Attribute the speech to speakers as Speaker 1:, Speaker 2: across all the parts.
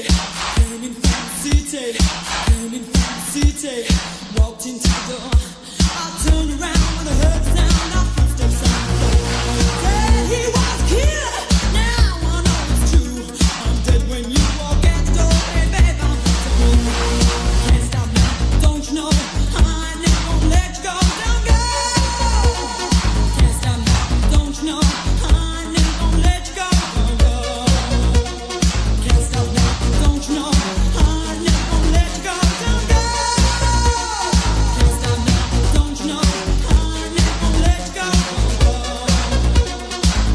Speaker 1: city, came in from the city, came in from the city, walked into the door. I turned around when I heard the sound of footsteps on the floor. Said he was killed, now I know it's true. I'm dead when you walk out the door, hey babe, I'm through. Can't stop now, don't you know? I never gonna let you go, don't go. Can't stop now, don't you know? I never gonna let you go, don't go. Can't stop now, don't you know? I never gonna let you go, don't go. Can't stop now, don't you know? I never gonna let you go, don't go.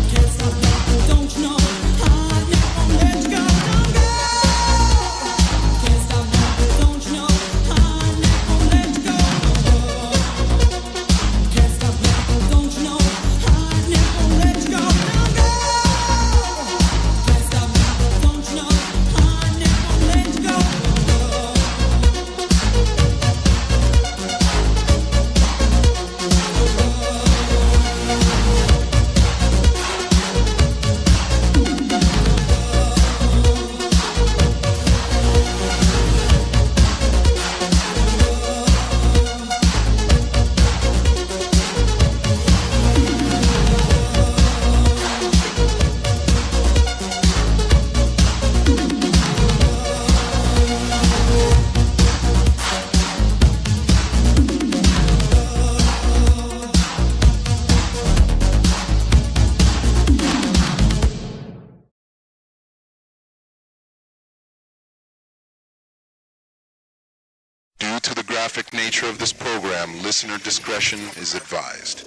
Speaker 1: Can't stop now, don't you know? I never gonna let you go, don't go. Can't stop now, don't you know? I never gonna let you go, don't go. Can't stop now, don't you know? I never gonna let you go, don't go. Can't stop now, don't you know? I never gonna let you go, don't go.
Speaker 2: Due to the graphic nature of this program, listener discretion is advised.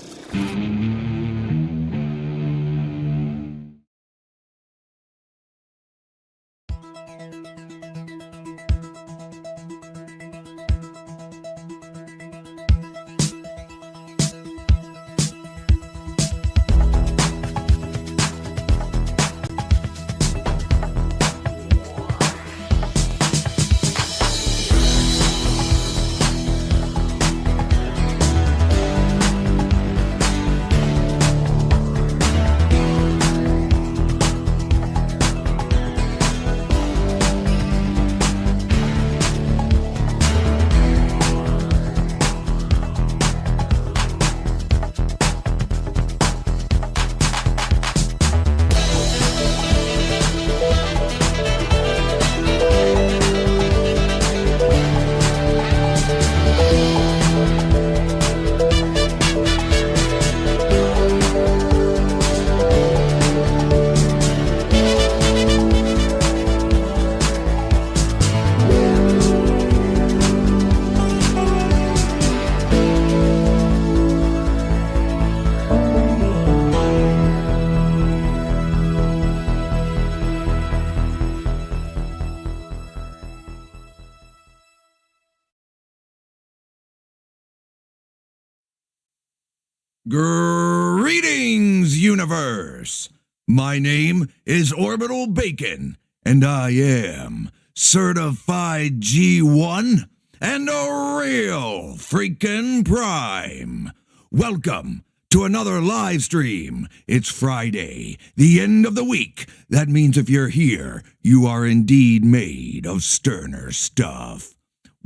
Speaker 3: Greetings, universe! My name is Orbital Bacon, and I am certified G1 and a real freaking prime. Welcome to another live stream. It's Friday, the end of the week. That means if you're here, you are indeed made of sterner stuff.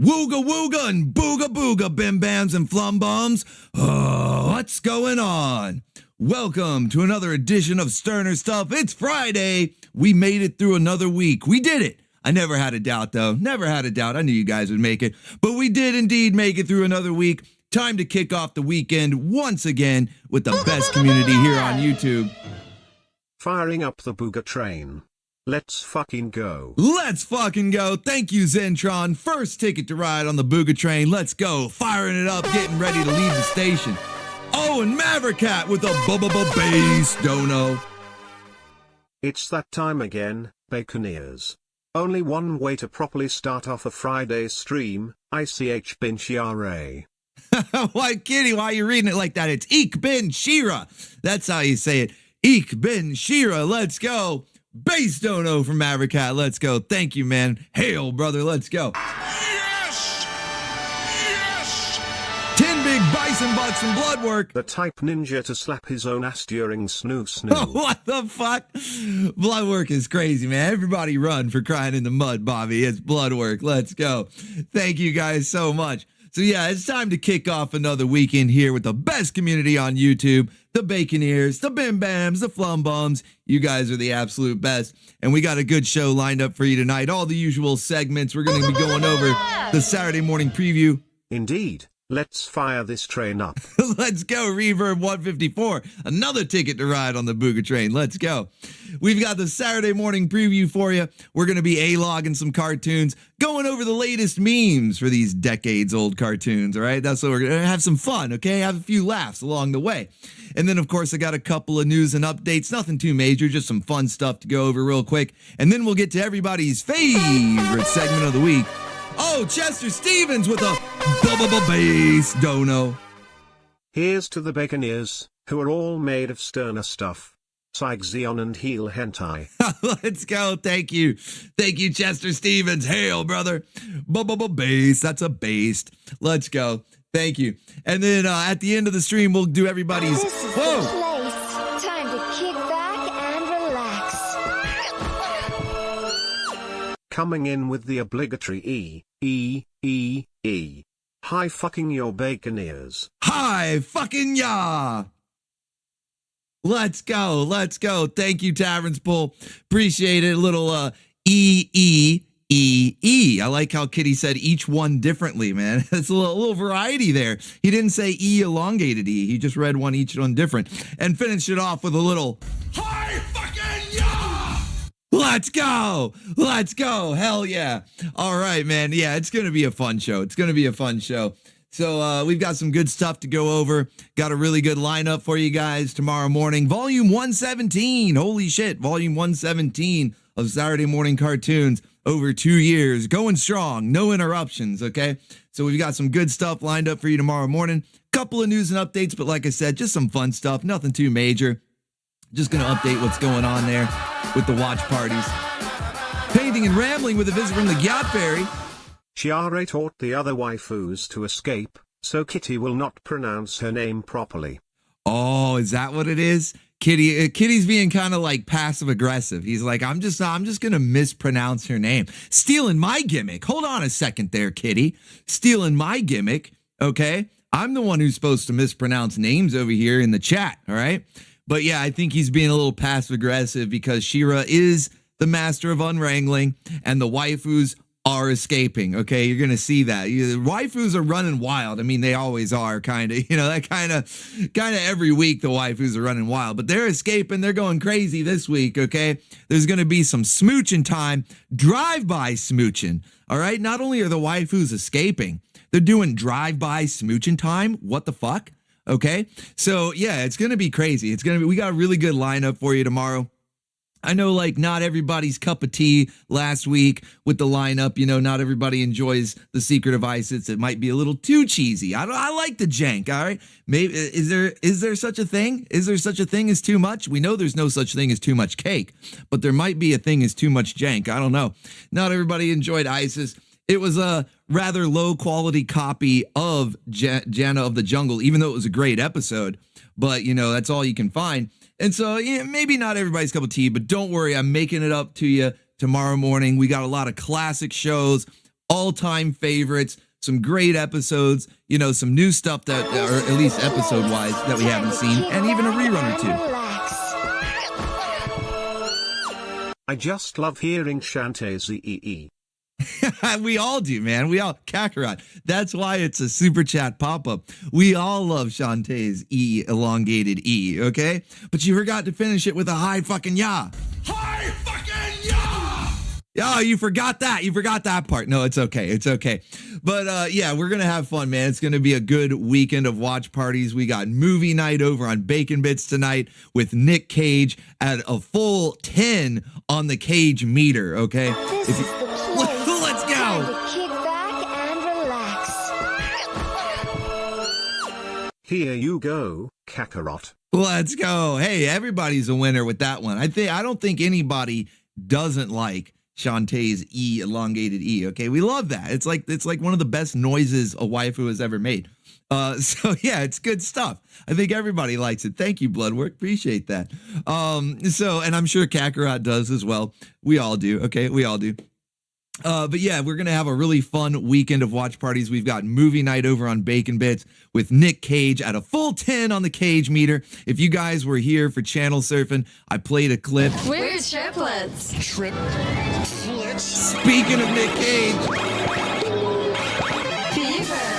Speaker 3: Wooga wooga and booga booga, bim bams and flum bums. Oh, what's going on? Welcome to another edition of Sterner Stuff. It's Friday. We made it through another week. We did it. I never had a doubt, though. Never had a doubt. I knew you guys would make it. But we did indeed make it through another week. Time to kick off the weekend once again with the best community here on YouTube.
Speaker 4: Firing up the Booga train. Let's fucking go.
Speaker 3: Let's fucking go. Thank you, Zentron. First ticket to ride on the Booga train. Let's go. Firing it up, getting ready to leave the station. Oh, and Mavericat with a bass dono.
Speaker 4: It's that time again, Baconeers. Only one way to properly start off a Friday stream, ICH bin Shira.
Speaker 3: Why, Kitty, why are you reading it like that? It's Ik bin Shira. That's how you say it. Ik bin Shira. Let's go. Bass dono from Mavericat. Let's go. Thank you, man. Hail, brother. Let's go.
Speaker 2: Yes! Yes!
Speaker 3: 10 big Bison Bucks from Bloodwork.
Speaker 4: The type ninja to slap his own ass during snoo snoo.
Speaker 3: What the fuck? Bloodwork is crazy, man. Everybody run for crying in the mud, Bobby. It's Bloodwork. Let's go. Thank you guys so much. So yeah, it's time to kick off another weekend here with the best community on YouTube, the Baconeers, the Bim Bams, the Flum Bums. You guys are the absolute best. And we got a good show lined up for you tonight. All the usual segments. We're going to be going over the Saturday morning preview.
Speaker 4: Indeed. Let's fire this train up.
Speaker 3: Let's go, Reverb 154. Another ticket to ride on the BOOGA train. Let's go. We've got the Saturday morning preview for you. We're going to be A-logging some cartoons, going over the latest memes for these decades-old cartoons, all right? That's what we're going to have some fun, okay? Have a few laughs along the way. And then, of course, I got a couple of news and updates. Nothing too major, just some fun stuff to go over real quick. And then we'll get to everybody's favorite segment of the week. Oh, Chester Stevens with a double bass dono.
Speaker 4: Here's to the Baconeers, who are all made of sterner stuff. Psych Xeon and heel hentai.
Speaker 3: Let's go. Thank you. Thank you, Chester Stevens. Hail, brother. Bass. That's a bass. Let's go. Thank you. And then at the end of the stream, we'll do everybody's...
Speaker 5: This is
Speaker 3: Whoa!
Speaker 5: the place. Time to kick back and relax.
Speaker 4: Coming in with the obligatory E. Hi fucking your Baconeers.
Speaker 3: Hi, fucking ya! Let's go. Let's go. Thank you, Taverns Bull. Appreciate it. A little E. I like how Kitty said each one differently, man. It's a little variety there. He didn't say E elongated E. He just read each one different. And finished it off with a little hi fucking ya! Let's go. Let's go. Hell yeah. All right, man. Yeah, it's going to be a fun show. It's going to be a fun show. So we've got some good stuff to go over. Got a really good lineup for you guys tomorrow morning. Volume 117. Holy shit. Volume 117 of Saturday morning cartoons. Over 2 years. Going strong. No interruptions, okay? So we've got some good stuff lined up for you tomorrow morning. Couple of news and updates, but like I said, just some fun stuff. Nothing too major. Just going to update what's going on there with the watch parties. Painting and rambling with a visit from the Gyat Fairy.
Speaker 4: Chiare taught the other waifus to escape, so Kitty will not pronounce her name properly.
Speaker 3: Oh, is that what it is? Kitty's being kind of like passive aggressive. He's like, I'm just gonna mispronounce her name. Stealing my gimmick. Hold on a second there, Kitty. Stealing my gimmick. Okay. I'm the one who's supposed to mispronounce names over here in the chat. All right. But yeah, I think he's being a little passive aggressive because She-Ra is the master of unwrangling and the waifus are escaping. Okay, you're gonna see that. The waifus are running wild. I mean, they always are, kind of. You know, that kind of every week the waifus are running wild, but they're escaping. They're going crazy this week. Okay, there's gonna be some smooching time, drive-by smooching. All right, not only are the waifus escaping, they're doing drive-by smooching time. What the fuck? Okay, so yeah, it's gonna be crazy. We got a really good lineup for you tomorrow. I know, like, not everybody's cup of tea last week with the lineup. You know, not everybody enjoys the Secret of Isis. It might be a little too cheesy. I like the jank, all right? Maybe is there such a thing? Is there such a thing as too much? We know there's no such thing as too much cake, but there might be a thing as too much jank. I don't know. Not everybody enjoyed Isis. It was a rather low-quality copy of Jana of the Jungle, even though it was a great episode. But, you know, that's all you can find. And so, yeah, maybe not everybody's cup of tea, but don't worry, I'm making it up to you tomorrow morning. We got a lot of classic shows, all-time favorites, some great episodes, you know, some new stuff that, or at least episode-wise, that we haven't seen, and even a rerun or two.
Speaker 4: I just love hearing Shantae YEEEE.
Speaker 3: We all do, man. We all, Kakarot. That's why it's a super chat pop-up. We all love Shantae's E, elongated E, okay? But you forgot to finish it with a hi fucking ya. Hi fucking ya! Oh, you forgot that. You forgot that part. No, it's okay. It's okay. But yeah, we're going to have fun, man. It's going to be a good weekend of watch parties. We got movie night over on Bacon Bits tonight with Nick Cage at a full 10 on the Cage meter, okay?
Speaker 5: This is the place.
Speaker 3: Let's go.
Speaker 5: Time to kick back and relax.
Speaker 4: Here you go, Kakarot.
Speaker 3: Let's go. Hey, everybody's a winner with that one. I don't think anybody doesn't like Shantae's E, elongated E. Okay, we love that. It's like one of the best noises a waifu has ever made. So yeah, it's good stuff. I think everybody likes it. Thank you, Bloodwork. Appreciate that. And I'm sure Kakarot does as well. We all do. Okay, we all do. But yeah, we're going to have a really fun weekend of watch parties. We've got movie night over on Bacon Bits with Nick Cage at a full 10 on the Cage meter. If you guys were here for channel surfing, I played a clip.
Speaker 5: We're triplets.
Speaker 3: Speaking of Nick Cage,
Speaker 5: Fever.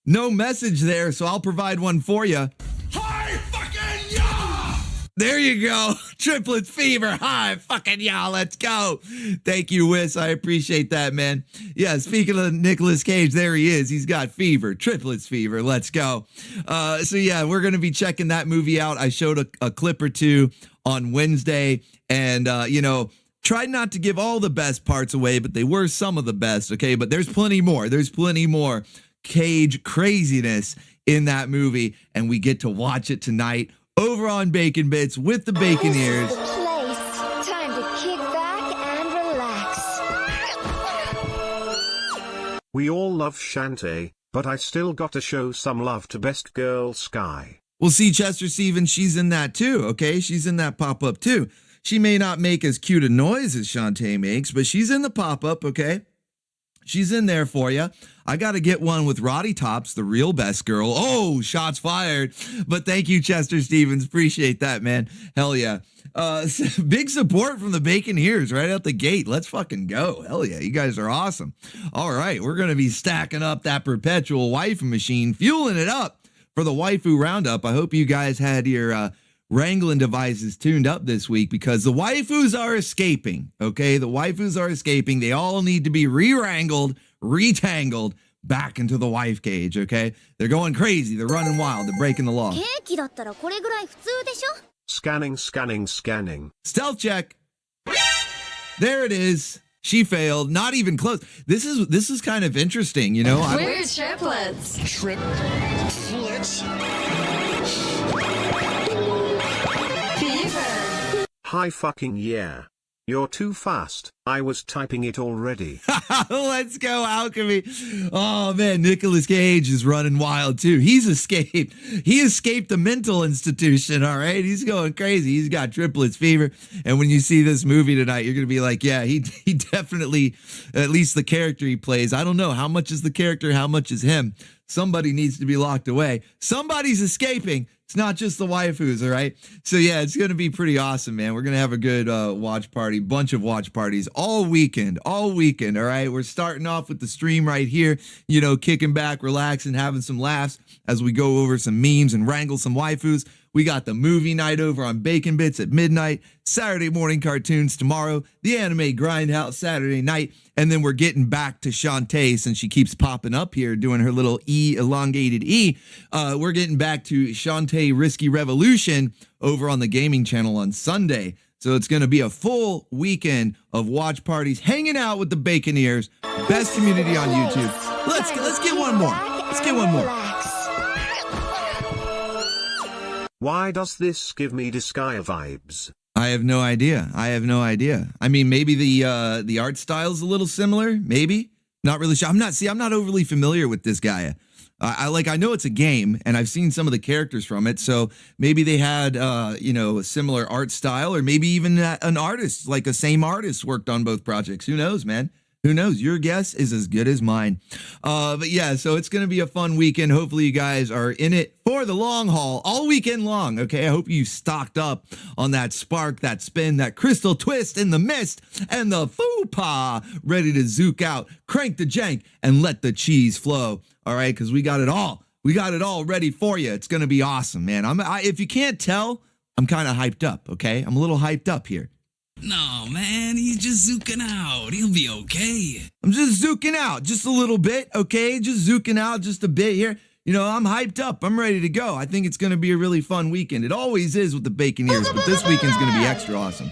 Speaker 3: no message there, so I'll provide one for you. Hi, fucking y'all! There you go. Triplets fever. Hi, fucking y'all. Let's go. Thank you, Wiss. I appreciate that, man. Yeah, speaking of Nicolas Cage, there he is. He's got fever. Triplets fever. Let's go. So yeah, we're going to be checking that movie out. I showed a clip or two on Wednesday, and tried not to give all the best parts away, but they were some of the best, okay? But there's plenty more. There's plenty more Cage craziness in that movie, and we get to watch it tonight over on Bacon Bits with the Bacon Ears.
Speaker 5: This is the place. Time to kick back and relax.
Speaker 4: We all love Shantae, but I still gotta show some love to Best Girl Sky.
Speaker 3: We'll see Chester Stevens. She's in that too, okay? She's in that pop-up too. She may not make as cute a noise as Shantae makes, but she's in the pop-up, okay? She's in there for you. I got to get one with Roddy Tops, the real best girl. Oh, shots fired. But thank you, Chester Stevens. Appreciate that, man. Hell yeah. Big support from the Bacon Ears right out the gate. Let's fucking go. Hell yeah. You guys are awesome. All right. We're going to be stacking up that perpetual waifu machine, fueling it up for the waifu roundup. I hope you guys had your wrangling devices tuned up this week, because the waifus are escaping, okay? The waifus are escaping. They all need to be re-wrangled, retangled back into the wife cage, okay? They're going crazy. They're running wild. They're breaking the law.
Speaker 5: ケーキだったらこれぐらい普通でしょ?
Speaker 4: Scanning, scanning, scanning.
Speaker 3: Stealth check. There it is. She failed. Not even close. This is kind of interesting, you know?
Speaker 5: We're triplets. Fever.
Speaker 4: Hi fucking yeah. You're too fast. I was typing it already.
Speaker 3: Let's go, Alchemy. Oh, man, Nicolas Cage is running wild, too. He's escaped. He escaped the mental institution, all right? He's going crazy. He's got triplets fever. And when you see this movie tonight, you're going to be like, yeah, he definitely, at least the character he plays. I don't know. How much is the character? How much is him? Somebody needs to be locked away. Somebody's escaping. It's not just the waifus, all right? So, yeah, it's going to be pretty awesome, man. We're going to have a good watch party, bunch of watch parties all weekend, all right? We're starting off with the stream right here, you know, kicking back, relaxing, having some laughs as we go over some memes and wrangle some waifus. We got the movie night over on Bacon Bits at midnight, Saturday morning cartoons tomorrow, the anime grindhouse Saturday night, and then we're getting back to Shantae since she keeps popping up here doing her little elongated E. We're getting back to Shantae Risky Revolution over on the gaming channel on Sunday. So it's going to be a full weekend of watch parties, hanging out with the Bacon Ears, best community on YouTube. Let's get one more. Let's get one more.
Speaker 4: Why does this give me Disgaea vibes?
Speaker 3: I have no idea. I mean, maybe the art style's a little similar. Maybe. Not really sure. I'm not overly familiar with this guy. I know it's a game, and I've seen some of the characters from it. So maybe they had a similar art style, or maybe even an artist, like a same artist, worked on both projects. Who knows, man? Who knows? Your guess is as good as mine. But yeah, so it's going to be a fun weekend. Hopefully you guys are in it for the long haul all weekend long. Okay, I hope you stocked up on that spark, that spin, that crystal twist in the mist, and the foo-pa, ready to zook out, crank the jank, and let the cheese flow. All right, because we got it all. We got it all ready for you. It's going to be awesome, man. If you can't tell, I'm kind of hyped up, okay? I'm a little hyped up here.
Speaker 6: No, man, he's just zooking out. He'll be okay.
Speaker 3: I'm just zooking out just a little bit, okay? Just zooking out just a bit here. You know, I'm hyped up. I'm ready to go. I think it's going to be a really fun weekend. It always is with the Bacon Ears, but this weekend's going to be extra awesome.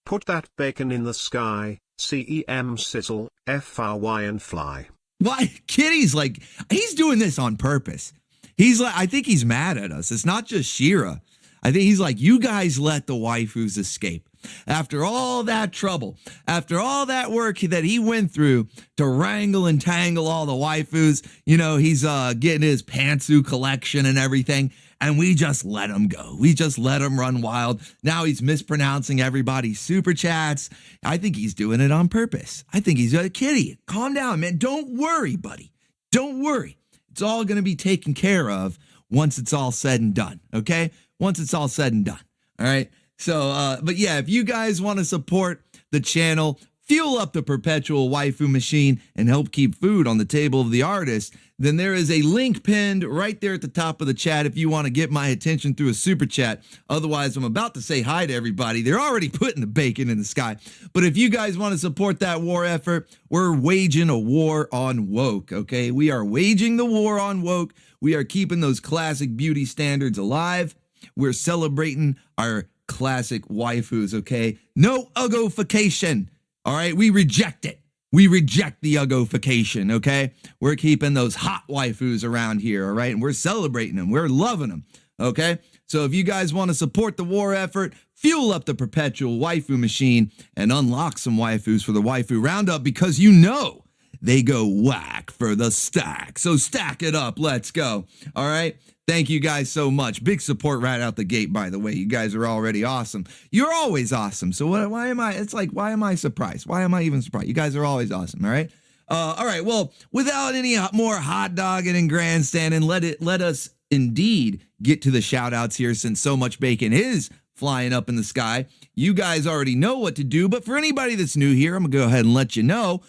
Speaker 4: Put that bacon in the sky, CEM sizzle, FRY and fly.
Speaker 3: Why? Kitty's like, he's doing this on purpose. He's like, I think he's mad at us. It's not just Shira. I think he's like, you guys let the waifus escape. After all that trouble, after all that work that he went through to wrangle and tangle all the waifus, you know, he's getting his pantsu collection and everything, and we just let him go. We just let him run wild. Now he's mispronouncing everybody's super chats. I think he's doing it on purpose. I think he's Kitty, calm down, man. Don't worry, buddy. Don't worry. It's all going to be taken care of once it's all said and done, okay? Once it's all said and done, all right? So, but yeah, if you guys want to support the channel, fuel up the perpetual waifu machine, and help keep food on the table of the artist, then there is a link pinned right there at the top of the chat if you want to get my attention through a super chat. Otherwise, I'm about to say hi to everybody. They're already putting the bacon in the sky. But if you guys want to support that war effort, we're waging a war on woke, okay? We are waging the war on woke. We are keeping those classic beauty standards alive. We're celebrating our classic waifus, okay? No uggofication, all right? We reject it. We reject the uggofication, okay? We're keeping those hot waifus around here, all right? And we're celebrating them. We're loving them, okay? So if you guys want to support the war effort, fuel up the perpetual waifu machine and unlock some waifus for the waifu roundup, because you know they go whack for the stack. So stack it up. Let's go, all right? Thank you guys so much. Big support right out the gate, by the way. You guys are already awesome. You're always awesome. So why am I? It's like, why am I surprised? Why am I even surprised? You guys are always awesome, all right? All right, well, without any more hot dogging and grandstanding, let us indeed get to the shout outs here, since so much bacon is flying up in the sky. You guys already know what to do, but for anybody that's new here, I'm going to go ahead and let you know.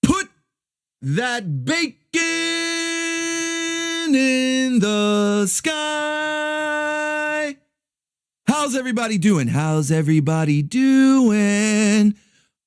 Speaker 3: Put that bacon in the sky. How's everybody doing? How's everybody doing?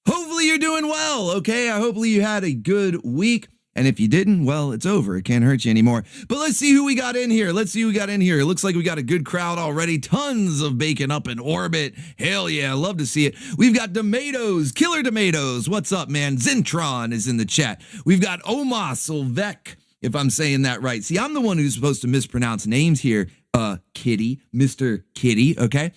Speaker 3: Hopefully you're doing well, okay? Hopefully you had a good week. And if you didn't, well, it's over. It can't hurt you anymore. But let's see who we got in here. Let's see who we got in here. It looks like we got a good crowd already. Tons of bacon up in orbit. Hell yeah, love to see it. We've got Tomatoes, Killer Tomatoes. What's up, man? Zentron is in the chat. We've got Oma Solvek, if I'm saying that right. See, I'm the one who's supposed to mispronounce names here. Kitty, Mr. Kitty, okay?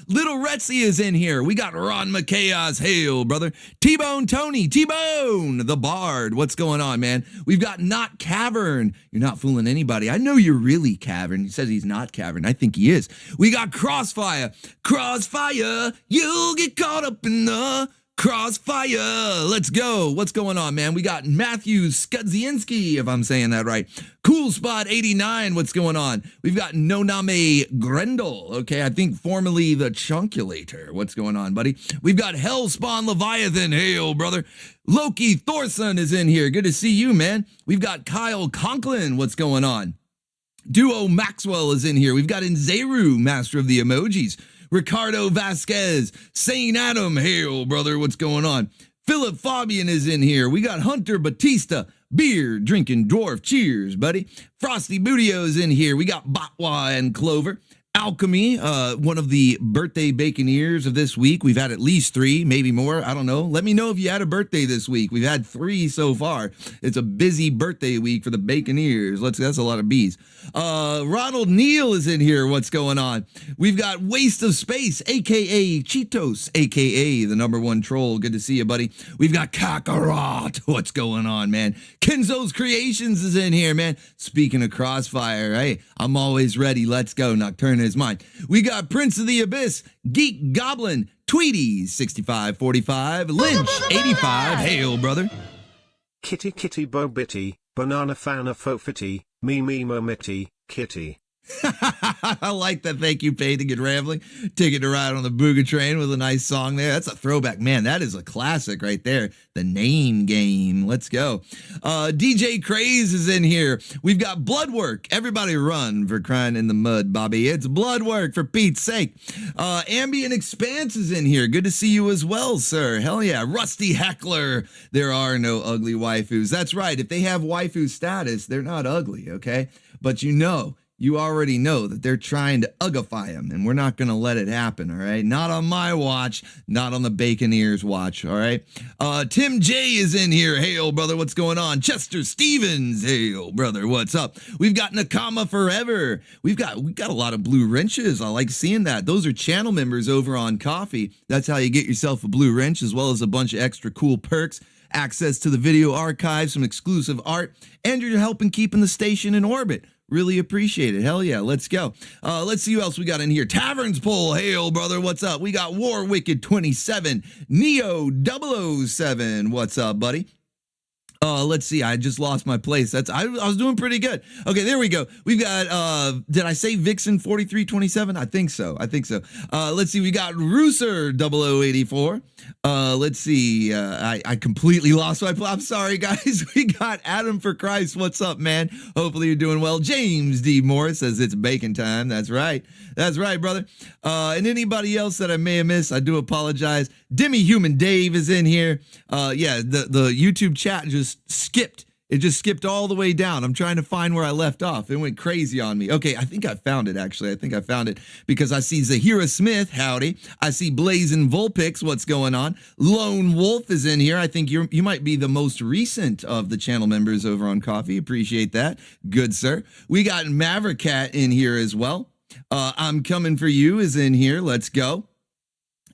Speaker 3: Little Retzi is in here. We got Ron McKayas, hail, brother. T-Bone Tony, T-Bone, the Bard. What's going on, man? We've got Not Cavern. You're not fooling anybody. I know you're really Cavern. He says he's not Cavern. I think he is. We got Crossfire. Crossfire, you'll get caught up in the crossfire. Let's go. What's going on, man? We got Matthew Skudzinski, if I'm saying that right. Cool Spot 89. What's going on? We've got Noname Grendel. Okay, I think formerly the Chunkulator. What's going on, buddy? We've got Hellspawn Leviathan. Hail, brother. Loki Thorson is in here. Good to see you, man. We've got Kyle Conklin. What's going on? Duo Maxwell is in here. We've got Nzeru, master of the emojis. Ricardo Vasquez, Saint Adam, hail, brother, what's going on? Philip Fabian is in here. We got Hunter Batista, beer drinking dwarf, cheers, buddy. Frosty Bootio is in here. We got Batwa and Clover. Alchemy, one of the birthday baconeers of this week. We've had at least 3, maybe more. I don't know. Let me know if you had a birthday this week. We've had 3 so far. It's a busy birthday week for the baconeers. That's a lot of bees. Ronald Neal is in here. What's going on? We've got Waste of Space, a.k.a. Cheetos, a.k.a. the #1 troll. Good to see you, buddy. We've got Kakarot. What's going on, man? Kenzo's Creations is in here, man. Speaking of Crossfire, hey, I'm always ready. Let's go. Nocturne is mine. We got Prince of the Abyss, Geek Goblin, Tweety 6545, Lynch 85. Hail, brother.
Speaker 4: Kitty Kitty Bo Bitty, Banana Fana Fofity, Mimi Momitty, Kitty.
Speaker 3: I like that. Thank you, Painting and Rambling. Ticket to ride on the Booga train with a nice song there. That's a throwback. Man, that is a classic right there. The Name Game. Let's go. DJ Craze is in here. We've got Bloodwork. Everybody run for crying in the mud, Bobby. It's Bloodwork, for Pete's sake. Ambient Expanse is in here. Good to see you as well, sir. Hell yeah. Rusty Heckler. There are no ugly waifus. That's right. If they have waifu status, they're not ugly, okay? But you know you already know that they're trying to uggify him, and we're not going to let it happen, all right? Not on my watch, not on the Baconeers' watch, all right? Tim J is in here. Hail, brother, what's going on? Chester Stevens, hail, brother, what's up? We've got Nakama Forever. We've got a lot of blue wrenches. I like seeing that. Those are channel members over on Coffee. That's how you get yourself a blue wrench, as well as a bunch of extra cool perks. Access to the video archive, some exclusive art, and you're helping keeping the station in orbit. Really appreciate it. Hell yeah, let's go. Let's see who else we got in here. Taverns Poll, hail, brother, what's up? We got War Wicked 27, Neo 007, what's up, buddy? Let's see. I just lost my place. I was doing pretty good. Okay, there we go. We've got, did I say Vixen 4327? I think so. Let's see. We got Rooser 0084. Let's see. I completely lost my place. I'm sorry, guys. We got Adam for Christ. What's up, man? Hopefully you're doing well. James D. Morris says it's bacon time. That's right. That's right, brother. And anybody else that I may have missed, I do apologize. Demi Human Dave is in here. Yeah, the YouTube chat just skipped. It just skipped all the way down. I'm trying to find where I left off. It went crazy on me. Okay, I think I found it, actually. I think I found it because I see Zahira Smith, howdy. I see Blazin' Vulpix, what's going on? Lone Wolf is in here. I think you might be the most recent of the channel members over on Coffee. Appreciate that. Good, sir. We got Maverick Cat in here as well. I'm Coming For You is in here. Let's go.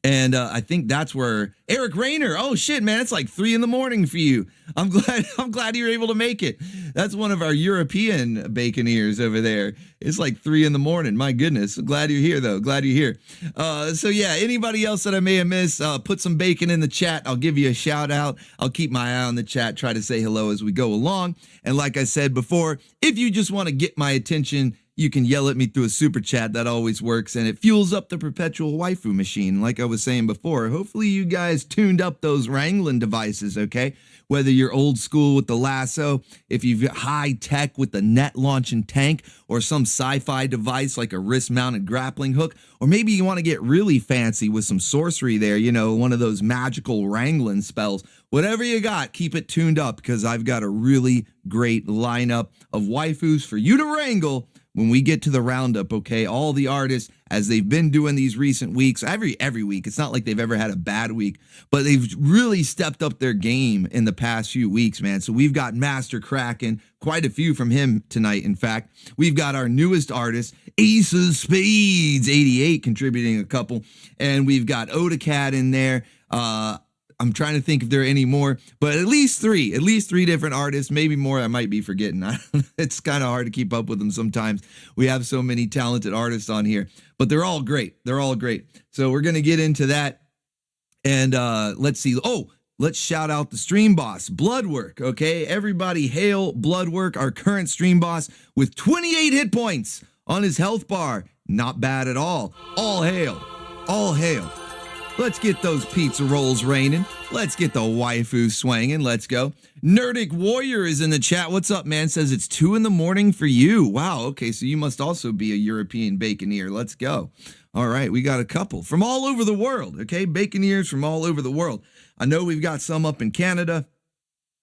Speaker 3: And I think that's where Eric Rayner. Oh shit, man, it's like 3 a.m. for you. I'm glad you were able to make it. That's one of our European Baconeers over there. It's like 3 a.m. My goodness. Glad you're here though. Glad you're here. So yeah, anybody else that I may have missed, put some bacon in the chat. I'll give you a shout out. I'll keep my eye on the chat, try to say hello as we go along. And like I said before, if you just want to get my attention, you can yell at me through a super chat. That always works, and it fuels up the perpetual waifu machine. Like I was saying before, hopefully you guys tuned up those wrangling devices, okay? Whether you're old school with the lasso, if you've high tech with the net launching tank, or some sci-fi device like a wrist-mounted grappling hook, or maybe you want to get really fancy with some sorcery there, you know, one of those magical wrangling spells. Whatever you got, keep it tuned up, because I've got a really great lineup of waifus for you to wrangle when we get to the roundup, okay? All the artists, as they've been doing these recent weeks, every week, it's not like they've ever had a bad week, but they've really stepped up their game in the past few weeks, man. So we've got Master Krakken, quite a few from him tonight, in fact. We've got our newest artist, Ace of Spades, 88, contributing a couple, and we've got Odacat in there. I'm trying to think if there are any more, but at least three different artists, maybe more. I might be forgetting. It's kind of hard to keep up with them sometimes. We have so many talented artists on here, but they're all great. They're all great. So we're going to get into that. And let's see. Oh, let's shout out the stream boss, Bloodwork. Okay, everybody hail Bloodwork, our current stream boss with 28 hit points on his health bar. Not bad at all. All hail. All hail. Let's get those pizza rolls raining. Let's get the waifu swanging. Let's go. Nerdic Warrior is in the chat. What's up, man? Says it's 2 a.m. for you. Wow. Okay, so you must also be a European Baconeer. Let's go. All right, we got a couple from all over the world. Okay, Baconeers from all over the world. I know we've got some up in Canada.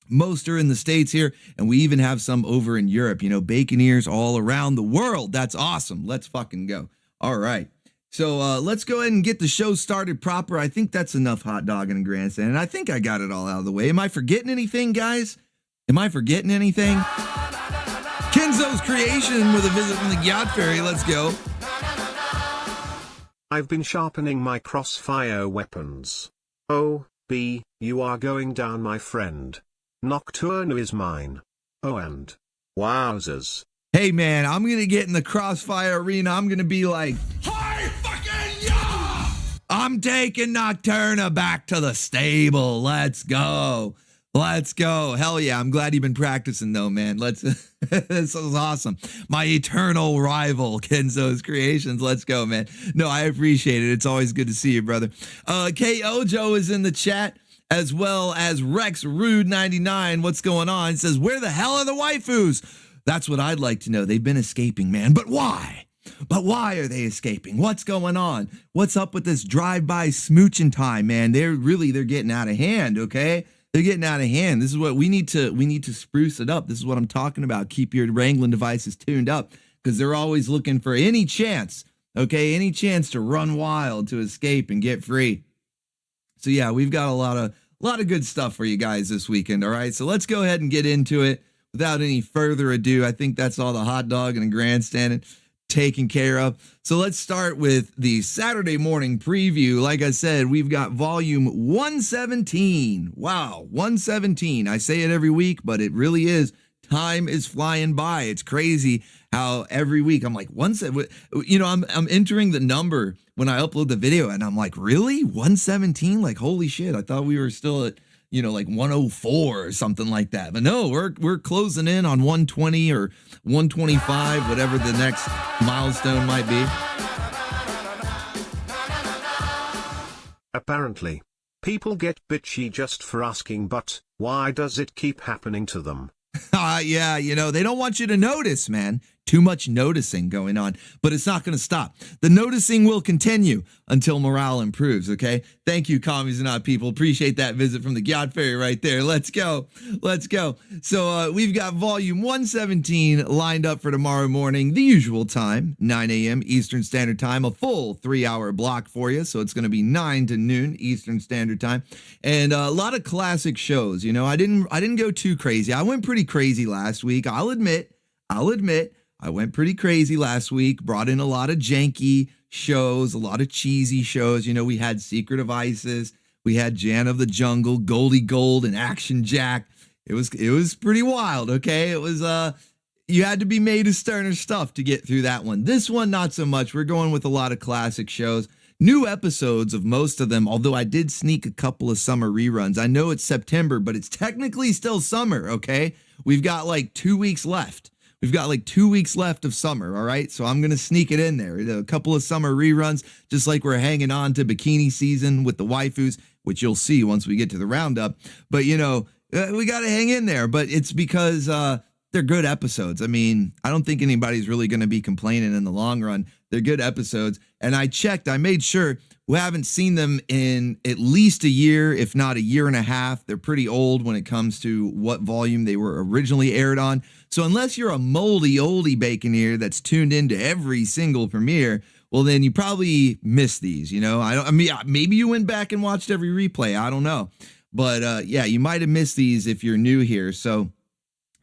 Speaker 3: Most are in the States here, and we even have some over in Europe. You know, Baconeers all around the world. That's awesome. Let's fucking go. All right. So let's go ahead and get the show started proper. I think that's enough hot dogging and grandstand. And I think I got it all out of the way. Am I forgetting anything, guys? Am I forgetting anything? Kenzo's Creation with a visit from the Gyat Fairy. Let's go.
Speaker 4: I've been sharpening my crossfire weapons. Oh, B, you are going down, my friend. Nocturne is mine. Oh, and wowzers.
Speaker 3: Hey, man, I'm going to get in the crossfire arena. I'm going to be like, hi, fucking yeah! I'm taking Nocturna back to the stable. Let's go. Let's go. Hell yeah. I'm glad you've been practicing, though, man. This is awesome. My eternal rival, Kenzo's Creations. Let's go, man. No, I appreciate it. It's always good to see you, brother. K. Ojo is in the chat, as well as Rex Rude 99. What's going on? He says, where the hell are the waifus? That's what I'd like to know. They've been escaping, man. But why? But why are they escaping? What's going on? What's up with this drive-by smooching time, man? They're getting out of hand, okay? They're getting out of hand. This is what we need to spruce it up. This is what I'm talking about. Keep your wrangling devices tuned up. because they're always looking for any chance, okay, any chance to run wild, to escape and get free. So yeah, we've got a lot of good stuff for you guys this weekend, all right? So let's go ahead and get into it without any further ado. I think that's all the hot dog and the grandstanding taken care of. So let's start with the Saturday morning preview. Like I said, we've got volume 117. Wow, 117. I say it every week, but it really is. Time is flying by. It's crazy how every week I'm like, I'm entering the number when I upload the video, and I'm like, really? 117? Like, holy shit, I thought we were still at, like 104 or something like that. But no, we're closing in on 120 or 125, whatever the next milestone might be.
Speaker 4: Apparently, people get bitchy just for asking, but why does it keep happening to them?
Speaker 3: Yeah, they don't want you to notice, man. Too much noticing going on, but it's not going to stop. The noticing will continue until morale improves, okay? Thank you, Commies and Odd People. Appreciate that visit from the Gyat Fairy right there. Let's go. Let's go. So we've got volume 117 lined up for tomorrow morning, the usual time, 9 a.m. Eastern Standard Time, a full 3-hour block for you. So it's going to be 9 to noon Eastern Standard Time. And a lot of classic shows. I didn't go too crazy. I went pretty crazy last week. I'll admit. I went pretty crazy last week, brought in a lot of janky shows, a lot of cheesy shows. We had Secret of Isis, we had Jan of the Jungle, Goldie Gold, and Action Jack. It was pretty wild, okay? It was, you had to be made of sterner stuff to get through that one. This one, not so much. We're going with a lot of classic shows. New episodes of most of them, although I did sneak a couple of summer reruns. I know it's September, but it's technically still summer, okay? We've got like 2 weeks left. We've got like 2 weeks left of summer, all right? So I'm going to sneak it in there. A couple of summer reruns, just like we're hanging on to bikini season with the waifus, which you'll see once we get to the roundup. But, we got to hang in there. But it's because they're good episodes. I mean, I don't think anybody's really going to be complaining in the long run. They're good episodes. And I made sure we haven't seen them in at least a year, if not a year and a half. They're pretty old when it comes to what volume they were originally aired on. So unless you're a moldy oldie baconeer that's tuned into every single premiere, well, then you probably missed these, maybe you went back and watched every replay. I don't know. But yeah, you might have missed these if you're new here. So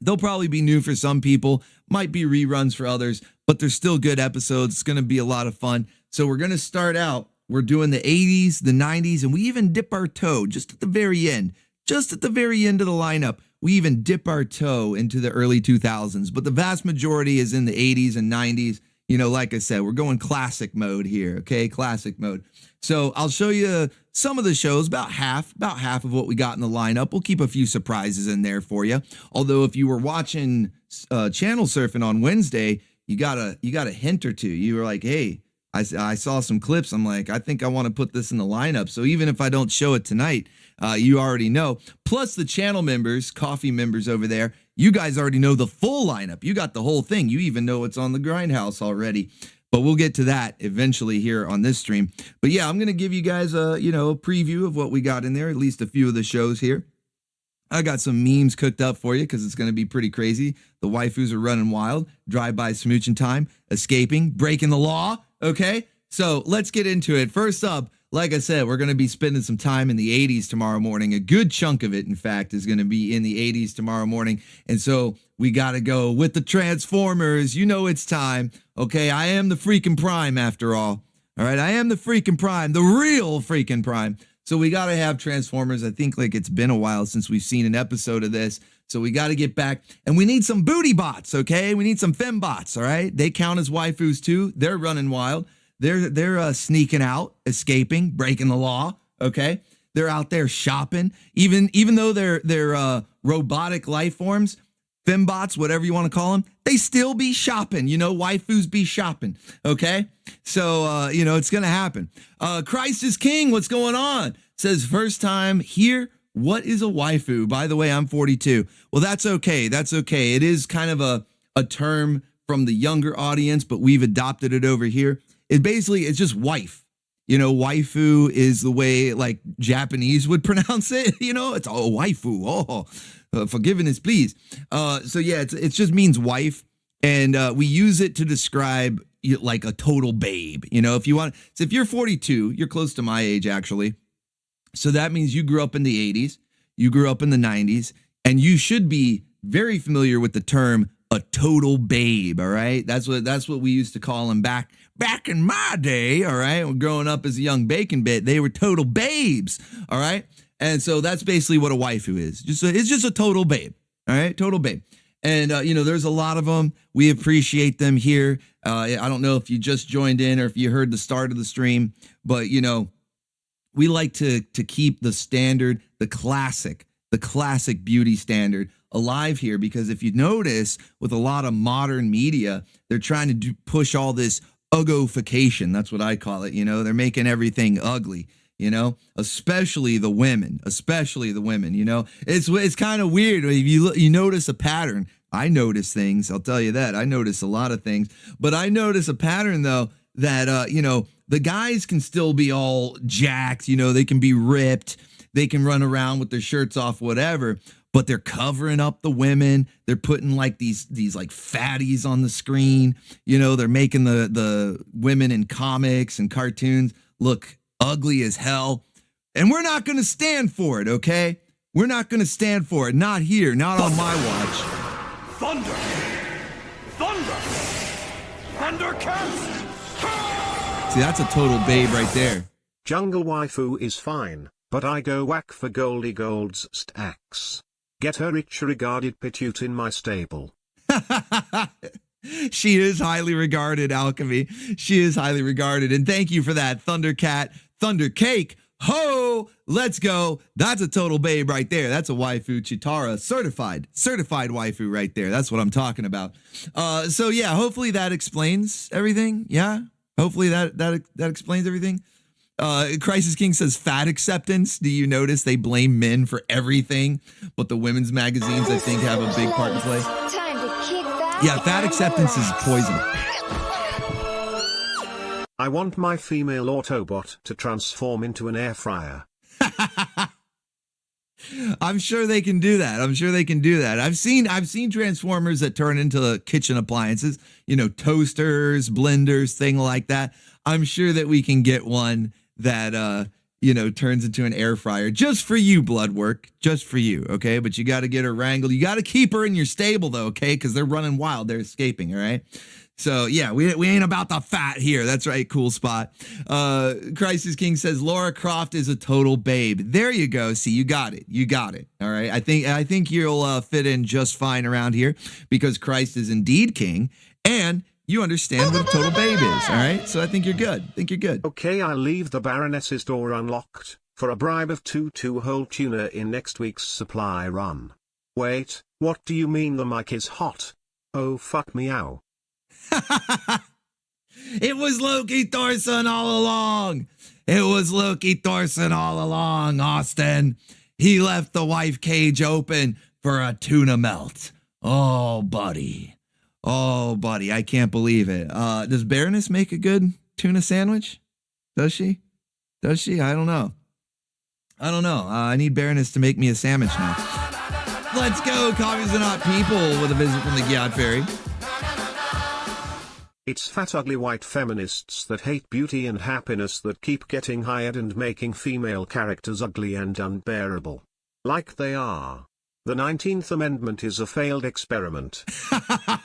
Speaker 3: they'll probably be new for some people, might be reruns for others, but they're still good episodes. It's going to be a lot of fun. So we're going to start out. We're doing the 80s, the 90s, and we even dip our toe just at the very end. Just at the very end of the lineup, we even dip our toe into the early 2000s. But the vast majority is in the 80s and 90s. Like I said, we're going classic mode here, okay? Classic mode. So I'll show you some of the shows, about half of what we got in the lineup. We'll keep a few surprises in there for you. Although if you were watching channel surfing on Wednesday, you got a hint or two. You were like, hey, I saw some clips. I'm like, I think I want to put this in the lineup. So even if I don't show it tonight, you already know. Plus the channel members, coffee members over there, you guys already know the full lineup. You got the whole thing. You even know what's on the Grindhouse already. But we'll get to that eventually here on this stream. But yeah, I'm going to give you guys a preview of what we got in there, at least a few of the shows here. I got some memes cooked up for you because it's going to be pretty crazy. The waifus are running wild, drive-by smooching time, escaping, breaking the law. Okay, so let's get into it. First up, like I said, we're going to be spending some time in the 80s tomorrow morning. A good chunk of it, in fact, is going to be in the 80s tomorrow morning. And so we got to go with the Transformers. It's time. Okay, I am the freaking Prime after all. All right, I am the freaking Prime, the real freaking Prime. So we got to have Transformers. I think like it's been a while since we've seen an episode of this. So we got to get back, and we need some booty bots, okay? We need some fembots, all right? They count as waifus too. They're running wild. They're sneaking out, escaping, breaking the law, okay? They're out there shopping. Even though they're robotic life forms, fembots, whatever you want to call them, they still be shopping. Waifus be shopping, okay? So, it's going to happen. Christ is King, what's going on? Says, first time here. What is a waifu? By the way, I'm 42. Well, that's okay. That's okay. It is kind of a term from the younger audience, but we've adopted it over here. It's just wife. Waifu is the way like Japanese would pronounce it. It's waifu. Forgiveness, please. So yeah, it just means wife. And we use it to describe like a total babe. You know, if you want, so if you're 42, you're close to my age actually. So that means you grew up in the 80s, you grew up in the 90s, and you should be very familiar with the term a total babe, all right? That's what we used to call them back in my day, all right? When growing up as a young bacon bit, they were total babes, all right? And so that's basically what a waifu is. It's just a total babe, all right? Total babe. And, you know, there's a lot of them. We appreciate them here. I don't know if you just joined in or if you heard the start of the stream, but, you know, we like to keep the standard, the classic beauty standard alive here, because if you notice with a lot of modern media, they're trying to push all this ugofication. That's what I call it. You know, they're making everything ugly, you know, especially the women, you know, it's kind of weird. If you notice a pattern, I notice things. I'll tell you that I notice a lot of things, but I notice a pattern though, that, you know, the guys can still be all jacked, you know, they can be ripped, they can run around with their shirts off, whatever, but they're covering up the women. They're putting like these like fatties on the screen. You know, they're making the women in comics and cartoons look ugly as hell. And we're not going to stand for it, okay? We're not going to stand for it. Not here, not on my watch.
Speaker 7: Thunder! Thundercats!
Speaker 3: See, that's a total babe right there.
Speaker 4: Jungle waifu is fine, but I go whack for Goldie Gold's stacks. Get her rich regarded pursuit in my stable.
Speaker 3: She is highly regarded, Alchemy. She is highly regarded. And thank you for that, Thundercat, Thundercake. Ho, let's go. That's a total babe right there. That's a waifu Chitara, certified waifu right there. That's what I'm talking about. So yeah, hopefully that explains everything. Yeah, hopefully that explains everything. Crisis King says fat acceptance. Do you notice they blame men for everything, but the women's magazines I think have a big part to play.
Speaker 5: Time to kick back.
Speaker 3: Yeah, fat acceptance is poison.
Speaker 4: I want my female Autobot to transform into an air fryer.
Speaker 3: I'm sure they can do that. I've seen Transformers that turn into kitchen appliances, you know, toasters, blenders, thing like that. I'm sure that we can get one that, you know, turns into an air fryer just for you, Bloodwork, just for you. Okay. But you got to get her wrangled. You got to keep her in your stable though. Okay. Cause they're running wild. They're escaping. All right. So yeah, we ain't about the fat here. That's right. Cool spot. Crisis King says Laura Croft is a total babe. There you go. See, you got it. All right. I think you'll fit in just fine around here because Christ is indeed king and you understand what a total babe is. All right. So I think you're good.
Speaker 4: Okay, I'll leave the Baroness's door unlocked for a bribe of 2-2-hole tuna in next week's supply run. Wait, what do you mean the mic is hot? Oh fuck meow.
Speaker 3: It was Loki Thorson all along. Austin. He left the wife cage open for a tuna melt. Oh, buddy, I can't believe it. Does Baroness make a good tuna sandwich? Does she? I don't know. I need Baroness to make me a sandwich now. Let's go, Commies Are Not People, with a visit from the Gyat Fairy.
Speaker 4: It's fat ugly white feminists that hate beauty and happiness that keep getting hired and making female characters ugly and unbearable. Like they are. The 19th Amendment is a failed experiment.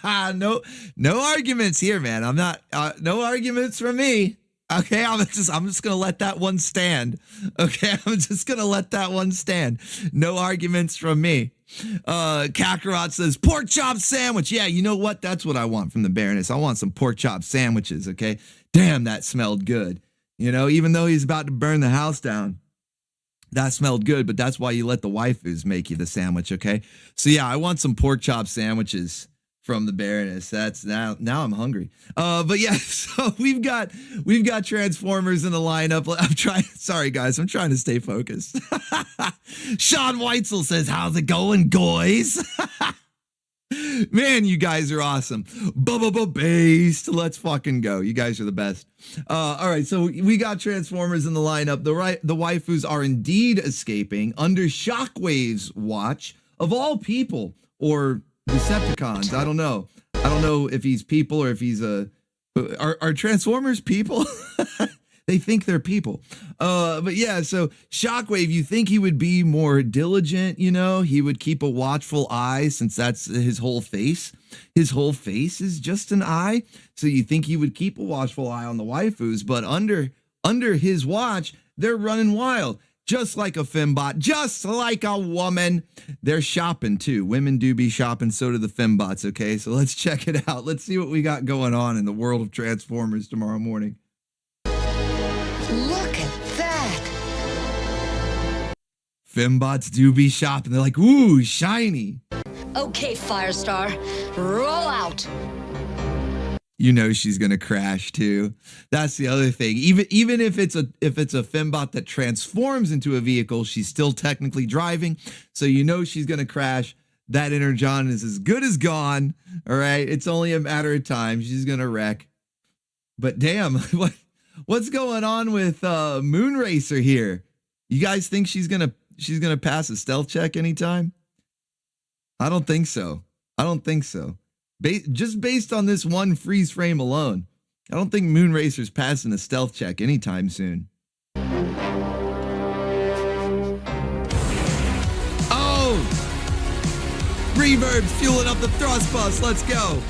Speaker 3: No arguments here, man. I'm not, no arguments from me. Okay, I'm just gonna let that one stand. Okay, I'm just gonna let that one stand. No arguments from me. Kakarot says pork chop sandwich. Yeah, you know what? That's what I want from the Baroness. I want some pork chop sandwiches. Okay, damn, that smelled good. You know, even though he's about to burn the house down, that smelled good. But that's why you let the waifus make you the sandwich. Okay, so yeah, I want some pork chop sandwiches from the Baroness. That's now I'm hungry. But yeah, so we've got Transformers in the lineup. Sorry guys, I'm trying to stay focused. Sean Weitzel says, how's it going, guys? Man, you guys are awesome. Based. Let's fucking go. You guys are the best. All right, so we got Transformers in the lineup. The waifus are indeed escaping under Shockwave's watch, of all people, or Decepticons, I don't know. I don't know if he's people or if he's a... Are Transformers people? They think they're people. But yeah, so Shockwave, you think he would be more diligent, you know? He would keep a watchful eye since that's his whole face. His whole face is just an eye. So you think he would keep a watchful eye on the waifus, but under his watch, they're running wild. Just like a fembot, just like a woman. They're shopping too. Women do be shopping, so do the fembots, okay? So let's check it out. Let's see what we got going on in the world of Transformers tomorrow morning.
Speaker 8: Look at that!
Speaker 3: Fembots do be shopping. They're like, ooh, shiny.
Speaker 8: Okay, Firestar, roll out.
Speaker 3: You know she's gonna crash too. That's the other thing. Even if it's a fembot that transforms into a vehicle, she's still technically driving. So you know she's gonna crash. That Energon is as good as gone. All right, it's only a matter of time. She's gonna wreck. But damn, what's going on with Moonracer here? You guys think she's gonna pass a stealth check anytime? I don't think so. I don't think so. Just based on this one freeze frame alone, I don't think Moonracer's passing a stealth check anytime soon. Oh! Reverb's fueling up the thrust bus. Let's go.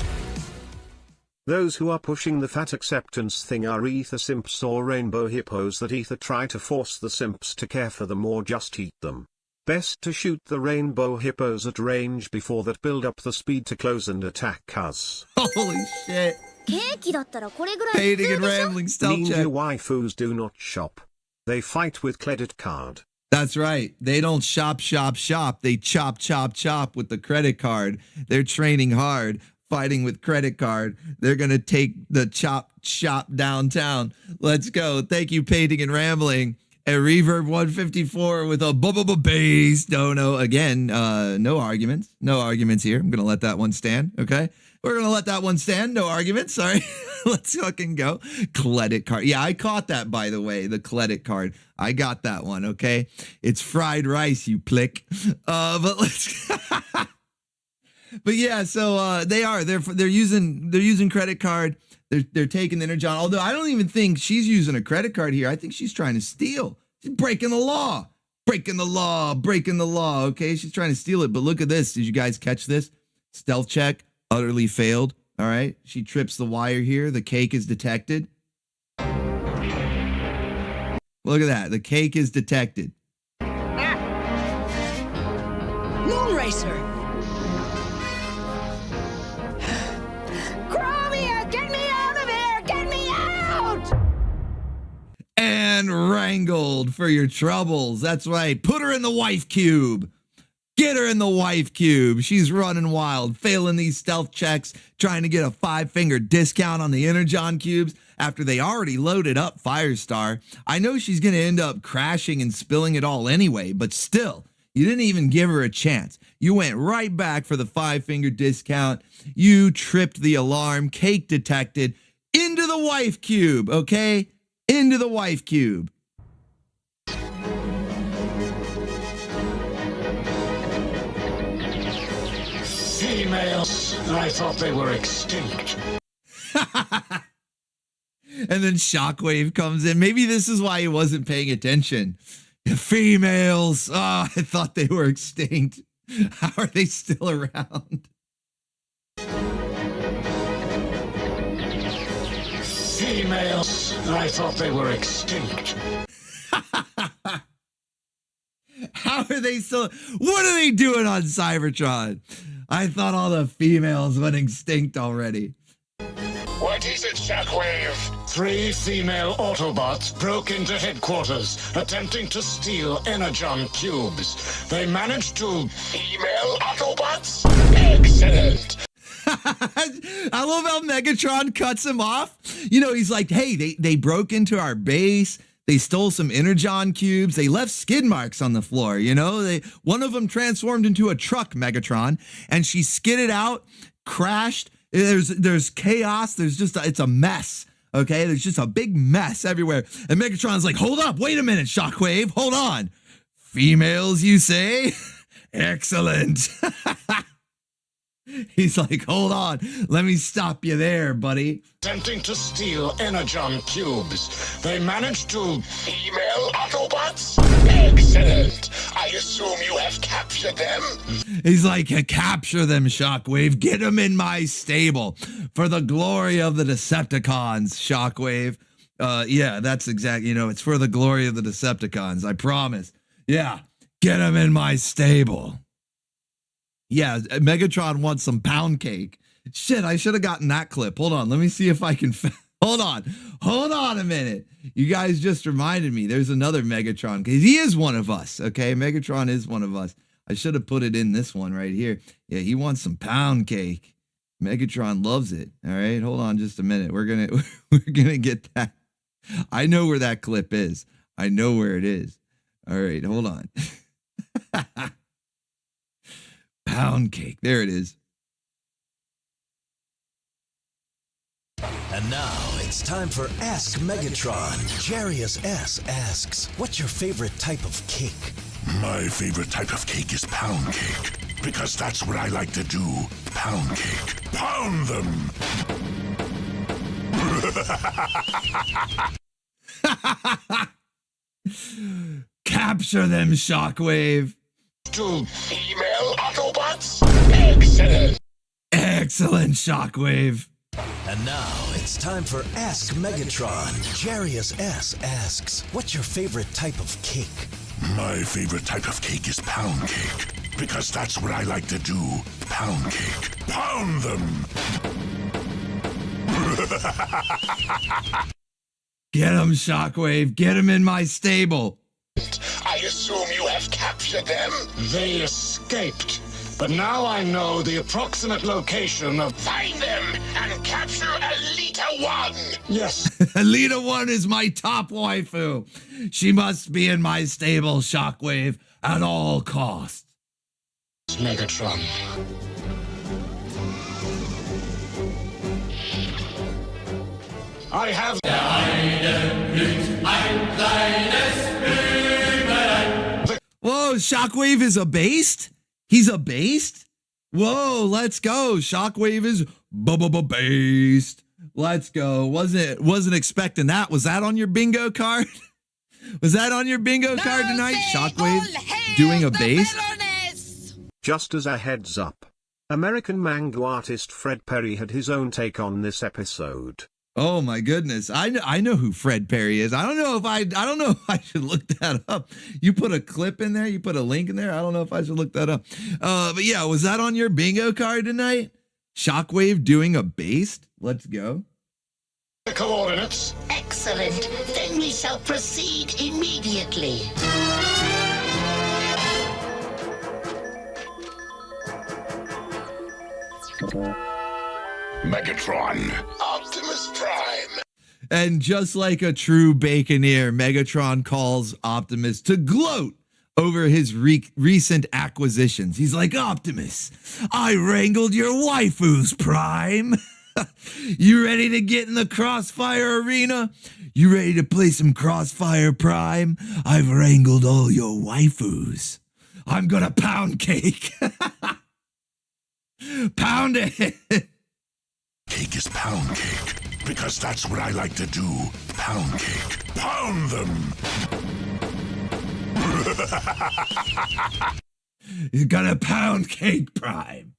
Speaker 4: Those who are pushing the fat acceptance thing are ether simps or rainbow hippos that either try to force the simps to care for them or just eat them. Best to shoot the rainbow hippos at range before that build up the speed to close and attack us.
Speaker 3: Holy shit. Fading and rambling stealth
Speaker 4: Ninja
Speaker 3: check.
Speaker 4: waifus do not shop. They fight with credit card.
Speaker 3: That's right. They don't shop. They chop with the credit card. They're training hard, fighting with credit card. They're going to take the chop shop downtown. Let's go. Thank you, Painting and Rambling. A Reverb 154 with a bass dono. Again, no arguments. No arguments here. I'm going to let that one stand, okay? We're going to let that one stand. No arguments. Sorry. Let's fucking go. Credit card. Yeah, I caught that, by the way, the credit card. I got that one, okay? It's fried rice, you plick. But let's... But yeah, so they're using credit card. They're taking the Energon. Although I don't even think she's using a credit card here. I think she's trying to steal. She's breaking the law. Breaking the law. Okay, she's trying to steal it. But look at this. Did you guys catch this? Stealth check utterly failed. All right. She trips the wire here. The cake is detected. Look at that. The cake is detected.
Speaker 8: Moonracer!
Speaker 3: And wrangled for your troubles. That's right. Put her in the wife cube. Get her in the wife cube. She's running wild, failing these stealth checks, trying to get a 5-finger discount on the Energon cubes after they already loaded up Firestar. I know she's going to end up crashing and spilling it all anyway, but still, you didn't even give her a chance. You went right back for the 5-finger discount. You tripped the alarm, cake detected, into the wife cube, okay? Into the wife cube.
Speaker 7: Females, I thought they were extinct.
Speaker 3: And then Shockwave comes in. Maybe this is why he wasn't paying attention. Females, I thought they were extinct. How are they still around?
Speaker 7: Females, I thought they were extinct.
Speaker 3: How are they still? What are they doing on Cybertron? I thought all the females went extinct already.
Speaker 7: What is it, Shockwave? 3 female Autobots broke into headquarters, attempting to steal Energon cubes. They managed to... Female Autobots? Excellent!
Speaker 3: I love how Megatron cuts him off. You know, he's like, hey, they broke into our base. They stole some Energon cubes. They left skid marks on the floor, you know. One of them transformed into a truck, Megatron, and she skidded out, crashed. There's chaos. It's a mess. Okay, there's just a big mess everywhere. And Megatron's like, hold up, wait a minute, Shockwave, hold on. Females, you say? Excellent. He's like, hold on, let me stop you there, buddy.
Speaker 7: Attempting to steal Energon cubes. They managed to... Female Autobots? Excellent. I assume you have captured them?
Speaker 3: He's like, capture them, Shockwave. Get them in my stable. For the glory of the Decepticons, Shockwave. Yeah, that's exactly, it's for the glory of the Decepticons, I promise. Yeah, get them in my stable. Yeah, Megatron wants some pound cake. Shit, I should have gotten that clip. Hold on, let me see if I can... Hold on a minute. You guys just reminded me. There's another Megatron, because he is one of us, okay? Megatron is one of us. I should have put it in this one right here. Yeah, he wants some pound cake. Megatron loves it. All right, hold on just a minute. We're gonna get that. I know where that clip is. I know where it is. All right, hold on. Pound cake. There it is.
Speaker 9: And now it's time for Ask Megatron. Jarius S. asks, what's your favorite type of cake?
Speaker 10: My favorite type of cake is pound cake, because that's what I like to do. Pound cake. Pound them!
Speaker 3: Capture them, Shockwave.
Speaker 7: To female Autobots? Excellent.
Speaker 3: Excellent, Shockwave.
Speaker 9: And now it's time for Ask Megatron. Jarius S. asks, what's your favorite type of cake?
Speaker 10: My favorite type of cake is pound cake, because that's what I like to do. Pound cake. Pound them!
Speaker 3: Get him, Shockwave. Get him in my stable.
Speaker 7: I assume you have captured them? They escaped. But now I know the approximate location of... Find them and capture Alita 1! Yes.
Speaker 3: Alita 1 is my top waifu. She must be in my stable, Shockwave, at all costs.
Speaker 7: Megatron. I have...
Speaker 3: Whoa, Shockwave is a beast? He's a beast? Whoa, let's go. Shockwave is based. Let's go. Wasn't expecting that. Was that on your bingo card? Was that on your bingo card tonight? Shockwave doing a bass?
Speaker 4: Just as a heads up, American manga artist Fred Perry had his own take on this episode.
Speaker 3: Oh my goodness. I know who Fred Perry is. I don't know if I should look that up. You put a clip in there, you put a link in there. I don't know if I should look that up. But yeah, was that on your bingo card tonight? Shockwave doing a bass? Let's go.
Speaker 7: The coordinates.
Speaker 11: Excellent. Then we shall proceed immediately.
Speaker 10: Megatron.
Speaker 7: Optimus Prime.
Speaker 3: And just like a true Baconeer, Megatron calls Optimus to gloat over his recent acquisitions. He's like, Optimus, I wrangled your waifus, Prime. You ready to get in the Crossfire arena? You ready to play some Crossfire, Prime? I've wrangled all your waifus. I'm gonna pound cake. Pound it.
Speaker 10: Cake is pound cake, because that's what I like to do. Pound cake. Pound them!
Speaker 3: He's gonna pound cake, Prime.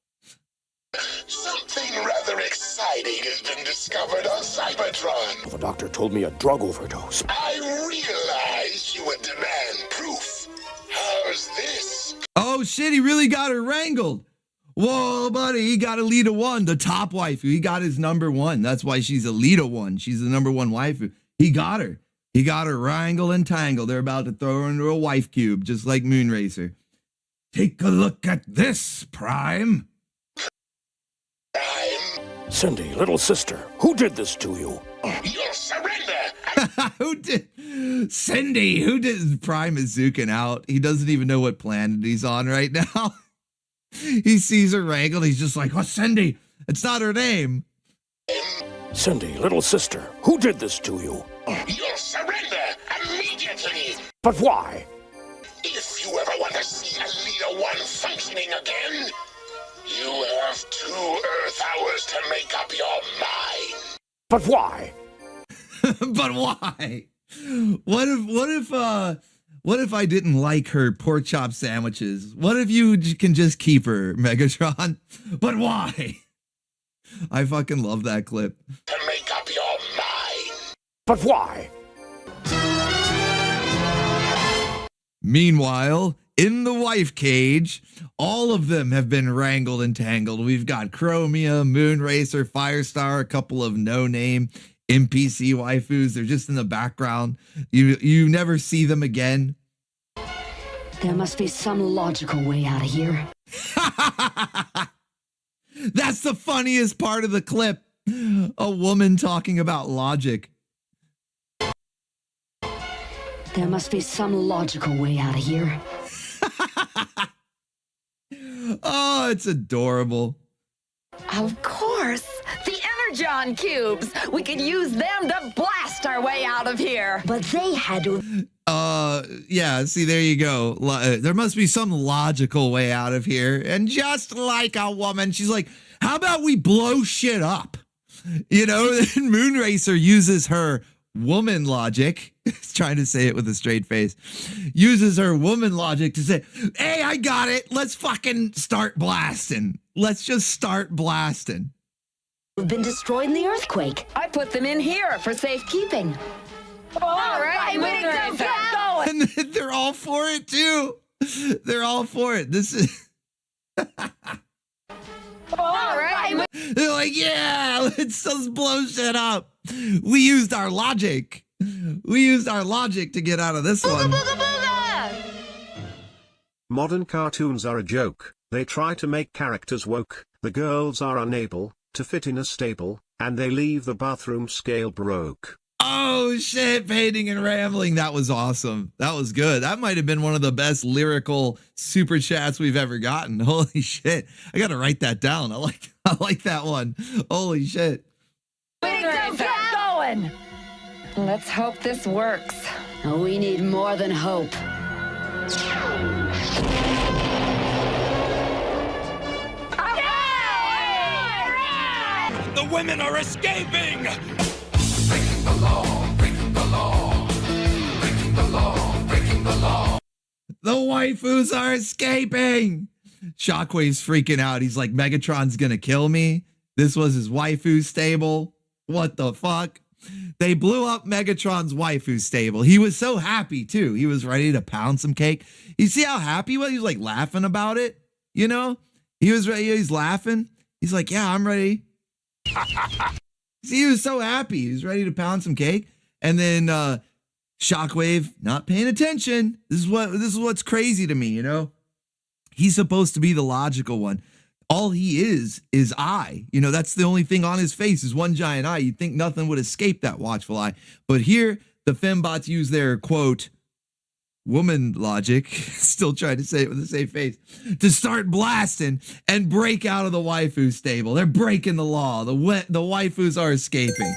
Speaker 7: Something rather exciting has been discovered on Cybertron.
Speaker 12: The doctor told me a drug overdose.
Speaker 7: I realize you would demand proof. How's this?
Speaker 3: Oh shit, he really got her wrangled. Whoa, buddy, he got Alita 1, the top waifu. He got his number 1. That's why she's Alita 1. She's the number 1 waifu. He got her. He got her wrangled and tangled. They're about to throw her into a wife cube, just like Moonracer. Take a look at this, Prime.
Speaker 12: Cindy, little sister, who did this to you?
Speaker 7: You'll surrender.
Speaker 3: Who did? Cindy, who did? Prime is zooking out. He doesn't even know what planet he's on right now. He sees her wrangled. He's just like, what's Cindy? It's not her name.
Speaker 12: Cindy, little sister, who did this to you?
Speaker 7: You'll surrender immediately.
Speaker 12: But why?
Speaker 7: If you ever want to see Alita 1 functioning again, You have 2 Earth hours to make up your mind.
Speaker 12: But why?
Speaker 3: But why? What if I didn't like her pork chop sandwiches? What if you can just keep her, Megatron? But why? I fucking love that clip.
Speaker 7: To make up your mind.
Speaker 12: But why?
Speaker 3: Meanwhile, in the wife cage, all of them have been wrangled and tangled. We've got Chromia, Moonracer, Firestar, a couple of no-name NPC waifus. They're just in the background. You never see them again.
Speaker 8: There must be some logical way out of here.
Speaker 3: That's the funniest part of the clip. A woman talking about logic.
Speaker 8: There must be some logical way out of here.
Speaker 3: Oh, it's adorable.
Speaker 13: Of course, the Energon cubes. We could use them to blast our way out of here.
Speaker 8: But they had to...
Speaker 3: Yeah, see, there you go. There must be some logical way out of here. And just like a woman, she's like, how about we blow shit up? You know, then Moonracer uses her woman logic, trying to say it with a straight face, uses her woman logic to say, hey, I got it. Let's fucking start blasting. Let's just start blasting.
Speaker 8: We've been destroyed in the earthquake.
Speaker 13: I put them in here for safekeeping. All right, Moonracer,
Speaker 3: and they're all for it too. They're all for it. This is
Speaker 13: all right.
Speaker 3: They're like, yeah, let's just blow shit up. We used our logic. We used our logic to get out of this one.
Speaker 4: Modern cartoons are a joke. They try to make characters woke. The girls are unable to fit in a stable, and they leave the bathroom scale broke.
Speaker 3: Oh shit, painting and rambling. That was awesome. That was good. That might have been one of the best lyrical super chats we've ever gotten. Holy shit. I gotta write that down. I like that one. Holy shit.
Speaker 13: Going. Let's hope this works.
Speaker 8: We need more than hope.
Speaker 12: The women are escaping!
Speaker 10: Breaking the law, breaking the law, breaking the law, breaking the law.
Speaker 3: The waifus are escaping. Shockwave's freaking out. He's like, Megatron's gonna kill me. This was his waifu stable. What the fuck? They blew up Megatron's waifu stable. He was so happy too. He was ready to pound some cake. You see how happy he was? He was like laughing about it. You know, he was ready. He's laughing. He's like, yeah, I'm ready. See, he was so happy. He was ready to pound some cake. And then Shockwave not paying attention. This is what's crazy to me, you know? He's supposed to be the logical one. All he is eye. You know, that's the only thing on his face is one giant eye. You'd think nothing would escape that watchful eye. But here, the fembots use their, quote, woman logic, still trying to say it with a safe face, to start blasting and break out of the waifu stable. They're breaking the law. The waifus are escaping.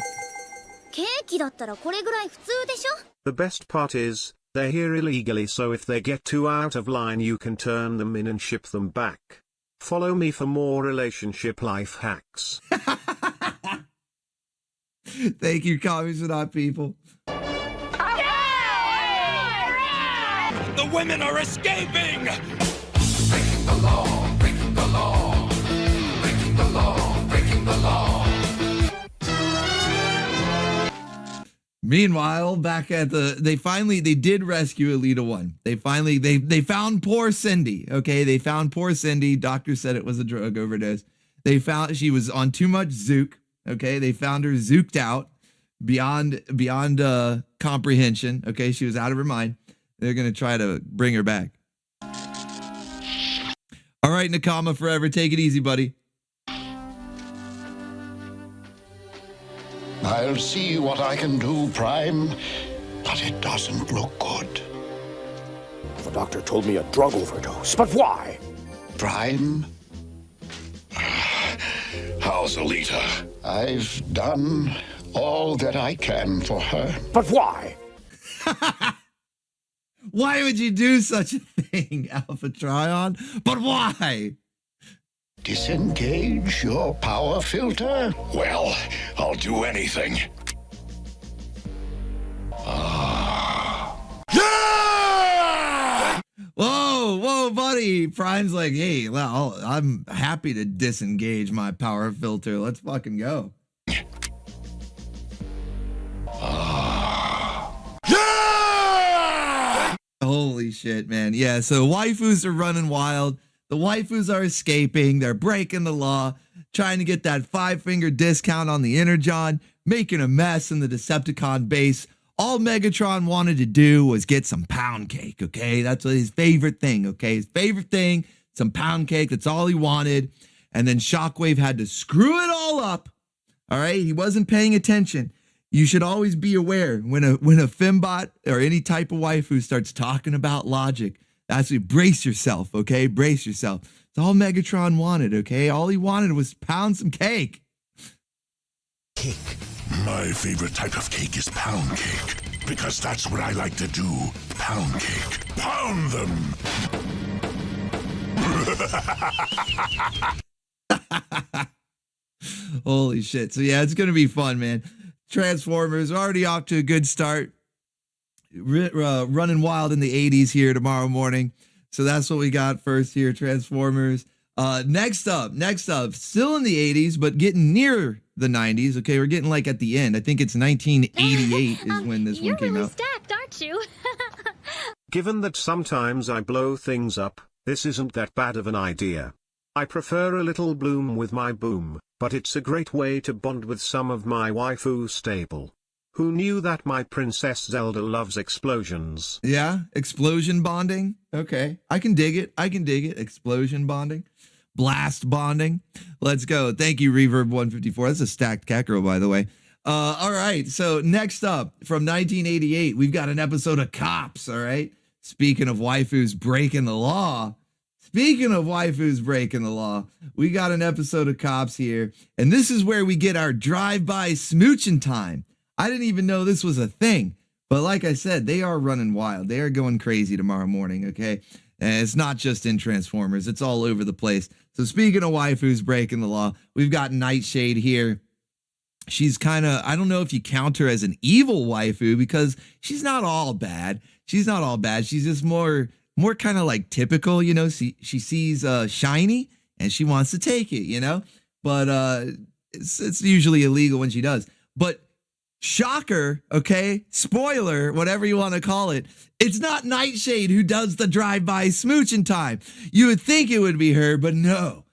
Speaker 4: The best part is, they're here illegally, so if they get too out of line you can turn them in and ship them back. Follow me for more relationship life hacks.
Speaker 3: Thank you, Commies Are Not People.
Speaker 12: The women are escaping!
Speaker 10: Breaking the law, breaking the law, breaking the law, breaking the law.
Speaker 3: Meanwhile, back at they did rescue Elita 1. They found poor Cindy. Okay, they found poor Cindy. Doctor said it was a drug overdose. They found she was on too much Zook. Okay, they found her zooked out beyond comprehension. Okay, she was out of her mind. They're gonna try to bring her back. All right, Nakama Forever, take it easy, buddy.
Speaker 7: I'll see what I can do, Prime, but it doesn't look good.
Speaker 12: The doctor told me a drug overdose, but why?
Speaker 7: Prime? How's Alita? I've done all that I can for her.
Speaker 12: But why?
Speaker 3: Why would you do such a thing, Alpha Trion? But why?
Speaker 7: Disengage your power filter?
Speaker 10: Well, I'll do anything.
Speaker 3: Whoa, buddy. Prime's like, hey, well, I'm happy to disengage my power filter. Let's fucking go. Holy shit, man. Yeah, so waifus are running wild. The waifus are escaping. They're breaking the law, trying to get that 5-finger discount on the Energon, making a mess in the Decepticon base. All Megatron wanted to do was get some pound cake, okay? That's his favorite thing, okay? His favorite thing, some pound cake. That's all he wanted. And then Shockwave had to screw it all up, all right? He wasn't paying attention. You should always be aware when a Fembot or any type of waifu starts talking about logic. That's what, brace yourself, okay? Brace yourself. It's all Megatron wanted, okay? All he wanted was pound some cake.
Speaker 10: Cake. My favorite type of cake is pound cake, because that's what I like to do. Pound cake. Pound them!
Speaker 3: Holy shit. So yeah, it's going to be fun, man. Transformers already off to a good start. Running wild in the 80s here tomorrow morning. So that's what we got first here, Transformers. Next up, still in the 80s, but getting near the 90s. Okay, we're getting like at the end. I think it's 1988 is when this one came
Speaker 14: You're really
Speaker 3: out.
Speaker 14: stacked, aren't you?
Speaker 4: Given that sometimes I blow things up, this isn't that bad of an idea. I prefer a little bloom with my boom, but it's a great way to bond with some of my waifu stable. Who knew that my Princess Zelda loves explosions?
Speaker 3: Yeah, explosion bonding. Okay, I can dig it. Explosion bonding. Blast bonding. Let's go. Thank you, Reverb154. That's a stacked catgirl, by the way. All right, so next up, from 1988, we've got an episode of Cops, all right? Speaking of waifus breaking the law, we got an episode of Cops here, and this is where we get our drive-by smooching time. I didn't even know this was a thing, but like I said, they are running wild. They are going crazy tomorrow morning, okay? And it's not just in Transformers, it's all over the place. So speaking of waifus breaking the law, we've got Nightshade here. She's kind of, I don't know if you count her as an evil waifu because she's not all bad. She's just more kind of like typical, you know. She sees shiny and she wants to take it, you know. But it's usually illegal when she does. But shocker, okay, spoiler, whatever you want to call it, it's not Nightshade who does the drive-by smooching time. You would think it would be her, but no.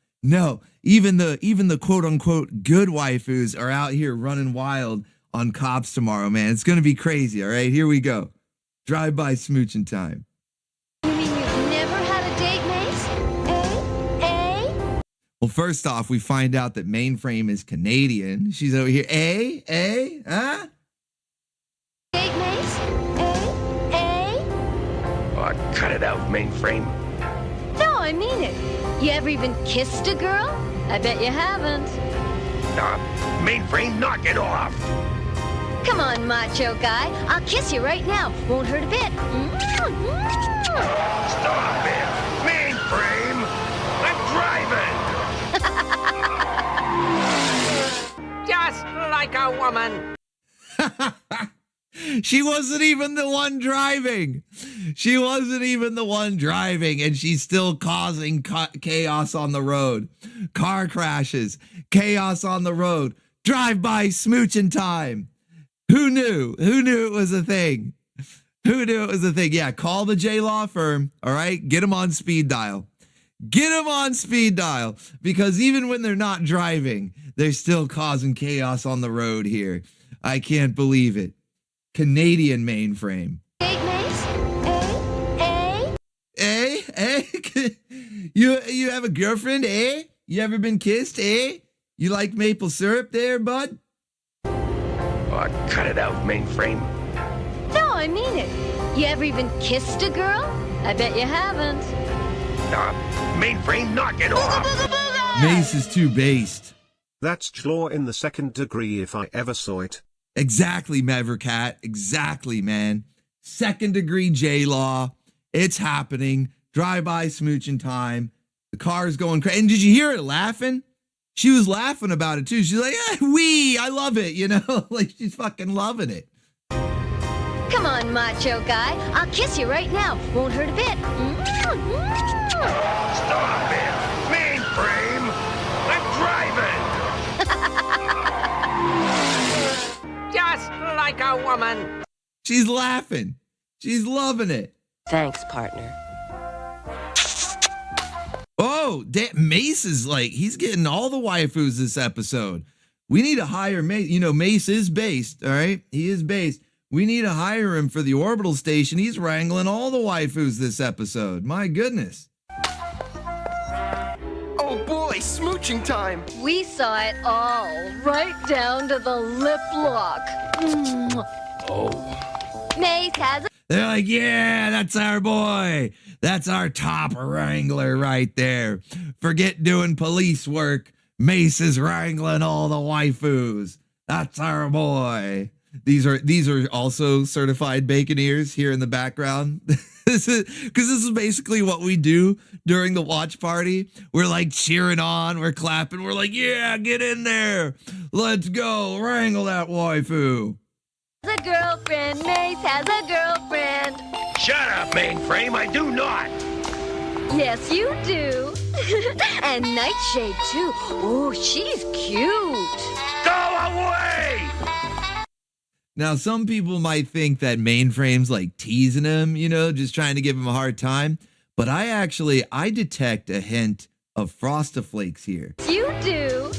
Speaker 3: Even the quote-unquote good waifus are out here running wild on Cops tomorrow, man. It's going to be crazy, all right? Here we go. Drive-by smooching time.
Speaker 14: You mean you've never had a date, Mace?
Speaker 3: Well, first off, we find out that Mainframe is Canadian. She's over here. Huh?
Speaker 14: Date, Mace?
Speaker 12: Oh, cut it out, Mainframe.
Speaker 14: No, I mean it. You ever even kissed a girl? I bet you haven't.
Speaker 12: Mainframe, knock it off!
Speaker 14: Come on, macho guy. I'll kiss you right now. Won't hurt a bit.
Speaker 12: Stop it! Mainframe! I'm driving! Just like a woman.
Speaker 3: She wasn't even the one driving. And she's still causing chaos on the road. Car crashes, chaos on the road, drive-by smooching time. Who knew it was a thing? Yeah, call the J Law firm, all right? Get them on speed dial. Because even when they're not driving, they're still causing chaos on the road here. I can't believe it. Canadian Mainframe.
Speaker 14: Date, Mace?
Speaker 3: You have a girlfriend, You ever been kissed, You like maple syrup there, bud?
Speaker 12: Oh, cut it out, Mainframe.
Speaker 14: No, I mean it. You ever even kissed a girl? I bet you haven't.
Speaker 12: Mainframe, knock it off!
Speaker 3: Mace is too based.
Speaker 4: That's Claw in the second degree if I ever saw it.
Speaker 3: Exactly, Mevercat. Exactly, man. Second degree J-Law. It's happening. Drive-by smooching time. The car's going crazy. And did you hear her laughing? She was laughing about it too. She's like, wee, I love it, you know? Like she's fucking loving it.
Speaker 14: Come on, macho guy. I'll kiss you right now. Won't hurt a bit.
Speaker 10: Stop it! Mainframe! I'm driving!
Speaker 15: Just like a woman.
Speaker 3: She's laughing. She's loving it.
Speaker 15: Thanks, partner.
Speaker 3: Oh, Mace is like, he's getting all the waifus this episode. We need to hire Mace. You know, Mace is based, all right? He is based. We need to hire him for the Orbital station. He's wrangling all the waifus this episode. My goodness.
Speaker 16: Oh boy, smooching time.
Speaker 14: We saw it all, right down to the lip lock.
Speaker 12: Oh.
Speaker 14: Mace has a...
Speaker 3: They're like, yeah, that's our boy. That's our top wrangler right there. Forget doing police work. Mace is wrangling all the waifus. That's our boy. These are also certified baconeers here in the background. This is basically what we do during the watch party. We're like cheering on, we're clapping, we're like, yeah, get in there. Let's go, wrangle that waifu.
Speaker 14: A girlfriend. Mace has a girlfriend.
Speaker 10: Shut up, Mainframe, I do not!
Speaker 14: Yes, you do. And Nightshade, too. Oh, she's cute.
Speaker 10: Go away!
Speaker 3: Now, some people might think that Mainframe's like teasing him, you know, just trying to give him a hard time. But I detect a hint of Frostiflakes here.
Speaker 14: You do.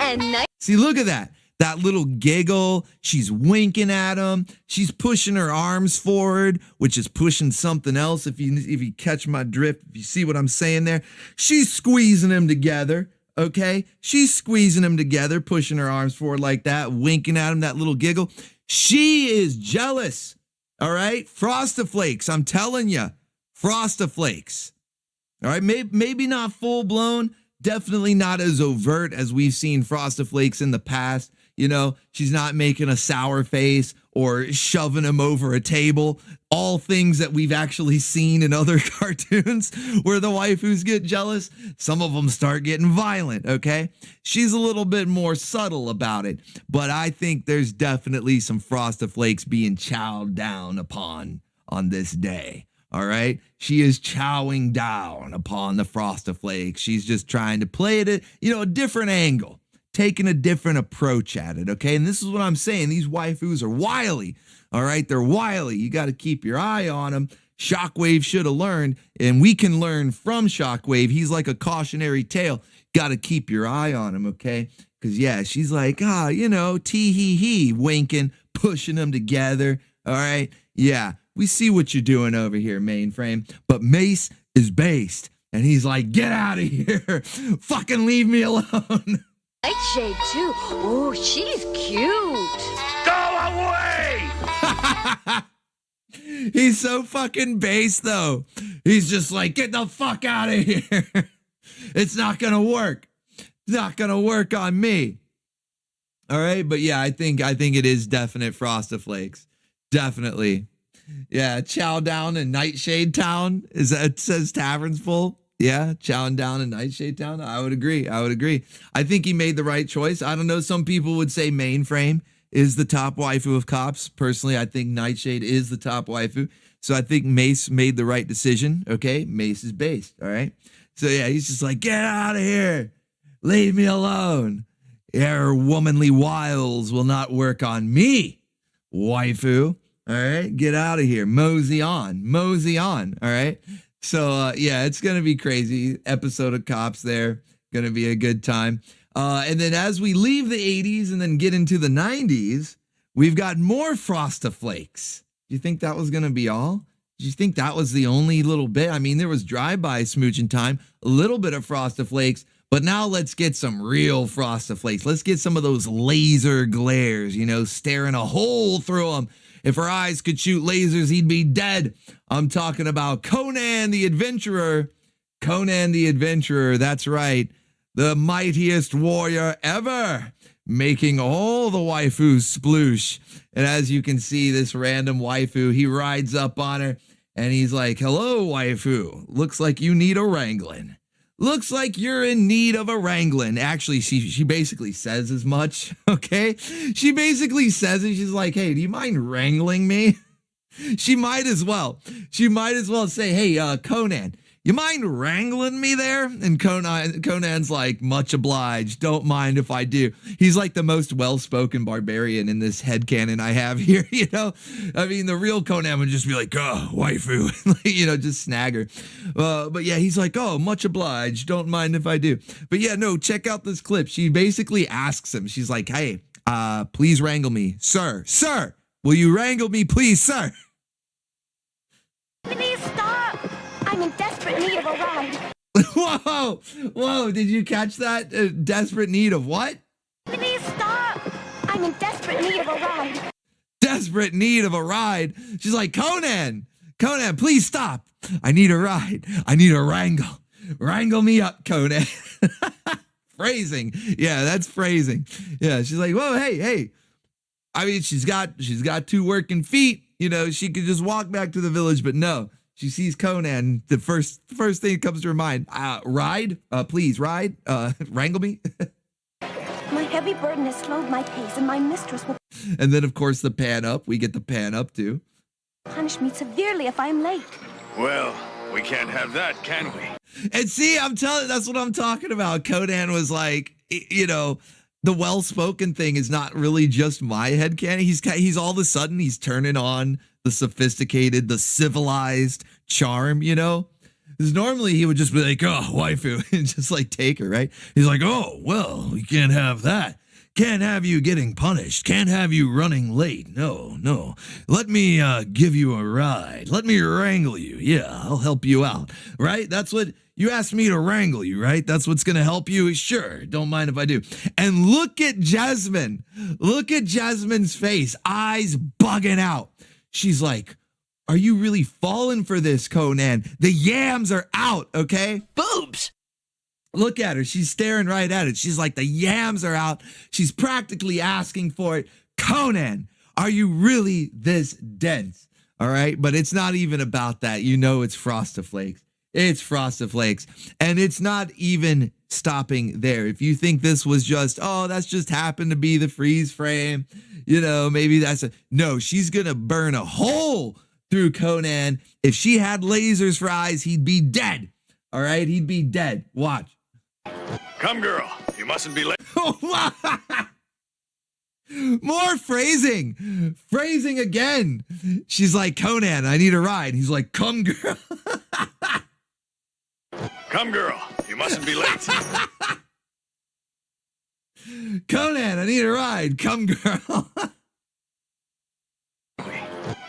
Speaker 14: And
Speaker 3: See, look at that. That little giggle. She's winking at him. She's pushing her arms forward, which is pushing something else. If you catch my drift, if you see what I'm saying there, she's squeezing him together. Okay, she's squeezing him together, pushing her arms forward like that, winking at him. That little giggle. She is jealous. All right, Frostiflakes. I'm telling you, Frostiflakes. All right, maybe not full blown. Definitely not as overt as we've seen Frostiflakes in the past. You know, she's not making a sour face or shoving him over a table. All things that we've actually seen in other cartoons where the waifus get jealous. Some of them start getting violent, okay? She's a little bit more subtle about it. But I think there's definitely some Frostiflakes being chowed down upon on this day. All right, she is chowing down upon the Frostiflakes. She's just trying to play it at, you know, a different angle, taking a different approach at it. Okay, and this is what I'm saying. These waifus are wily. All right, they're wily. You got to keep your eye on them. Shockwave should have learned, and we can learn from Shockwave. He's like a cautionary tale. Got to keep your eye on him. Okay, because yeah, she's like, you know, tee-hee-hee, winking, pushing them together. All right, yeah. We see what you're doing over here, Mainframe. But Mace is based. And he's like, get out of here. Fucking leave me alone.
Speaker 14: Nightshade, too. Oh, she's cute.
Speaker 10: Go away!
Speaker 3: He's so fucking based, though. He's just like, get the fuck out of here. It's not going to work. It's not going to work on me. All right. But yeah, I think it is definite Frostiflakes. Definitely. Yeah, chow down in Nightshade Town. Is that it says taverns full? Yeah, chowing down in Nightshade Town. I would agree. I think he made the right choice. I don't know. Some people would say Mainframe is the top waifu of cops. Personally, I think Nightshade is the top waifu. So I think Mace made the right decision. Okay, Mace is based. All right. So yeah, he's just like, get out of here. Leave me alone. Your womanly wiles will not work on me, waifu. All right, get out of here. Mosey on. All right. So, yeah, it's going to be crazy. Episode of Cops there. Going to be a good time. And then as we leave the 80s and then get into the 90s, we've got more Frostiflakes. Do you think that was going to be all? Did you think that was the only little bit? I mean, there was drive-by smooching time, a little bit of Frostiflakes, but now let's get some real Frostiflakes. Let's get some of those laser glares, you know, staring a hole through them. If her eyes could shoot lasers, he'd be dead. I'm talking about Conan the Adventurer. Conan the Adventurer, that's right. The mightiest warrior ever, making all the waifus sploosh. And as you can see, this random waifu, he rides up on her and he's like, hello, waifu. Looks like you need a wrangling. looks like you're in need of a wrangling. Actually, she basically says as much, okay? She basically says it. She's like, hey, do you mind wrangling me? She might as well. She might as well say, hey, Conan, you mind wrangling me there? And Conan's like, much obliged. Don't mind if I do. He's like the most well-spoken barbarian in this headcanon I have here, you know? I mean, the real Conan would just be like, oh, waifu, you know, just snag her. But yeah, he's like, oh, much obliged. Don't mind if I do. But yeah, no, check out this clip. She basically asks him, she's like, hey, please wrangle me. Sir, will you wrangle me, please, sir?
Speaker 5: Please stop! I'm in desperate need of a ride.
Speaker 3: Whoa, did you catch that? Desperate need of what?
Speaker 5: Please stop! I'm in desperate need of a ride.
Speaker 3: Desperate need of a ride? She's like, Conan, please stop. I need a ride. I need a wrangle. Wrangle me up, Conan. Phrasing. Yeah, that's phrasing. Yeah, she's like, whoa, hey. I mean, she's got 2 working feet. You know, she could just walk back to the village, but no. She sees Conan. The first thing that comes to her mind, ride? Please, ride? Wrangle me?
Speaker 5: My heavy burden has slowed my pace, and my mistress will
Speaker 3: And then, of course, the pan up. We get the pan up, too.
Speaker 5: punish me severely if I am late.
Speaker 12: Well, we can't have that, can we?
Speaker 3: And see, that's what I'm talking about. Conan was like, you know, the well-spoken thing is not really just my headcanon. He's all of a sudden, he's turning on the sophisticated, the civilized charm, you know? Because normally he would just be like, oh, waifu, and just like take her, right? He's like, oh, well, we can't have that. Can't have you getting punished. Can't have you running late. No. Let me give you a ride. Let me wrangle you. Yeah, I'll help you out, right? That's what you asked me to wrangle you, right? That's what's going to help you? Sure, don't mind if I do. And look at Jasmine. Look at Jasmine's face, eyes bugging out. She's like, are you really falling for this, Conan? The yams are out, okay? Boobs! Look at her. She's staring right at it. She's like, the yams are out. She's practically asking for it. Conan, are you really this dense? All right? But it's not even about that. You know it's Frostiflakes. It's Frostiflakes. And it's not even stopping there. If you think this was just, oh, that's just happened to be the freeze frame, you know, maybe that's no, she's going to burn a hole through Conan. If she had lasers for eyes, he'd be dead. All right? He'd be dead. Watch.
Speaker 12: Come, girl. You mustn't be late.
Speaker 3: More phrasing. Phrasing again. She's like, Conan, I need a ride. He's like, come, girl.
Speaker 12: Come, girl. You mustn't be late.
Speaker 3: Conan, I need a ride. Come, girl.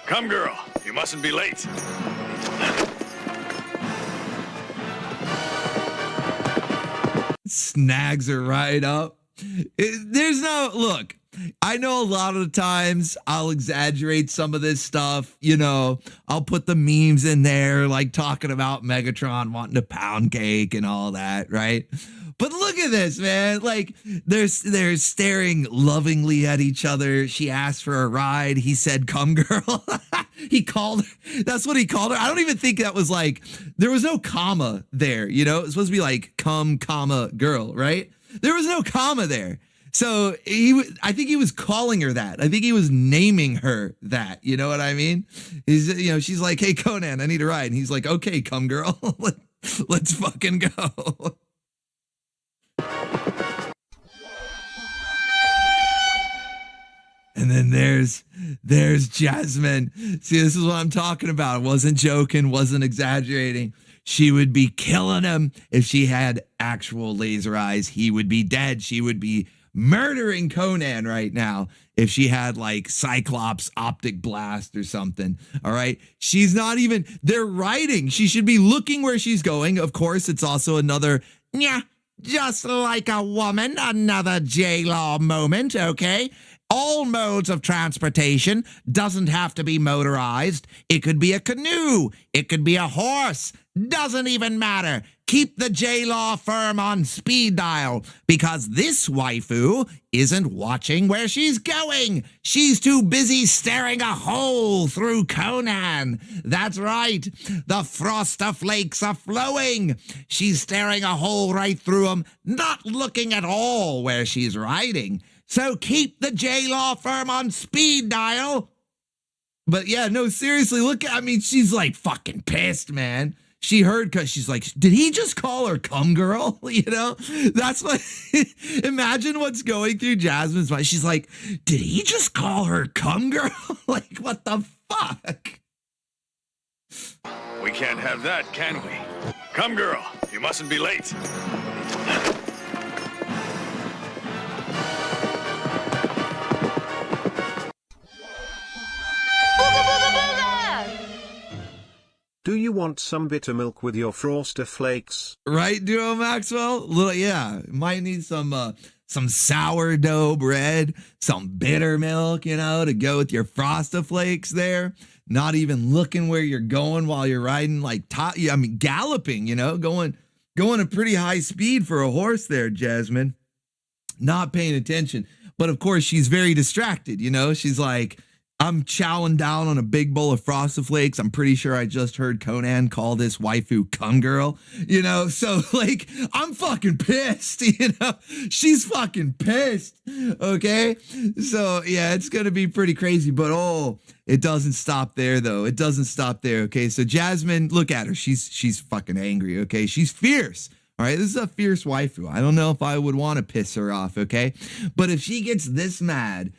Speaker 12: Come, girl. You mustn't be late.
Speaker 3: Snags her right up. There's no, look, I know a lot of the times I'll exaggerate some of this stuff, you know, I'll put the memes in there, like talking about Megatron wanting to pound cake and all that, right? But look at this, man. Like, they're staring lovingly at each other. She asked for a ride. He said, come, girl. He called her. That's what he called her. I don't even think that was like, there was no comma there, you know? It's supposed to be like, come, comma, girl, right? There was no comma there. So I think he was calling her that. I think he was naming her that. You know what I mean? She's like, hey, Conan, I need a ride. And he's like, okay, come, girl. Let's fucking go. And then there's Jasmine. See, this is what I'm talking about. Wasn't joking, wasn't exaggerating. She would be killing him if she had actual laser eyes. He would be dead. She would be murdering Conan right now if she had like Cyclops optic blast or something. All right. She's not even, they're writing. She should be looking where she's going. Of course, it's also another, yeah, just like a woman, another J-Law moment, okay? All modes of transportation doesn't have to be motorized. It could be a canoe. It could be a horse. Doesn't even matter. Keep the J-Law firm on speed dial, because this waifu isn't watching where she's going. She's too busy staring a hole through Conan. That's right. The Frosta Flakes are flowing. She's staring a hole right through them, not looking at all where she's riding. So keep the J-Law firm on speed dial. But yeah, no, seriously, she's like fucking pissed, man. She heard, because she's like, did he just call her cum girl? You know, that's what, imagine what's going through Jasmine's mind. She's like, did he just call her cum girl? Like, what the fuck?
Speaker 17: We can't have that, can we? Come, girl, you mustn't be late.
Speaker 4: Do you want some bitter milk with your Frosta Flakes?
Speaker 3: Right, Duo Maxwell? Might need some sourdough bread, some bitter milk, to go with your Frosta Flakes there. Not even looking where you're going while you're riding, galloping, going at pretty high speed for a horse there, Jasmine. Not paying attention. But of course, she's very distracted, She's like, I'm chowing down on a big bowl of Frosted Flakes. I'm pretty sure I just heard Conan call this waifu cum girl, so I'm fucking pissed, she's fucking pissed. Okay. So yeah, it's going to be pretty crazy, but it doesn't stop there though. It doesn't stop there. Okay. So Jasmine, look at her. She's fucking angry. Okay. She's fierce. All right. This is a fierce waifu. I don't know if I would want to piss her off. Okay. But if she gets this mad,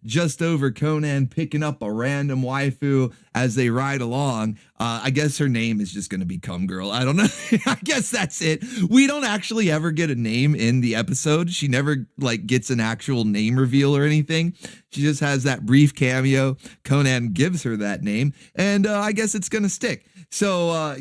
Speaker 3: just over Conan picking up a random waifu as they ride along, I guess her name is just going to be Cum Girl. I don't know. I guess that's it. We don't actually ever get a name in the episode. She never gets an actual name reveal or anything. She just has that brief cameo. Conan gives her that name, and I guess it's going to stick. So,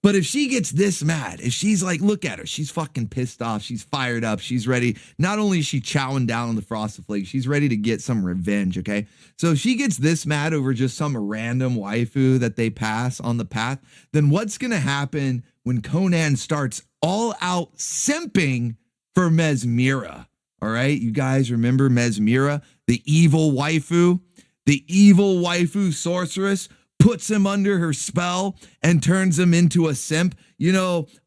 Speaker 3: but if she gets this mad, if she's like, look at her, she's fucking pissed off. She's fired up. She's ready. Not only is she chowing down on the Frosted Flakes, she's ready to get some revenge. Okay. So if she gets this mad over just some random waifu that they pass on the path, then what's going to happen when Conan starts all out simping for Mesmera? All right. You guys remember Mesmera, the evil waifu sorceress, puts him under her spell and turns him into a simp.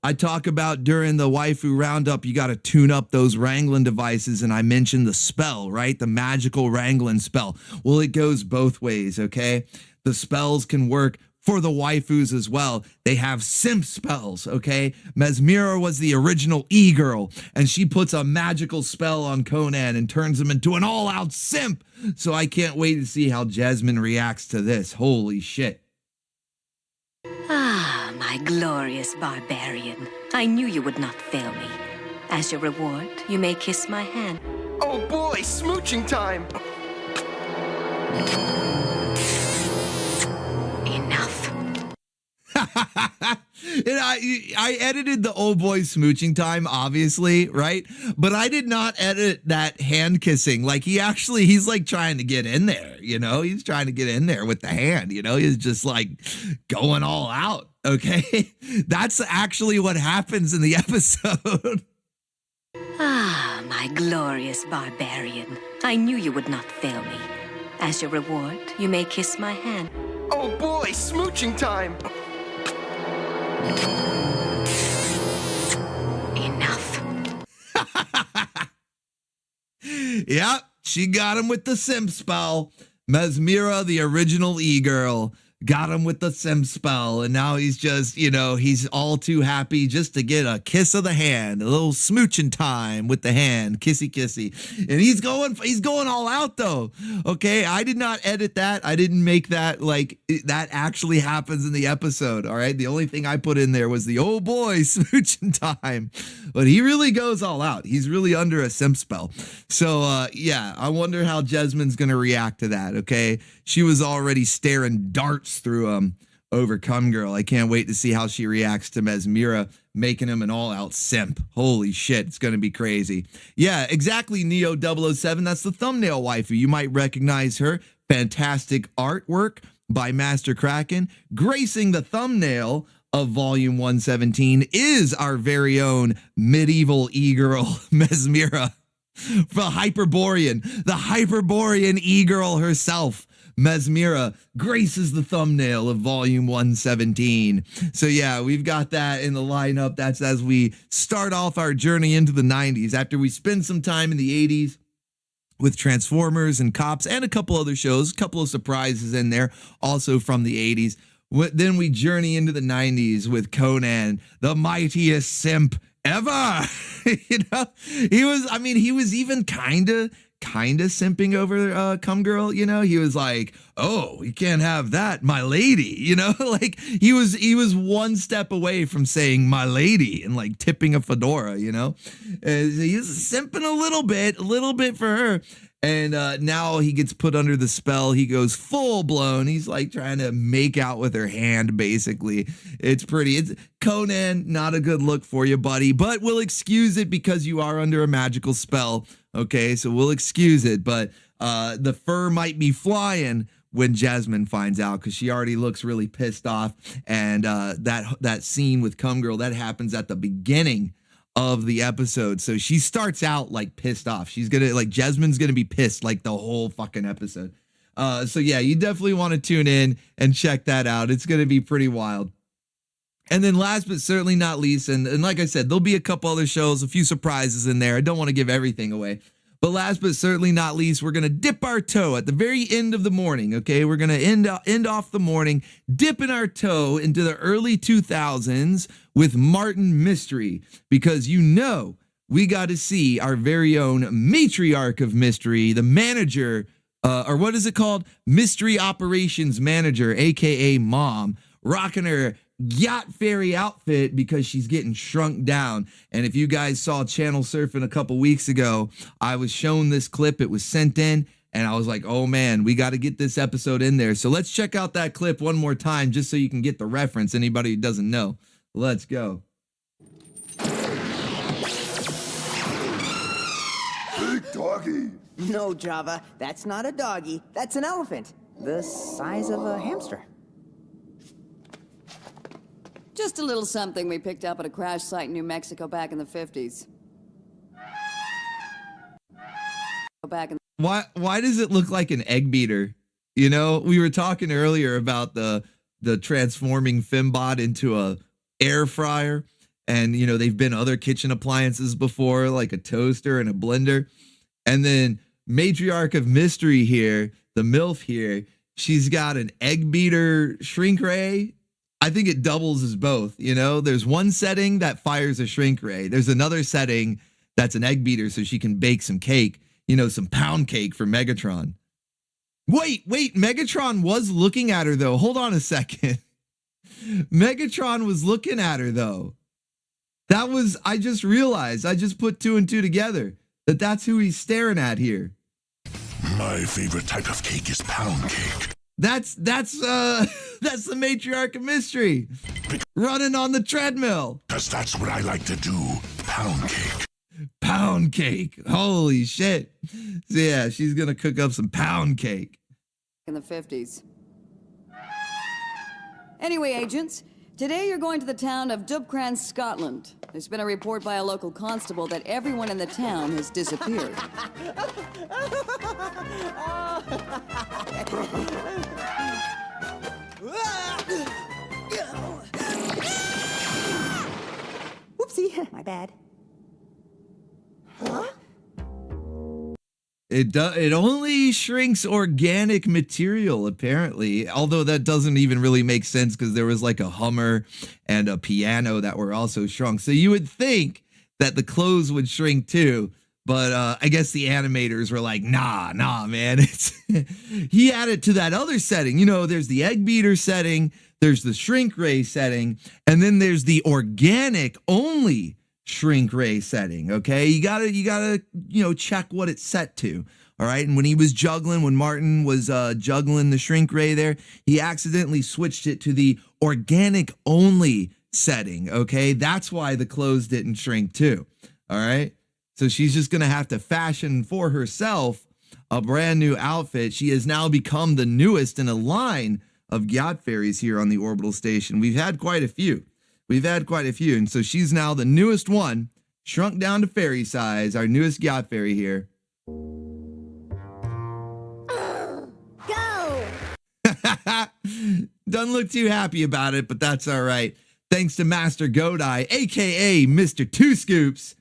Speaker 3: I talk about during the waifu roundup, you got to tune up those wrangling devices. And I mentioned the spell, right? The magical wrangling spell. Well, it goes both ways. Okay. The spells can work for the waifus as well. They have simp spells, okay? Mesmera was the original e-girl, and she puts a magical spell on Conan and turns him into an all-out simp. So I can't wait to see how Jasmine reacts to this. Holy shit.
Speaker 18: Ah, my glorious barbarian. I knew you would not fail me. As your reward, you may kiss my hand.
Speaker 16: Oh boy, smooching time!
Speaker 3: And I edited the old boy smooching time, obviously, right? But I did not edit that hand kissing. He's trying to get in there, he's trying to get in there with the hand, he's just going all out. Okay. That's actually what happens in the episode.
Speaker 18: Ah, my glorious barbarian. I knew you would not fail me. As your reward, you may kiss my hand.
Speaker 16: Oh boy, smooching time!
Speaker 18: Enough.
Speaker 3: Yep, she got him with the simp spell. Mesmera, the original e-girl, got him with the simp spell, and now he's just, he's all too happy just to get a kiss of the hand, a little smooching time with the hand, kissy kissy, and he's going all out though. Okay, I did not edit that. I didn't make that that actually happens in the episode. All right, the only thing I put in there was the oh boy smooching time, but he really goes all out. He's really under a simp spell. So yeah, I wonder how Jasmine's gonna react to that. Okay, she was already staring darts through over Cum Girl. I can't wait to see how she reacts to Mesmera making him an all-out simp. Holy shit, it's gonna be crazy. Yeah, exactly, Neo 007. That's the thumbnail waifu. You might recognize her. Fantastic artwork. by Master Krakken. Gracing the thumbnail of Volume 117 is our very own medieval e-girl, Mesmera, the Hyperborean e-girl herself. Mesmera graces the thumbnail of Volume 117. So yeah, we've got that in the lineup. That's as we start off our journey into the 90s after we spend some time in the 80s with Transformers and Cops and a couple other shows, a couple of surprises in there also from the 80s. Then we journey into the 90s with Conan, the mightiest simp ever. You know, he was even kind of simping over Cum Girl. You know, he was like, oh, you can't have that, my lady. You know, like he was one step away from saying my lady and like tipping a fedora. You know, he was simping a little bit for her. And now he gets put under the spell. He goes full blown. He's like trying to make out with her hand, basically. It's Conan, not a good look for you, buddy, but we'll excuse it because you are under a magical spell. Okay, so we'll excuse it, but the fur might be flying when Jasmine finds out because she already looks really pissed off. And that scene with Cum Girl, that happens at the beginning of the episode. So she starts out like pissed off. Jasmine's gonna be pissed like the whole fucking episode. So yeah, you definitely want to tune in and check that out. It's gonna be pretty wild. And then last but certainly not least, and like I said, there'll be a couple other shows, a few surprises in there. I don't want to give everything away. But last but certainly not least, we're going to dip our toe at the very end of the morning, okay? We're going to end off the morning dipping our toe into the early 2000s with Martin Mystery, because you know we got to see our very own matriarch of mystery, the manager, or what is it called? Mystery Operations Manager, aka Mom, rocking her Gyat Fairy outfit because she's getting shrunk down. And if you guys saw Channel Surfing a couple weeks ago, I was shown this clip. It was sent in and I was like, oh man, we got to get this episode in there. So let's check out that clip one more time just so you can get the reference. Anybody who doesn't know, let's go.
Speaker 19: Big doggy. No, Java, that's not a doggy. That's an elephant. The size of a hamster.
Speaker 20: Just a little something we picked up at a crash site in New Mexico back in the 50s.
Speaker 3: Why does it look like an egg beater? You know, we were talking earlier about the transforming Fembot into a air fryer, and you know they've been other kitchen appliances before, like a toaster and a blender. And then Matriarch of Mystery here, the MILF here, she's got an egg beater shrink ray. I think it doubles as both. You know, there's one setting that fires a shrink ray. There's another setting that's an egg beater so she can bake some cake, you know, some pound cake for Megatron. Wait, Megatron was looking at her though. Hold on a second. Megatron was looking at her though. I just realized, I just put two and two together that that's who he's staring at here.
Speaker 10: My favorite type of cake is pound cake.
Speaker 3: That's the Matriarch of Mystery running on the treadmill.
Speaker 10: Because that's what I like to do. Pound cake.
Speaker 3: Pound cake. Holy shit. So yeah, she's going to cook up some pound cake.
Speaker 20: In the 50s. Anyway, agents, today you're going to the town of Dubcran, Scotland. There's been a report by a local constable that everyone in the town has disappeared.
Speaker 19: Whoopsie, my bad. Huh?
Speaker 3: It only shrinks organic material, apparently, although that doesn't even really make sense because there was like a Hummer and a piano that were also shrunk. So you would think that the clothes would shrink too, but I guess the animators were like, nah, man. He added to that other setting. You know, there's the egg beater setting, there's the shrink ray setting, and then there's the organic only shrink ray setting. Okay, you gotta check what it's set to. All right, and when Martin was juggling the shrink ray there, he accidentally switched it to the organic only setting. Okay, that's why the clothes didn't shrink too. All right, so she's just gonna have to fashion for herself a brand new outfit. She has now become the newest in a line of Gyat Fairies here on the Orbital Station. We've had quite a few. And so she's now the newest one, shrunk down to fairy size, our newest Gyat Fairy here.
Speaker 5: Go!
Speaker 3: Doesn't look too happy about it, but that's all right. Thanks to Master Godai, a.k.a. Mr. Two Scoops,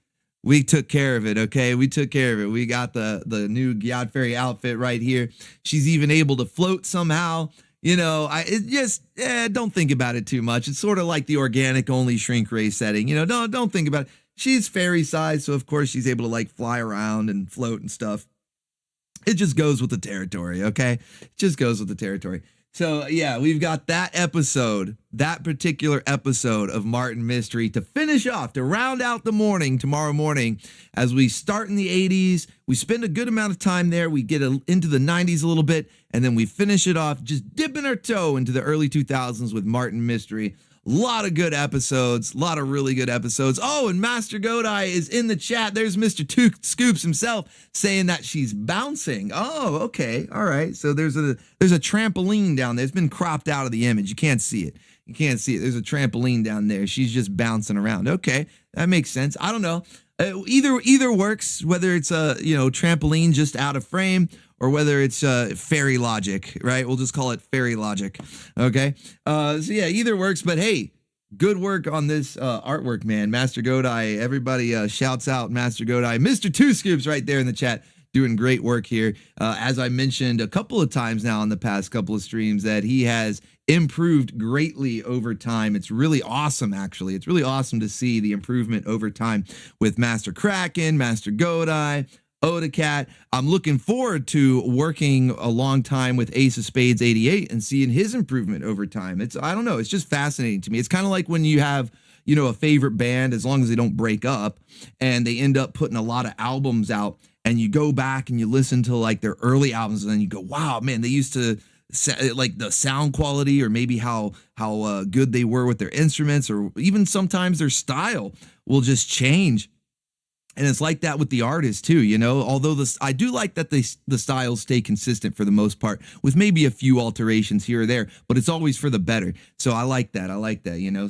Speaker 3: we took care of it, okay? We took care of it. We got the new Gyat Fairy outfit right here. She's even able to float somehow. You know, don't think about it too much. It's sort of like the organic only shrink ray setting. You know, don't think about it. She's fairy size, so of course she's able to like fly around and float and stuff. It just goes with the territory, okay? It just goes with the territory. So yeah, we've got that particular episode of Martin Mystery to finish off, to round out the morning tomorrow morning as we start in the 80s. We spend a good amount of time there. We get into the 90s a little bit, and then we finish it off just dipping our toe into the early 2000s with Martin Mystery. A lot of good episodes, a lot of really good episodes. Oh, and Master Godai is in the chat. There's Mr. Two Scoops himself saying that she's bouncing. Oh, okay. All right. So there's a trampoline down there. It's been cropped out of the image. You can't see it. There's a trampoline down there. She's just bouncing around. Okay. That makes sense. I don't know. Either works, whether it's a, trampoline just out of frame or whether it's fairy logic, right? We'll just call it fairy logic, okay? So yeah, either works, but hey, good work on this artwork, man. Master Godai, everybody shouts out Master Godai. Mr. Two Scoops right there in the chat, doing great work here. As I mentioned a couple of times now in the past couple of streams, that he has improved greatly over time. It's really awesome, actually. It's really awesome to see the improvement over time with Master Krakken, Master Godai, Odacat. I'm looking forward to working a long time with Ace of Spades 88 and seeing his improvement over time. I don't know, it's just fascinating to me. It's kind of like when you have, a favorite band, as long as they don't break up, and they end up putting a lot of albums out, and you go back and you listen to like their early albums, and then you go, wow, man, they used to like the sound quality, or maybe how good they were with their instruments, or even sometimes their style will just change. And it's like that with the artist too, although I do like that the styles stay consistent for the most part, with maybe a few alterations here or there, but it's always for the better. So I like that.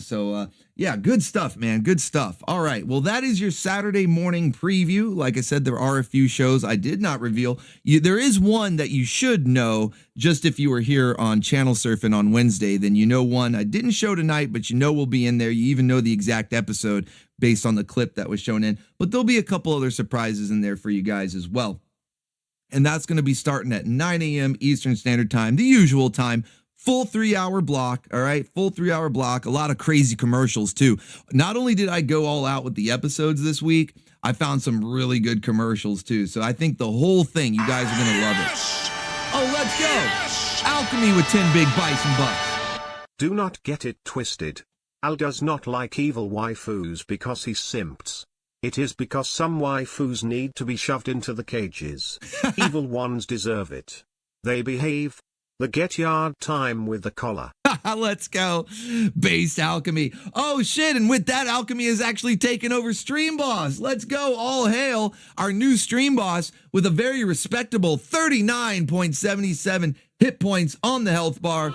Speaker 3: So yeah, good stuff, man. Good stuff. All right. Well, that is your Saturday morning preview. Like I said, there are a few shows I did not reveal. There is one that you should know, just if you were here on Channel Surfing on Wednesday, then one I didn't show tonight, but will be in there. You even know the exact episode based on the clip that was shown in, but there'll be a couple other surprises in there for you guys as well. And that's going to be starting at 9 a.m. Eastern Standard Time, the usual time. Full 3-hour block, all right? Full 3-hour block. A lot of crazy commercials, too. Not only did I go all out with the episodes this week, I found some really good commercials, too. So I think the whole thing, you guys are going to love it. Oh, let's go! Alchemy with 10 big Bison Bucks.
Speaker 4: Do not get it twisted. Al does not like evil waifus because he simps. It is because some waifus need to be shoved into the cages. Evil ones deserve it. They behave. The get yard time with the collar.
Speaker 3: Let's go. Based Alchemy. Oh shit, and with that, Alchemy has actually taken over Stream Boss. Let's go. All hail our new Stream Boss with a very respectable 39.77 hit points on the health bar.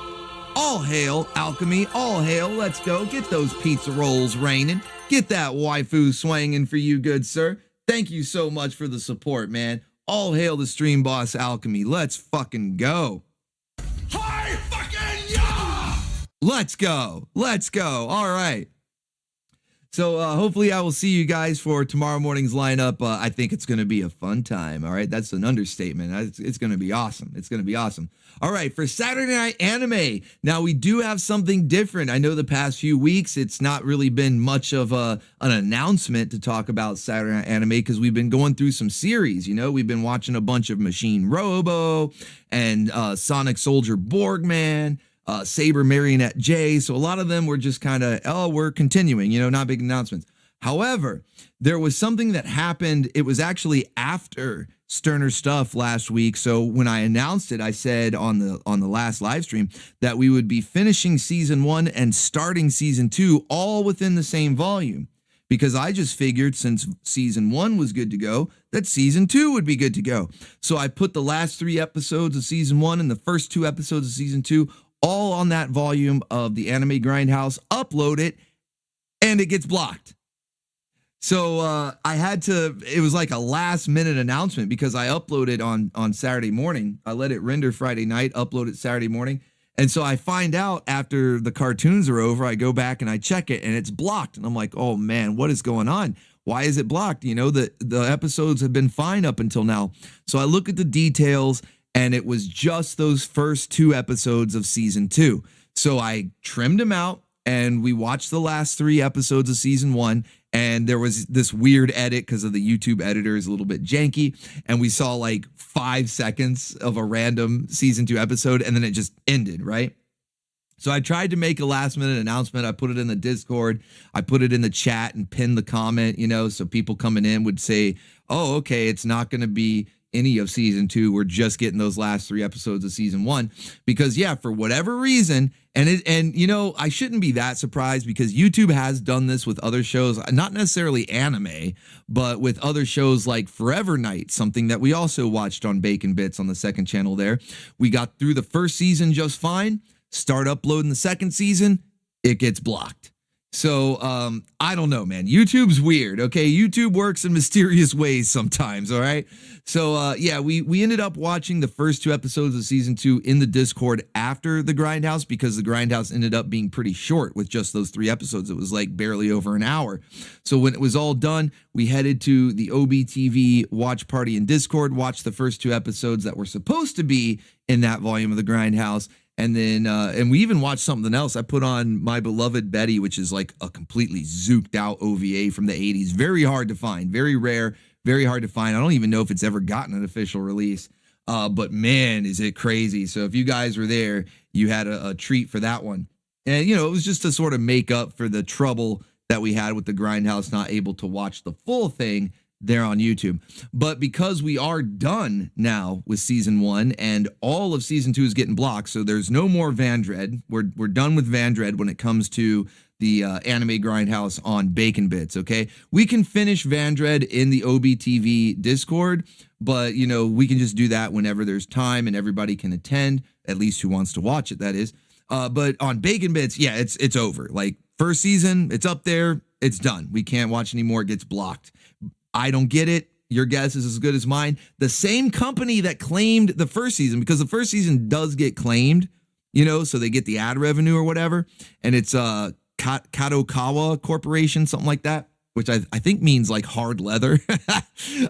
Speaker 3: All hail Alchemy. All hail. Let's go. Get those pizza rolls raining. Get that waifu swanging for you, good sir. Thank you so much for the support, man. All hail the Stream Boss Alchemy. Let's fucking go.
Speaker 10: Hi fucking yeah!
Speaker 3: Let's go. Let's go. All right. So hopefully I will see you guys for tomorrow morning's lineup. I think it's going to be a fun time. All right. That's an understatement. It's going to be awesome. It's going to be awesome. All right. For Saturday Night Anime. Now we do have something different. I know the past few weeks, it's not really been much of an announcement to talk about Saturday Night Anime because we've been going through some series. We've been watching a bunch of Machine Robo and Sonic Soldier Borgman. Saber Marionette J. So a lot of them were just kind of, we're continuing, not big announcements. However, there was something that happened. It was actually after Sterner Stuff last week. So when I announced it, I said on the last live stream that we would be finishing season 1 and starting season 2 all within the same volume. Because I just figured since season 1 was good to go, that season 2 would be good to go. So I put the last 3 episodes of season 1 and the first 2 episodes of season 2 all on that volume of the Anime Grindhouse, upload it, and it gets blocked. So I had to, it was like a last minute announcement because I uploaded on Saturday morning. I let it render Friday night, upload it Saturday morning. And so I find out after the cartoons are over, I go back and I check it and it's blocked. And I'm like, oh man, what is going on? Why is it blocked? You know, the episodes have been fine up until now. So I look at the details and it was just those first 2 episodes of season 2. So I trimmed them out and we watched the last 3 episodes of season 1. And there was this weird edit because of the YouTube editor is a little bit janky. And we saw like 5 seconds of a random season 2 episode and then it just ended, right? So I tried to make a last minute announcement. I put it in the Discord. I put it in the chat and pinned the comment, you know, so people coming in would say, oh, okay, it's not going to be any of season 2. We're just getting those last 3 episodes of season 1 because yeah, for whatever reason, and you know, I shouldn't be that surprised because YouTube has done this with other shows, not necessarily anime, but with other shows like Forever Night, something that we also watched on Bacon Bits on the second channel there. We got through the first season just fine. Start uploading the second season, it gets blocked. So I don't know, man. YouTube's weird, okay? YouTube works in mysterious ways sometimes, all right? So yeah, we ended up watching the first 2 episodes of season 2 in the Discord after the Grindhouse because the Grindhouse ended up being pretty short with just those 3 episodes. It was like barely over an hour. So when it was all done, we headed to the OBTV watch party in Discord, watched the first 2 episodes that were supposed to be in that volume of the Grindhouse. And then, and we even watched something else. I put on My Beloved Betty, which is like a completely zooked out OVA from the 80s. Very hard to find, very rare, very hard to find. I don't even know if it's ever gotten an official release, but man, is it crazy. So if you guys were there, you had a treat for that one. And, you know, it was just to sort of make up for the trouble that we had with the Grindhouse, not able to watch the full thing there on YouTube. But because we are done now with season 1 and all of season 2 is getting blocked, so there's no more Vandread. We're done with Vandread when it comes to the Anime Grindhouse on Bacon Bits, okay? We can finish Vandread in the OBTV Discord, but, you know, we can just do that whenever there's time and everybody can attend, at least who wants to watch it, that is. But on Bacon Bits, yeah, it's over. Like, first season, it's up there, it's done. We can't watch anymore, it gets blocked. I don't get it. Your guess is as good as mine. The same company that claimed the first season, because the first season does get claimed, you know, so they get the ad revenue or whatever. And it's Kadokawa Corporation, something like that, which I think means like hard leather.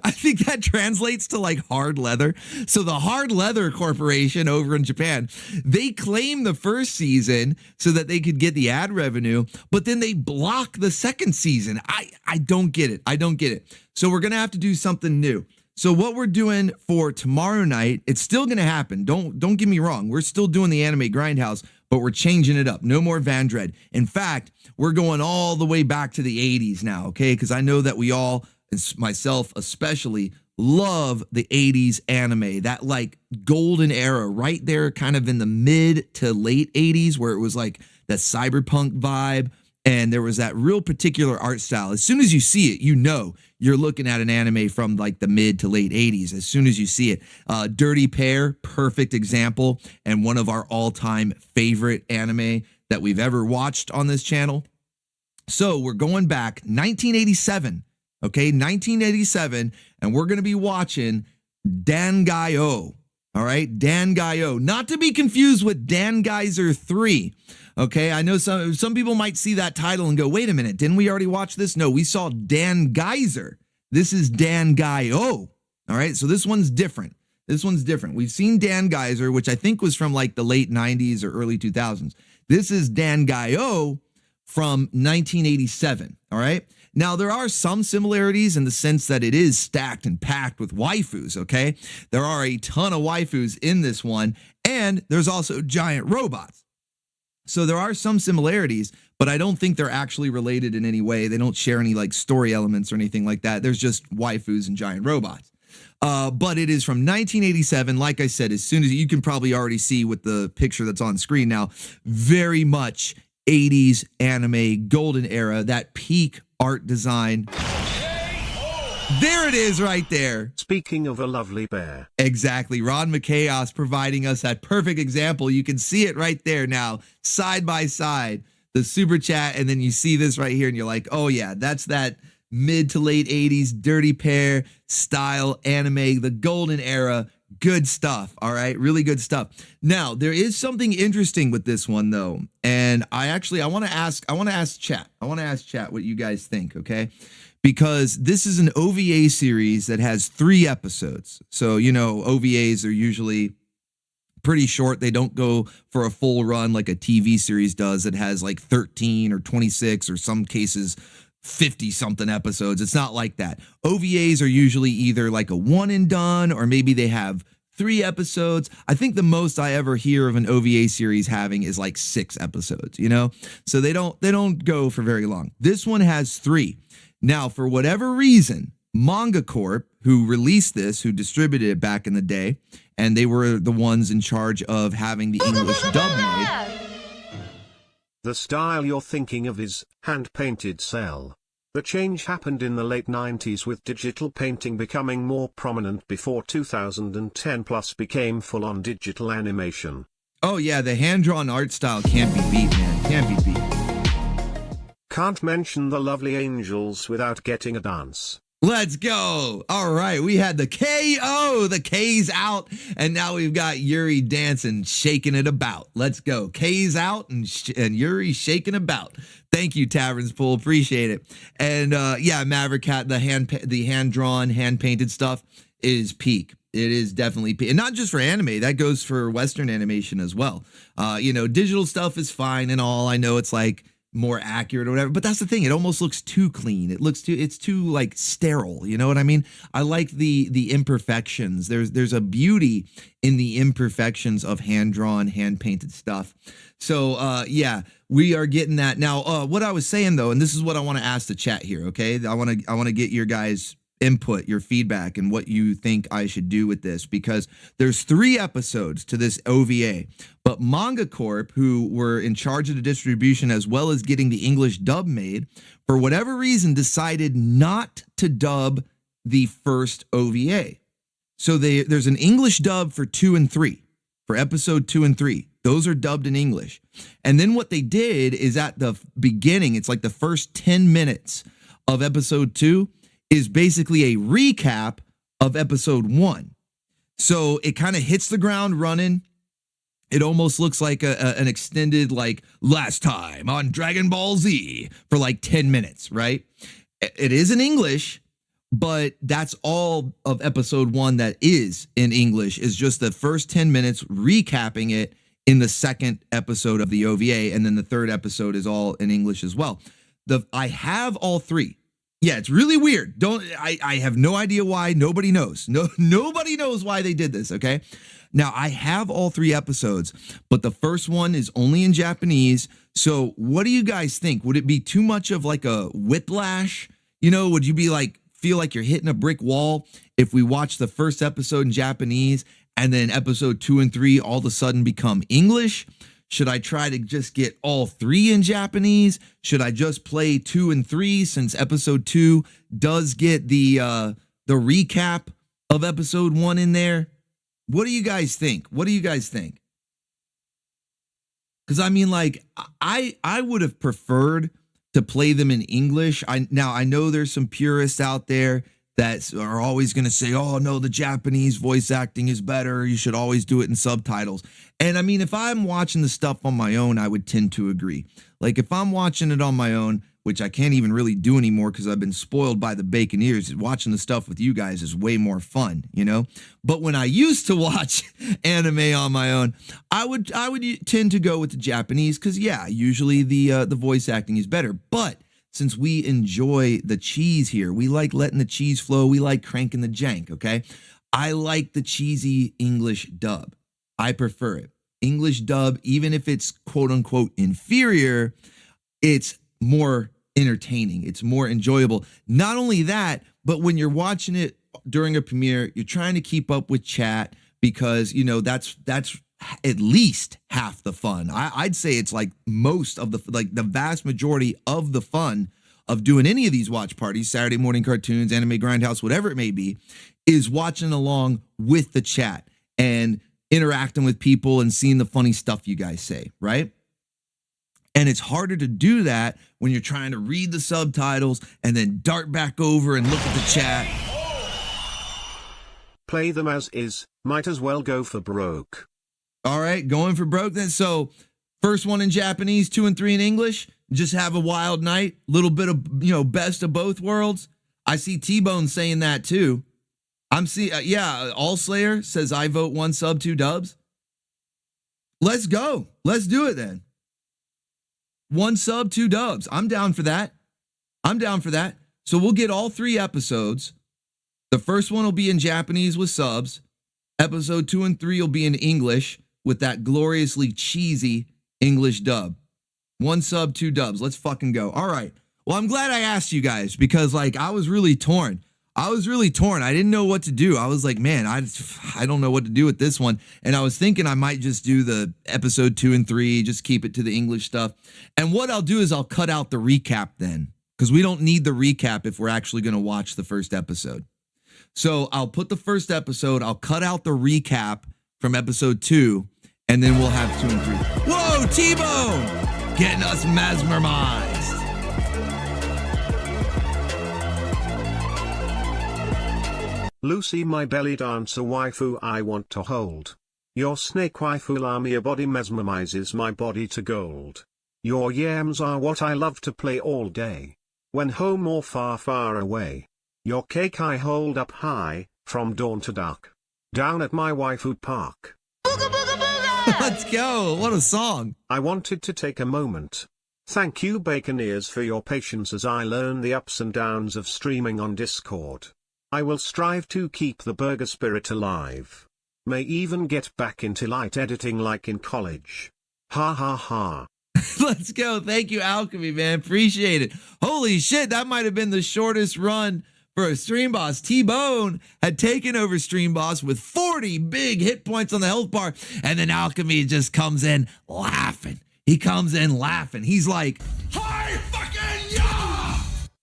Speaker 3: I think that translates to like hard leather. So the Hard Leather Corporation over in Japan, they claim the first season so that they could get the ad revenue, but then they block the second season. I don't get it. I don't get it. So we're going to have to do something new. So what we're doing for tomorrow night, it's still going to happen. Don't get me wrong. We're still doing the Anime Grindhouse, but we're changing it up. No more Vandread. In fact, we're going all the way back to the 80s now, okay? Because I know that we all, myself especially, love the 80s anime. That like golden era right there kind of in the mid to late 80s where it was like that cyberpunk vibe. And there was that real particular art style. As soon as you see it, you know you're looking at an anime from like the mid to late 80s. As soon as you see it. Dirty Pair, perfect example. And one of our all-time favorite anime that we've ever watched on this channel. So we're going back 1987. Okay, 1987. And we're going to be watching Dangai-O. All right, Dangai-O. Not to be confused with Dan Geyser 3. Okay, I know some people might see that title and go, wait a minute, didn't we already watch this? No, we saw Dan Geyser. This is Dangai-O. All right, so this one's different. This one's different. We've seen Dan Geyser, which I think was from like the late 90s or early 2000s. This is Dangai-O from 1987. All right. Now, there are some similarities in the sense that it is stacked and packed with waifus, okay? There are a ton of waifus in this one, and there's also giant robots. So there are some similarities, but I don't think they're actually related in any way. They don't share any like story elements or anything like that. There's just waifus and giant robots. But it is from 1987. Like I said, as soon as you can probably already see with the picture that's on screen now, very much 80s anime golden era, that peak art design. There it is right there.
Speaker 4: Speaking of a lovely bear.
Speaker 3: Exactly. Ron McChaos providing us that perfect example. You can see it right there now, side by side, the super chat, and then you see this right here, and you're like, oh yeah, that's that mid to late 80s dirty pair style anime, the golden era. Good stuff. All right. Really good stuff. Now, there is something interesting with this one though. And I want to ask chat. I want to ask chat what you guys think. Okay. Because this is an OVA series that has 3 episodes. So, you know, OVAs are usually pretty short. They don't go for a full run like a TV series does. It has like 13 or 26 or some cases 50 something episodes. It's not like that. OVAs are usually either like a one and done, or maybe they have 3 episodes. I think the most I ever hear of an OVA series having is like 6 episodes, you know? So they don't go for very long. This one has 3. Now, for whatever reason, Manga Corp, who released this, who distributed it back in the day, and they were the ones in charge of having the English dub made.
Speaker 4: The style you're thinking of is hand-painted cel. The change happened in the late 90s with digital painting becoming more prominent before 2010 plus became full-on digital animation.
Speaker 3: Oh yeah, the hand-drawn art style can't be beat, man. Can't be beat.
Speaker 4: Can't mention the lovely angels without getting a dance.
Speaker 3: Let's go. All right, we had the KO, the K's out, and now we've got Yuri dancing, shaking it about. Let's go. K's out and Yuri shaking about. Thank you, Tavern's Pool. Appreciate it. And yeah, Maverick Cat, the hand-drawn, hand-painted stuff is peak. It is definitely peak. And not just for anime, that goes for Western animation as well. You know, digital stuff is fine and all. I know it's like more accurate or whatever, but that's the thing, it almost looks too clean. It's too like sterile, you know what I mean? I like the imperfections. There's a beauty in the imperfections of hand-drawn, hand-painted stuff. So yeah, we are getting that. Now what I was saying though, and this is what I want to ask the chat here, okay? I want to get your guys' input, your feedback, and what you think I should do with this, because there's 3 episodes to this OVA, but Manga Corp, who were in charge of the distribution as well as getting the English dub made, for whatever reason decided not to dub the first OVA. So there's an English dub for 2 and 3, for episode 2 and 3. Those are dubbed in English. And then what they did is at the beginning, it's like the first 10 minutes of episode 2 is basically a recap of episode 1. So it kind of hits the ground running. It almost looks like an extended, like, last time on Dragon Ball Z for like 10 minutes, right? It is in English, but that's all of episode 1 that is in English, is just the first 10 minutes recapping it in the second episode of the OVA, and then the third episode is all in English as well. I have all 3. Yeah, it's really weird. I have no idea why. Nobody knows. Nobody knows why they did this, okay? Now, I have all 3 episodes, but the first one is only in Japanese. So what do you guys think? Would it be too much of like a whiplash? You know, would you be like, feel like you're hitting a brick wall if we watch the first episode in Japanese and then episode 2 and 3 all of a sudden become English? Should I try to just get all 3 in Japanese? Should I just play 2 and 3 since episode 2 does get the recap of episode 1 in there? What do you guys think? What do you guys think? Because I mean, like, I would have preferred to play them in English. I know there's some purists out there that are always going to say, oh, no, the Japanese voice acting is better. You should always do it in subtitles. And I mean, if I'm watching the stuff on my own, I would tend to agree. Like if I'm watching it on my own, which I can't even really do anymore because I've been spoiled by the bacon ears, watching the stuff with you guys is way more fun, you know? But when I used to watch anime on my own, I would tend to go with the Japanese because, yeah, usually the voice acting is better. But since we enjoy the cheese here, we like letting the cheese flow, we like cranking the jank, okay? I like the cheesy English dub. I prefer it. English dub, even if it's quote-unquote inferior, it's more entertaining. It's more enjoyable. Not only that, but when you're watching it during a premiere, you're trying to keep up with chat because, you know, that's at least half the fun. I'd say it's like most of the vast majority of the fun of doing any of these watch parties, Saturday morning cartoons, anime grindhouse, whatever it may be, is watching along with the chat and interacting with people and seeing the funny stuff you guys say, right? And it's harder to do that when you're trying to read the subtitles and then dart back over and look at the chat.
Speaker 4: Play them as is, might as well go for broke.
Speaker 3: All right, going for broke then. So first one in Japanese, 2 and 3 in English. Just have a wild night. Little bit of, best of both worlds. I see T-Bone saying that too. All Slayer says I vote 1 sub, 2 dubs. Let's go. Let's do it then. 1 sub, 2 dubs. I'm down for that. So we'll get all 3 episodes. The first one will be in Japanese with subs. Episode 2 and 3 will be in English with that gloriously cheesy English dub. 1 sub, 2 dubs. Let's fucking go. All right. Well, I'm glad I asked you guys because I was really torn. I didn't know what to do. I was like, man, I don't know what to do with this one. And I was thinking I might just do the episode 2 and 3, just keep it to the English stuff. And what I'll do is I'll cut out the recap then, because we don't need the recap if we're actually going to watch the first episode. So I'll put the first episode, I'll cut out the recap from episode 2, and then we'll have 2 and 3. Whoa, T-Bone! Getting us mesmerized.
Speaker 4: Lucy, my belly dancer waifu I want to hold. Your snake waifu Lamia body mesmerizes my body to gold. Your yams are what I love to play all day. When home or far, far away. Your cake I hold up high, from dawn to dark. Down at my waifu park.
Speaker 3: Booga, booga, booga! Let's go. What a song.
Speaker 4: I wanted to take a moment. Thank you Baconeers for your patience as I learn the ups and downs of streaming on Discord. I will strive to keep the burger spirit alive. May even get back into light editing like in college. Ha ha ha.
Speaker 3: Let's go. Thank you, Alchemy, man. Appreciate it. Holy shit, that might have been the shortest run for a Stream Boss. T-Bone had taken over Stream Boss with 40 big hit points on the health bar, and then Alchemy just comes in laughing. He's like, hi fucking yeah!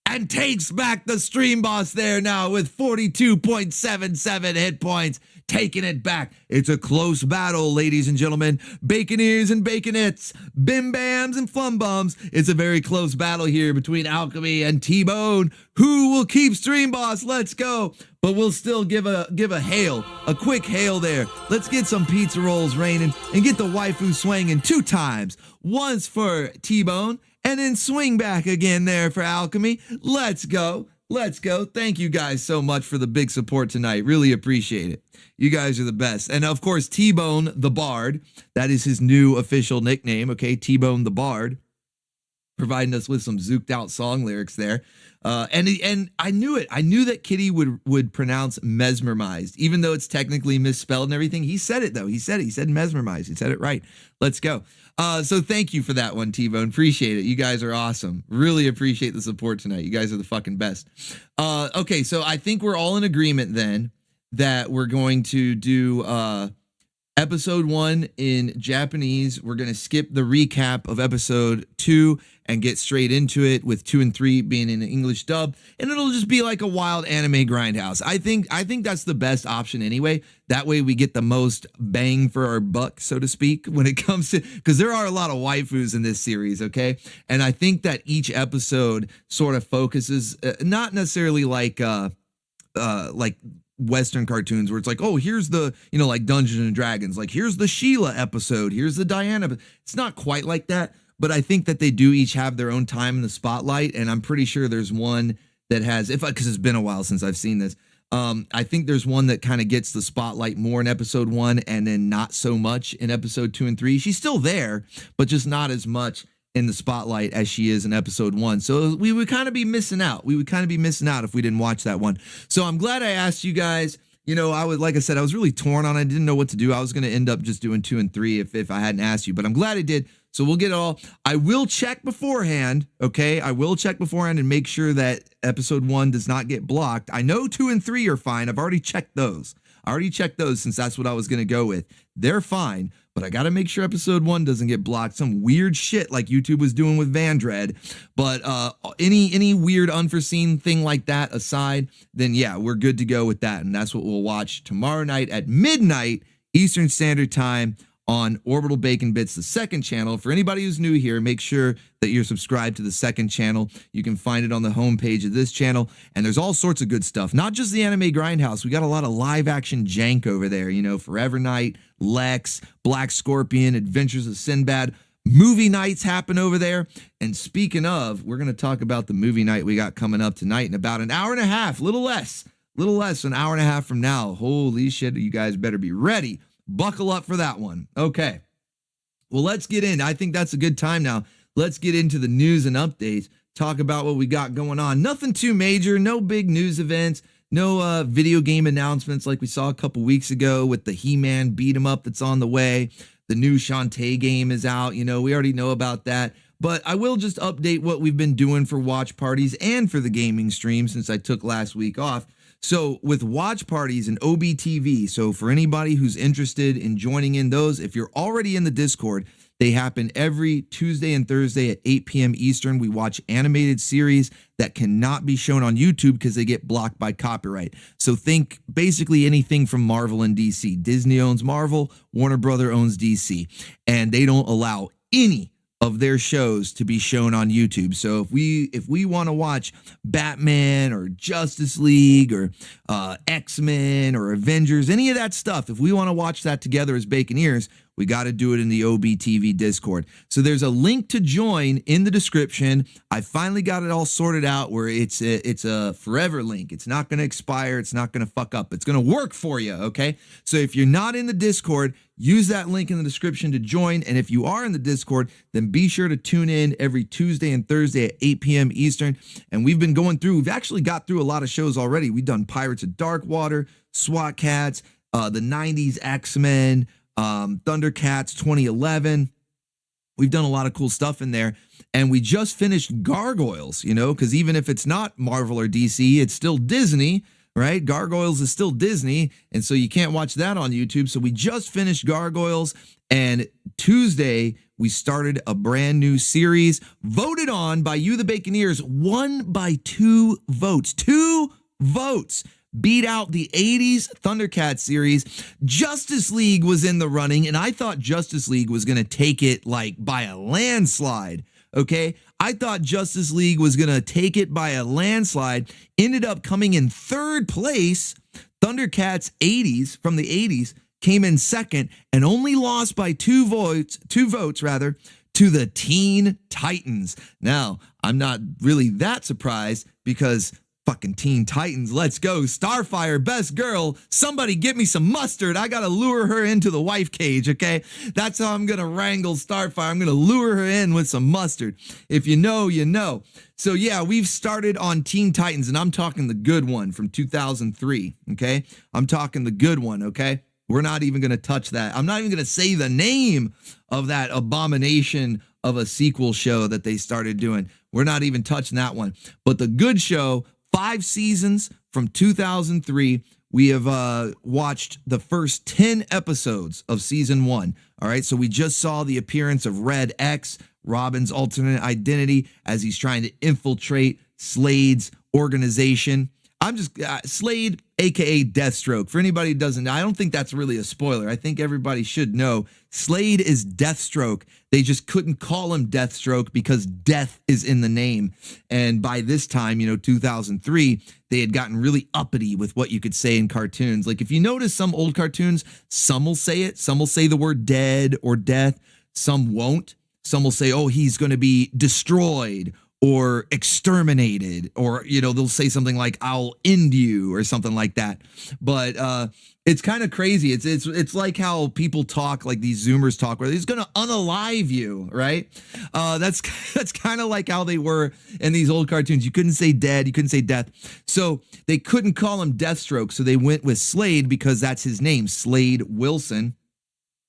Speaker 3: And takes back the Stream Boss there now with 42.77 hit points. Taking it back. It's a close battle, ladies and gentlemen. Baconeers and Baconettes, Bim Bams and Flum Bums. It's a very close battle here between Alchemy and T-Bone. Who will keep Stream Boss? Let's go. But we'll still give a hail, a quick hail there. Let's get some pizza rolls raining and get the waifu swinging 2 times. Once for T-Bone and then swing back again there for Alchemy. Let's go. Let's go. Thank you guys so much for the big support tonight. Really appreciate it. You guys are the best. And of course, T-Bone the Bard. That is his new official nickname. Okay, T-Bone the Bard. Providing us with some zooked out song lyrics there. And I knew it. I knew that Kitty would pronounce mesmerized, even though it's technically misspelled and everything. He said it though. He said it. He said mesmerized. He said it right. Let's go. So thank you for that one, T-Bone. Appreciate it. You guys are awesome. Really appreciate the support tonight. You guys are the fucking best. Okay, so I think we're all in agreement then that we're going to do episode 1 in Japanese. We're going to skip the recap of episode 2 and get straight into it with 2 and 3 being in an English dub. And it'll just be like a wild anime grindhouse. I think that's the best option anyway. That way we get the most bang for our buck, so to speak, when it comes to, because there are a lot of waifus in this series, okay? And I think that each episode sort of focuses, not necessarily like Western cartoons where it's like, oh, here's the, like Dungeons and Dragons, like here's the Sheila episode, here's the Diana. It's not quite like that, but I think that they do each have their own time in the spotlight. And I'm pretty sure there's one that has, because it's been a while since I've seen this. I think there's one that kind of gets the spotlight more in episode 1 and then not so much in episode 2 and 3. She's still there, but just not as much in the spotlight as she is in episode 1. So we would kind of be missing out. If we didn't watch that one. So I'm glad I asked you guys. Like I said, I was really torn on it. I didn't know what to do. I was going to end up just doing 2 and 3 if I hadn't asked you, but I'm glad I did. So we'll get it all. I will check beforehand. Okay. I will check beforehand and make sure that episode 1 does not get blocked. I know 2 and 3 are fine. I've already checked those. Since that's what I was going to go with. They're fine. but I got to make sure episode 1 doesn't get blocked. Some weird shit like YouTube was doing with Vandread. But any weird unforeseen thing like that aside, then yeah, we're good to go with that. And that's what we'll watch tomorrow night at midnight Eastern Standard Time on Orbital Bacon Bits, the second channel. For anybody who's new here, make sure that you're subscribed to the second channel. You can find it on the homepage of this channel, and there's all sorts of good stuff. Not just the Anime Grindhouse. We got a lot of live action jank over there. You know, Forever Knight, Lex, Black Scorpion, Adventures of Sinbad. Movie nights happen over there. And speaking of, we're going to talk about the movie night we got coming up tonight in about an hour and a half, little less than an hour and a half from now. Holy shit, you guys better be ready. Buckle up for that one. Okay. Well, let's get in. I think that's a good time now. Let's get into the news and updates. Talk about what we got going on. Nothing too major. No big news events. No video game announcements like we saw a couple weeks ago with the He-Man beat 'em up that's on the way. The new Shantae game is out. You know, we already know about that. But I will just update what we've been doing for watch parties and for the gaming stream since I took last week off. So with watch parties and OBTV, so for anybody who's interested in joining in those, if you're already in the Discord, they happen every Tuesday and Thursday at 8 p.m. Eastern. We watch animated series that cannot be shown on YouTube because they get blocked by copyright. So think basically anything from Marvel and DC. Disney owns Marvel, Warner Brother owns DC, and they don't allow any of their shows to be shown on YouTube. So if we want to watch Batman or Justice League or X-Men or Avengers, any of that stuff, if we want to watch that together as Baconeers, we got to do it in the OBTV Discord. So there's a link to join in the description. I finally got it all sorted out where it's a forever link. It's not going to expire. It's not going to fuck up. It's going to work for you, okay? So if you're not in the Discord, use that link in the description to join. And if you are in the Discord, then be sure to tune in every Tuesday and Thursday at 8 p.m. Eastern. And we've been going through, we've actually got through a lot of shows already. We've done Pirates of Darkwater, SWAT Cats, the 90s X-Men, Thundercats 2011. We've done a lot of cool stuff in there. And we just finished Gargoyles, you know, because even if it's not Marvel or DC, it's still Disney, right? Gargoyles is still Disney, and so you can't watch that on YouTube. So we just finished Gargoyles, and Tuesday we started a brand new series voted on by you, the Baconeers, won by 2 votes. 2 votes. Beat out the 80s Thundercats series. Justice League was in the running, and I thought Justice League was going to take it like by a landslide, okay? I thought Justice League was going to take it by a landslide. Ended up coming in 3rd place. Thundercats 80s, from the 80s, came in 2nd and only lost by 2 votes to the Teen Titans. Now, I'm not really that surprised because fucking Teen Titans, let's go. Starfire, best girl. Somebody get me some mustard. I gotta lure her into the wife cage, okay? That's how I'm gonna wrangle Starfire. I'm gonna lure her in with some mustard. If you know, you know. So yeah, we've started on Teen Titans, and I'm talking the good one from 2003, okay? I'm talking the good one, okay? We're not even gonna touch that. I'm not even gonna say the name of that abomination of a sequel show that they started doing. We're not even touching that one. But the good show, 5 seasons from 2003. We have watched the first 10 episodes of season 1. All right, so we just saw the appearance of Red X, Robin's alternate identity, as he's trying to infiltrate Slade's organization. I'm just Slade, aka Deathstroke. For anybody who doesn't know, I don't think that's really a spoiler. I think everybody should know Slade is Deathstroke. They just couldn't call him Deathstroke because death is in the name. And by this time, you know, 2003, they had gotten really uppity with what you could say in cartoons. Like if you notice some old cartoons, some will say it. Some will say the word dead or death. Some won't. Some will say, oh, he's going to be destroyed or exterminated, or, you know, they'll say something like, I'll end you or something like that. But it's kind of crazy. It's like how people talk, like these Zoomers talk, where he's going to unalive you, right? That's kind of like how they were in these old cartoons. You couldn't say dead. You couldn't say death. So they couldn't call him Deathstroke. So they went with Slade because that's his name, Slade Wilson,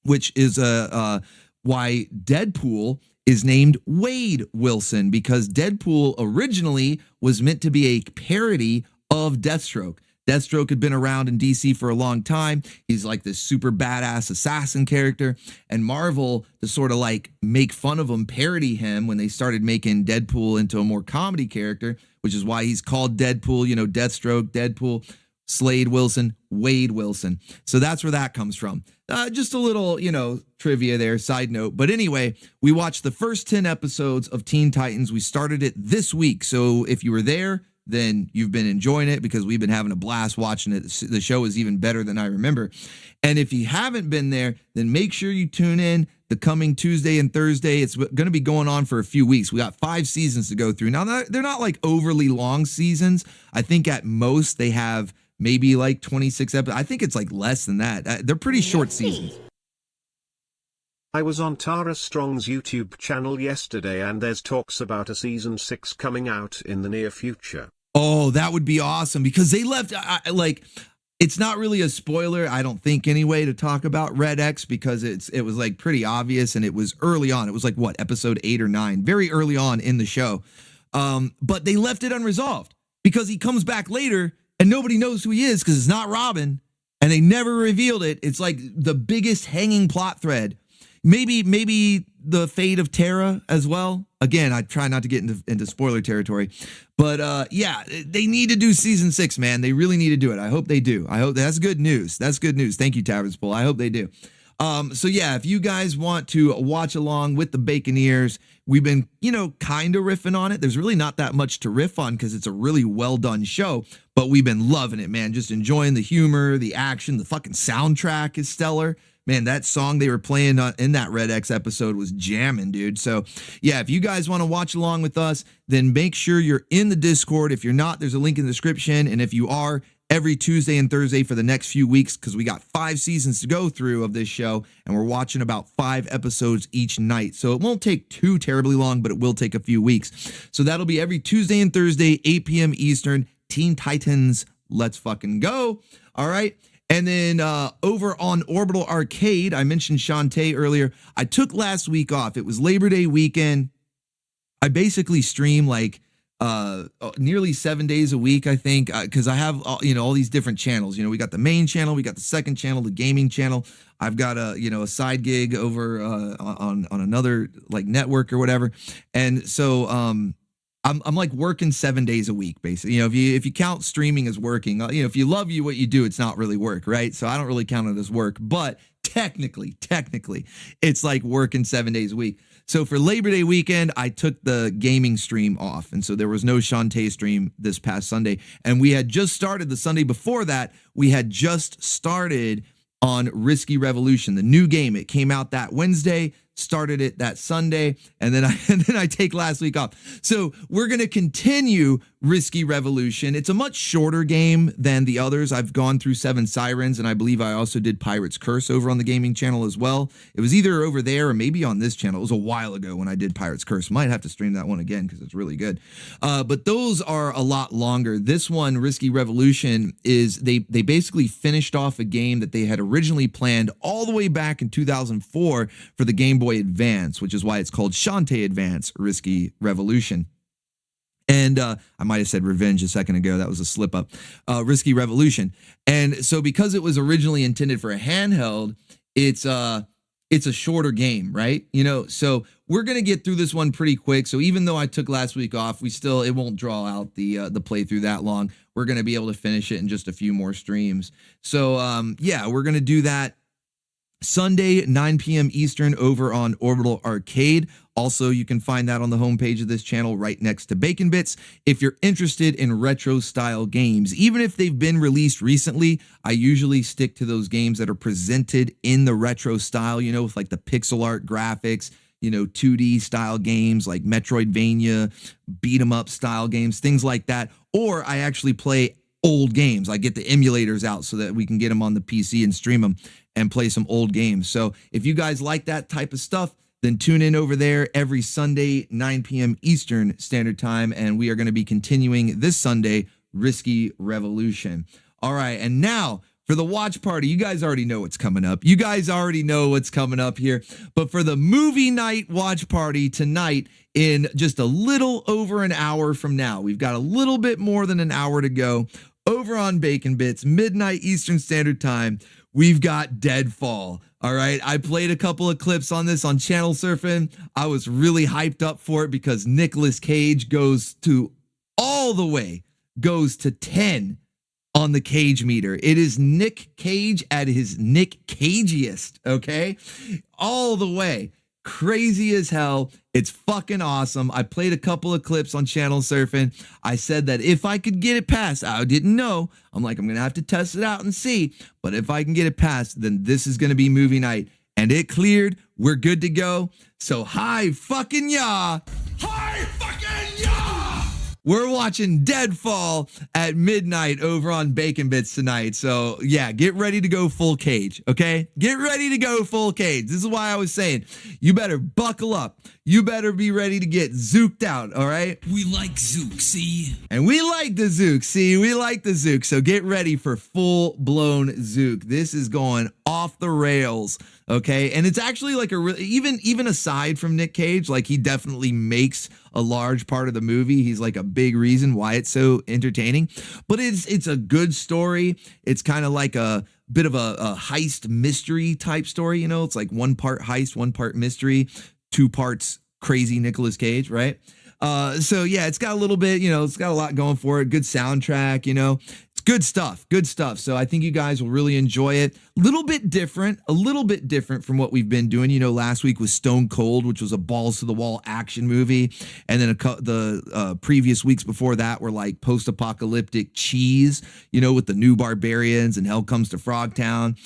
Speaker 3: which is why Deadpool is named Wade Wilson, because Deadpool originally was meant to be a parody of Deathstroke. Deathstroke had been around in DC for a long time. He's like this super badass assassin character. And Marvel, to sort of like make fun of him, parody him when they started making Deadpool into a more comedy character, which is why he's called Deadpool, you know, Deathstroke, Deadpool, Slade Wilson, Wade Wilson. So that's where that comes from. Just a little, you know, trivia there, side note. But anyway, we watched the first 10 episodes of Teen Titans. We started it this week. So if you were there, then you've been enjoying it because we've been having a blast watching it. The show is even better than I remember. And if you haven't been there, then make sure you tune in the coming Tuesday and Thursday. It's going to be going on for a few weeks. We got 5 seasons to go through. Now, they're not like overly long seasons. I think at most they have maybe like 26 episodes. I think it's like less than that. They're pretty short seasons.
Speaker 4: I was on Tara Strong's YouTube channel yesterday and there's talks about a season 6 coming out in the near future.
Speaker 3: Oh, that would be awesome because they left, like, it's not really a spoiler, I don't think anyway, to talk about Red X because it was like pretty obvious and it was early on. It was like what, episode 8 or 9, very early on in the show. But they left it unresolved because he comes back later and nobody knows who he is because it's not Robin and they never revealed it. It's like the biggest hanging plot thread. Maybe the fate of Tara as well. Again, I try not to get into spoiler territory, but yeah, they need to do season 6, man. They really need to do it. I hope they do. I hope that's good news. That's good news. Thank you, Taverns Pool. I hope they do. So yeah, if you guys want to watch along with the Baconeers, we've been, you know, kind of riffing on it. There's really not that much to riff on because it's a really well done show, but we've been loving it, man. Just enjoying the humor, the action, the fucking soundtrack is stellar. Man, that song they were playing in that Red X episode was jamming, dude. So, yeah, if you guys want to watch along with us, then make sure you're in the Discord. If you're not, there's a link in the description. And if you are, every Tuesday and Thursday for the next few weeks, because we got 5 seasons to go through of this show, and we're watching about 5 episodes each night. So it won't take too terribly long, but it will take a few weeks. So that'll be every Tuesday and Thursday, 8 p.m. Eastern. Teen Titans, let's fucking go. All right. And then over on Orbital Arcade, I mentioned Shantae earlier. I took last week off. It was Labor Day weekend. I basically stream like nearly 7 days a week, I think, because I have all these different channels. You know, we got the main channel, we got the second channel, the gaming channel. I've got a side gig over on another like network or whatever, and so I'm like working 7 days a week, basically. You know, if you count streaming as working, you know, if you love what you do, it's not really work, right? So I don't really count it as work, but technically, it's like working 7 days a week. So for Labor Day weekend, I took the gaming stream off, and so there was no Shantae stream this past Sunday. And we had just started the Sunday before that. We had just started on Risky Revolution, the new game. It came out that Wednesday. Started it that Sunday, and then I take last week off. So we're gonna continue Risky Revolution. It's a much shorter game than the others. I've gone through 7 Sirens, and I believe I also did Pirate's Curse over on the gaming channel as well. It was either over there or maybe on this channel. It was a while ago when I did Pirate's Curse. Might have to stream that one again because it's really good. But those are a lot longer. This one, Risky Revolution, is they basically finished off a game that they had originally planned all the way back in 2004 for the Game Boy Advance, which is why it's called Shantae Advance Risky Revolution. And I might have said Revenge a second ago. That was a slip up. Risky Revolution. And so because it was originally intended for a handheld, it's a shorter game, right? You know, so we're going to get through this one pretty quick. So even though I took last week off, it won't draw out the playthrough that long. We're going to be able to finish it in just a few more streams. So yeah, we're going to do that Sunday, 9 p.m. Eastern over on Orbital Arcade. Also, you can find that on the homepage of this channel right next to Bacon Bits. If you're interested in retro style games, even if they've been released recently, I usually stick to those games that are presented in the retro style, you know, with like the pixel art graphics, you know, 2D style games like Metroidvania, beat 'em up style games, things like that. Or I actually play old games. I get the emulators out so that we can get them on the PC and stream them and play some old games. So if you guys like that type of stuff, then tune in over there every Sunday, 9 p.m. Eastern Standard Time, and we are going to be continuing this Sunday, Risky Revolution. All right, and now for the watch party, you guys already know what's coming up. You guys already know what's coming up here. But for the movie night watch party tonight, in just a little over an hour from now, we've got a little bit more than an hour to go. over on Bacon Bits, midnight Eastern Standard Time, we've got Deadfall. All right, I played a couple of clips on this on Channel Surfing. I was really hyped up for it because Nicolas Cage goes to 10 on the Cage meter. It is Nick Cage at his Nick Cagiest, okay? All the way. Crazy as hell. It's fucking awesome. I played a couple of clips on Channel Surfing. I said that if I could get it past, I didn't know. I'm like, I'm going to have to test it out and see. But if I can get it past, then this is going to be movie night. And it cleared. We're good to go. So hi fucking ya. Hi fucking ya. We're watching Deadfall at midnight over on Bacon Bits tonight. So yeah, get ready to go full Cage, okay? Get ready to go full Cage. This is why I was saying, you better buckle up. You better be ready to get zooked out, all right?
Speaker 6: We like Zook, see?
Speaker 3: And we like the Zook, see? We like the Zook. So get ready for full-blown Zook. This is going off the rails, okay? And it's actually like even aside from Nick Cage, like he definitely makes a large part of the movie. He's like a big reason why it's so entertaining. But it's a good story. It's kind of like a bit of a heist mystery type story, you know? It's like one part heist, one part mystery, 2 parts crazy Nicolas Cage, right? So yeah, it's got a little bit, you know, it's got a lot going for it. Good soundtrack, you know. It's good stuff, good stuff. So I think you guys will really enjoy it. A little bit different from what we've been doing. You know, last week was Stone Cold, which was a balls to the wall action movie. And then the previous weeks before that were like post-apocalyptic cheese, you know, with the New Barbarians and Hell Comes to Frogtown,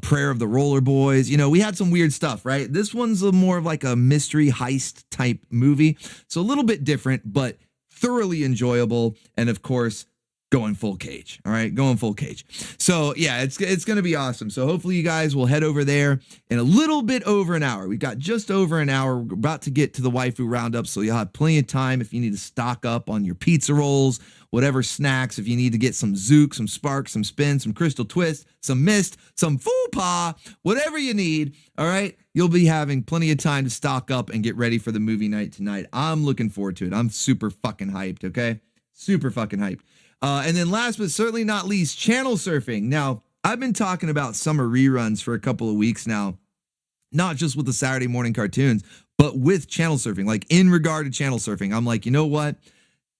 Speaker 3: Prayer of the Roller Boys. You know, we had some weird stuff, right? This one's more of like a mystery heist type movie. So a little bit different, but thoroughly enjoyable. And of course, going full Cage. All right, going full Cage. So yeah, it's going to be awesome. So hopefully you guys will head over there in a little bit over an hour. We've got just over an hour. We're about to get to the Waifu Roundup, so you'll have plenty of time if you need to stock up on your pizza rolls, whatever snacks, if you need to get some Zook, some Spark, some Spin, some Crystal Twist, some Mist, some Fupa, whatever you need, all right? You'll be having plenty of time to stock up and get ready for the movie night tonight. I'm looking forward to it. I'm super fucking hyped, okay? Super fucking hyped. And then last but certainly not least, Channel Surfing. Now, I've been talking about summer reruns for a couple of weeks now, not just with the Saturday morning cartoons, but with Channel Surfing. Like in regard to Channel Surfing, I'm like, you know what?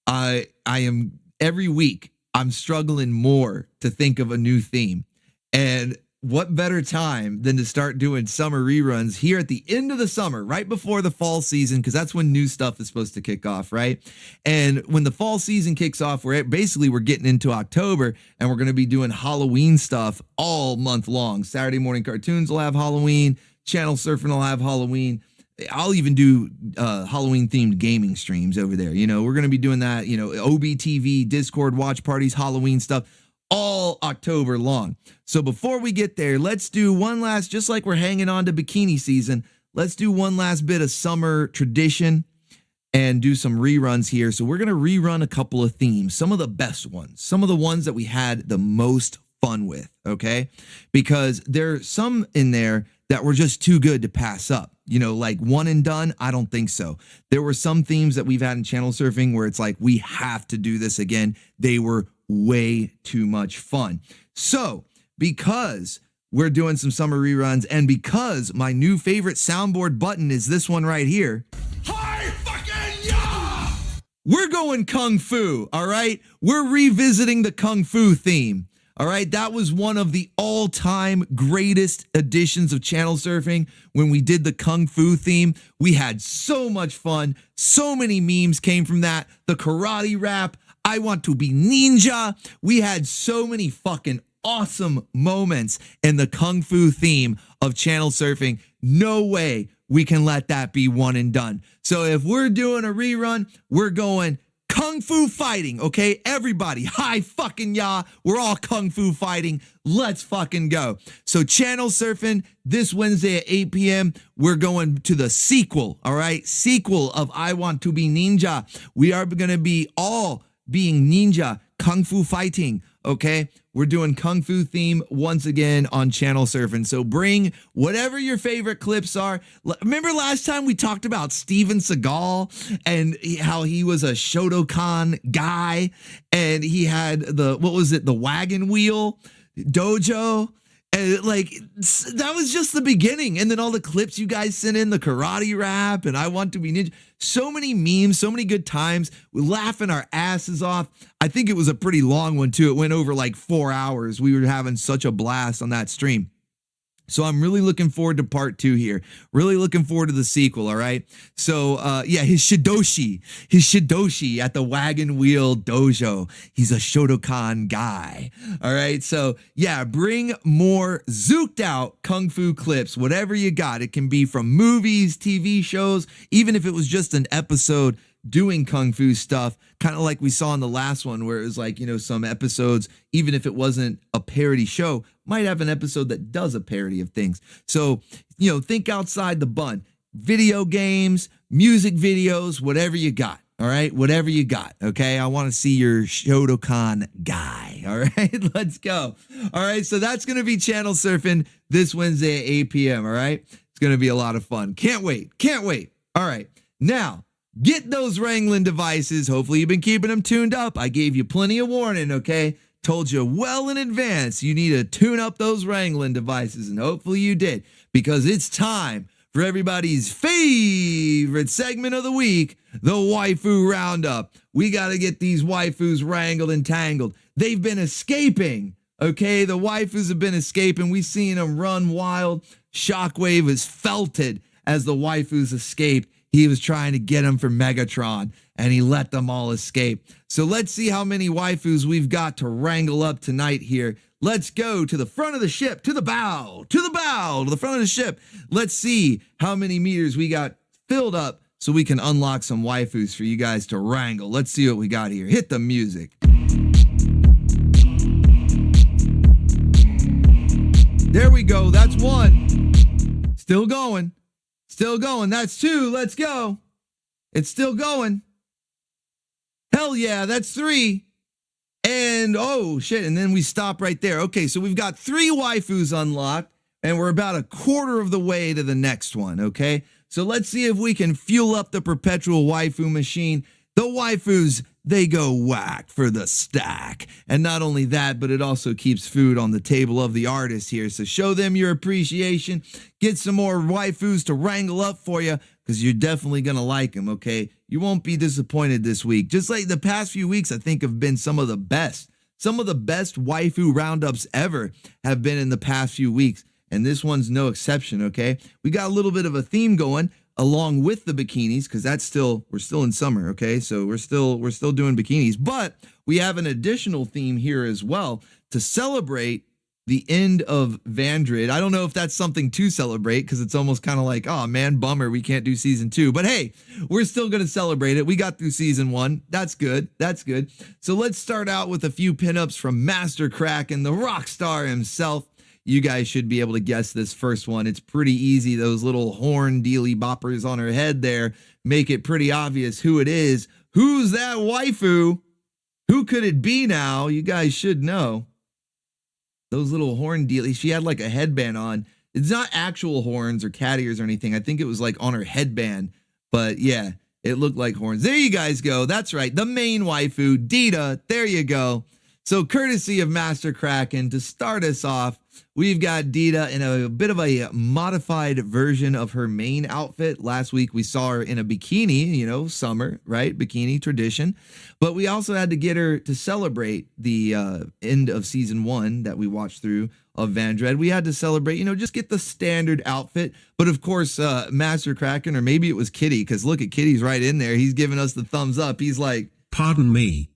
Speaker 3: I am every week, I'm struggling more to think of a new theme. And what better time than to start doing summer reruns here at the end of the summer, right before the fall season, because that's when new stuff is supposed to kick off, right? And when the fall season kicks off, we're getting into October, and we're going to be doing Halloween stuff all month long. Saturday morning cartoons will have Halloween, Channel Surfing will have Halloween. I'll even do Halloween themed gaming streams over there. You know, we're going to be doing that, you know, OBTV, Discord watch parties, Halloween stuff, all October long. So before we get there, let's do one last, just like we're hanging on to bikini season, let's do one last bit of summer tradition and do some reruns here. So we're going to rerun a couple of themes, some of the best ones, some of the ones that we had the most fun with, okay? Because there's some in there that were just too good to pass up. You know, like one and done, I don't think so. There were some themes that we've had in Channel Surfing where it's like, we have to do this again. They were way too much fun. So because we're doing some summer reruns and because my new favorite soundboard button is this one right here, hi fucking ya! We're going Kung Fu, all right? We're revisiting the Kung Fu theme. All right, that was one of the all-time greatest editions of Channel Surfing when we did the Kung Fu theme. We had so much fun. So many memes came from that. The karate rap, I want to be ninja. We had so many fucking awesome moments in the Kung Fu theme of Channel Surfing. No way we can let that be one and done. So if we're doing a rerun, we're going Kung Fu fighting, okay? Everybody, hi fucking ya. We're all Kung Fu fighting. Let's fucking go. So Channel Surfing this Wednesday at 8 p.m. We're going to the sequel, all right? Sequel of I Want to Be Ninja. We are going to be all being ninja, Kung Fu fighting okay? We're doing Kung Fu theme once again on Channel Surfing. So bring whatever your favorite clips are. Remember last time we talked about Steven Seagal and how he was a Shotokan guy and he had the wagon wheel dojo? And like, that was just the beginning. And then all the clips you guys sent in, the karate rap and I Want to Be Ninja. So many memes, so many good times. We're laughing our asses off. I think it was a pretty long one too. It went over like 4 hours. We were having such a blast on that stream. So I'm really looking forward to part 2 here. Really looking forward to the sequel, all right? So, yeah, his Shidoshi at the Wagon Wheel Dojo. He's a Shotokan guy, all right? So, yeah, bring more zooked out Kung Fu clips, whatever you got. It can be from movies, TV shows, even if it was just an episode doing Kung Fu stuff, kind of like we saw in the last one where it was like, you know, some episodes, even if it wasn't a parody show, might have an episode that does a parody of things. So, you know, think outside the bun. Video games, music videos, whatever you got. All right, whatever you got. Okay, I want to see your Shotokan guy. All right, let's go. All right, so that's going to be Channel Surfing this Wednesday at 8 p.m. All right, it's going to be a lot of fun. Can't wait. Can't wait. All right, now get those wrangling devices. Hopefully you've been keeping them tuned up. I gave you plenty of warning, okay? Told you well in advance you need to tune up those wrangling devices, and hopefully you did, because it's time for everybody's favorite segment of the week, the Waifu Roundup. We got to get these waifus wrangled and tangled. They've been escaping, okay? The waifus have been escaping. We've seen them run wild. Shockwave is felted as the waifus escaped. He was trying to get them for Megatron, and he let them all escape. So let's see how many waifus we've got to wrangle up tonight here. Let's go to the front of the ship, to the bow, to the front of the ship. Let's see how many meters we got filled up so we can unlock some waifus for you guys to wrangle. Let's see what we got here. Hit the music. There we go. That's 1. Still going. Still going. That's 2. Let's go. It's still going. Hell yeah, that's 3. And oh shit, and then we stop right there. Okay, so we've got 3 waifus unlocked, and we're about a quarter of the way to the next one, okay? So let's see if we can fuel up the perpetual waifu machine. The waifus, they go whack for the stack. And not only that, but it also keeps food on the table of the artist here. So show them your appreciation. Get some more waifus to wrangle up for you, because you're definitely going to like them, okay? You won't be disappointed this week. Just like the past few weeks, I think have been some of the best. Some of the best waifu roundups ever have been in the past few weeks. And this one's no exception, okay? We got a little bit of a theme going along with the bikinis, because we're still in summer, okay? So we're still doing bikinis, but we have an additional theme here as well to celebrate the end of Vandread. I don't know if that's something to celebrate, because it's almost kind of like, oh man, bummer, we can't do season 2. But hey, we're still going to celebrate it. We got through season 1. That's good. That's good. So let's start out with a few pinups from Master Krakken, the rock star himself. You guys should be able to guess this first one. It's pretty easy. Those little horn dealy boppers on her head there make it pretty obvious who it is. Who's that waifu? Who could it be now? You guys should know. Those little horn dealies. She had like a headband on. It's not actual horns or cat ears or anything. I think it was like on her headband. But yeah, it looked like horns. There you guys go. That's right. The main waifu, Dita. There you go. So courtesy of Master Krakken, to start us off, we've got Dita in a bit of a modified version of her main outfit. Last week we saw her in a bikini, you know, summer, right? Bikini tradition. But we also had to get her to celebrate the end of season 1 that we watched through of Vandread. We had to celebrate, you know, just get the standard outfit. But of course, Master Krakken, or maybe it was Kitty, because look at Kitty's right in there. He's giving us the thumbs up. He's like,
Speaker 4: pardon me,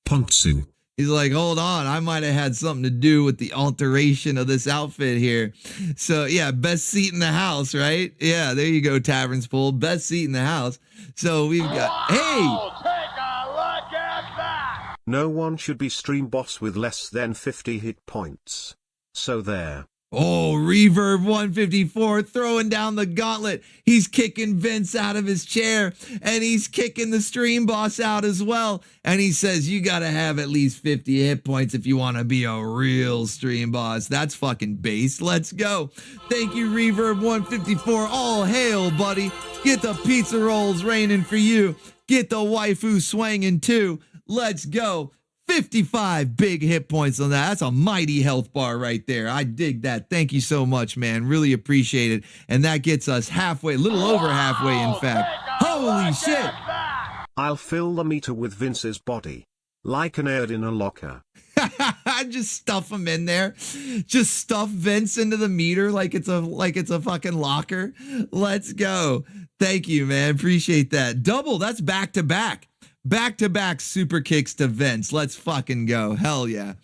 Speaker 4: Pontsu.
Speaker 3: He's like, hold on, I might have had something to do with the alteration of this outfit here. So yeah, best seat in the house, right? Yeah, there you go, Tavern's Pool. Best seat in the house. So we've got, hey!
Speaker 10: Take a look at that!
Speaker 4: No one should be stream boss with less than 50 hit points. So there.
Speaker 3: Oh, Reverb 154 throwing down the gauntlet. He's kicking Vince out of his chair, and he's kicking the stream boss out as well. And he says, you got to have at least 50 hit points if you want to be a real stream boss. That's fucking base. Let's go. Thank you, Reverb 154. All hail, buddy. Get the pizza rolls raining for you. Get the waifu swanging too. Let's go. 55 big hit points on that. That's a mighty health bar right there. I dig that. Thank you so much, man. Really appreciate it. And that gets us halfway, a little over halfway, in fact. Holy shit.
Speaker 4: I'll fill the meter with Vince's body, like an egg in a locker.
Speaker 3: Just stuff him in there. Just stuff Vince into the meter like it's a fucking locker. Let's go. Thank you, man. Appreciate that. Double, that's back to back. Back-to-back super kicks to Vince. Let's fucking go. Hell yeah.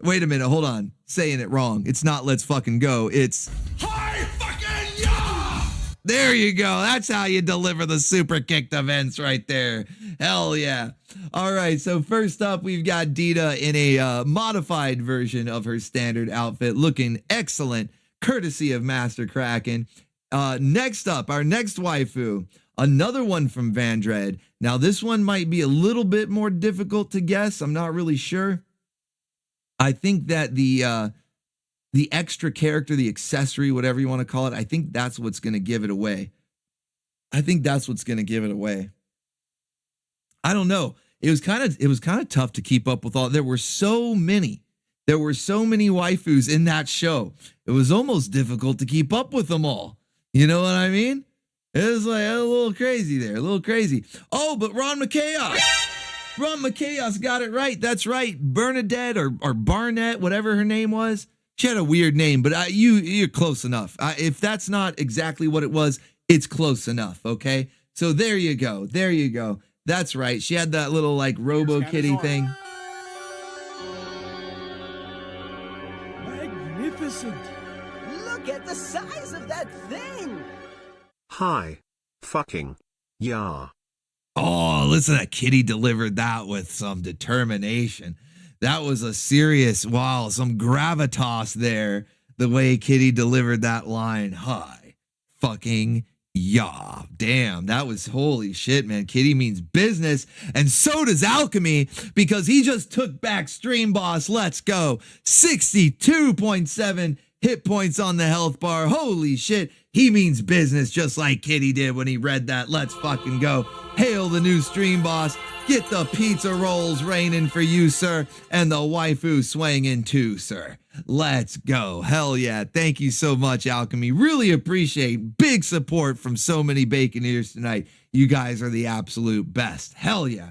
Speaker 3: Wait a minute. Hold on. Saying it wrong. It's not let's fucking go. It's hi fucking yeah. There you go. That's how you deliver the super kick to Vince right there. Hell yeah. All right. So first up, we've got Dita in a modified version of her standard outfit, looking excellent, courtesy of Master Krakken. Next up, our next waifu. Another one from Vandread. Now, this one might be a little bit more difficult to guess. I'm not really sure. I think that the extra character, the accessory, whatever you want to call it, I think that's what's going to give it away. I don't know. It was kind of tough to keep up with all. There were so many waifus in that show. It was almost difficult to keep up with them all. You know what I mean? It was like a little crazy there, a little crazy. Oh, but Ron McChaos got it right. That's right. Bernadette or Barnett, whatever her name was. She had a weird name, but you're close enough. If that's not exactly what it was, it's close enough, okay? So there you go. There you go. That's right. She had that little like Robo Kitty thing.
Speaker 1: Magnificent. Look at the size of that thing.
Speaker 4: Hi. Fucking. Yeah.
Speaker 3: Oh, listen, that Kitty delivered that with some determination. That was a serious, wow, some gravitas there, the way Kitty delivered that line. Hi. Fucking. Yeah. Damn, that was holy shit, man. Kitty means business, and so does Alchemy, because he just took back Stream Boss. Let's go. 62.7 hit points on the health bar. Holy shit. He means business just like Kitty did when he read that. Let's fucking go. Hail the new Stream Boss. Get the pizza rolls raining for you, sir. And the waifu swinging too, sir. Let's go. Hell yeah. Thank you so much, Alchemy. Really appreciate big support from so many Baconeers tonight. You guys are the absolute best. Hell yeah.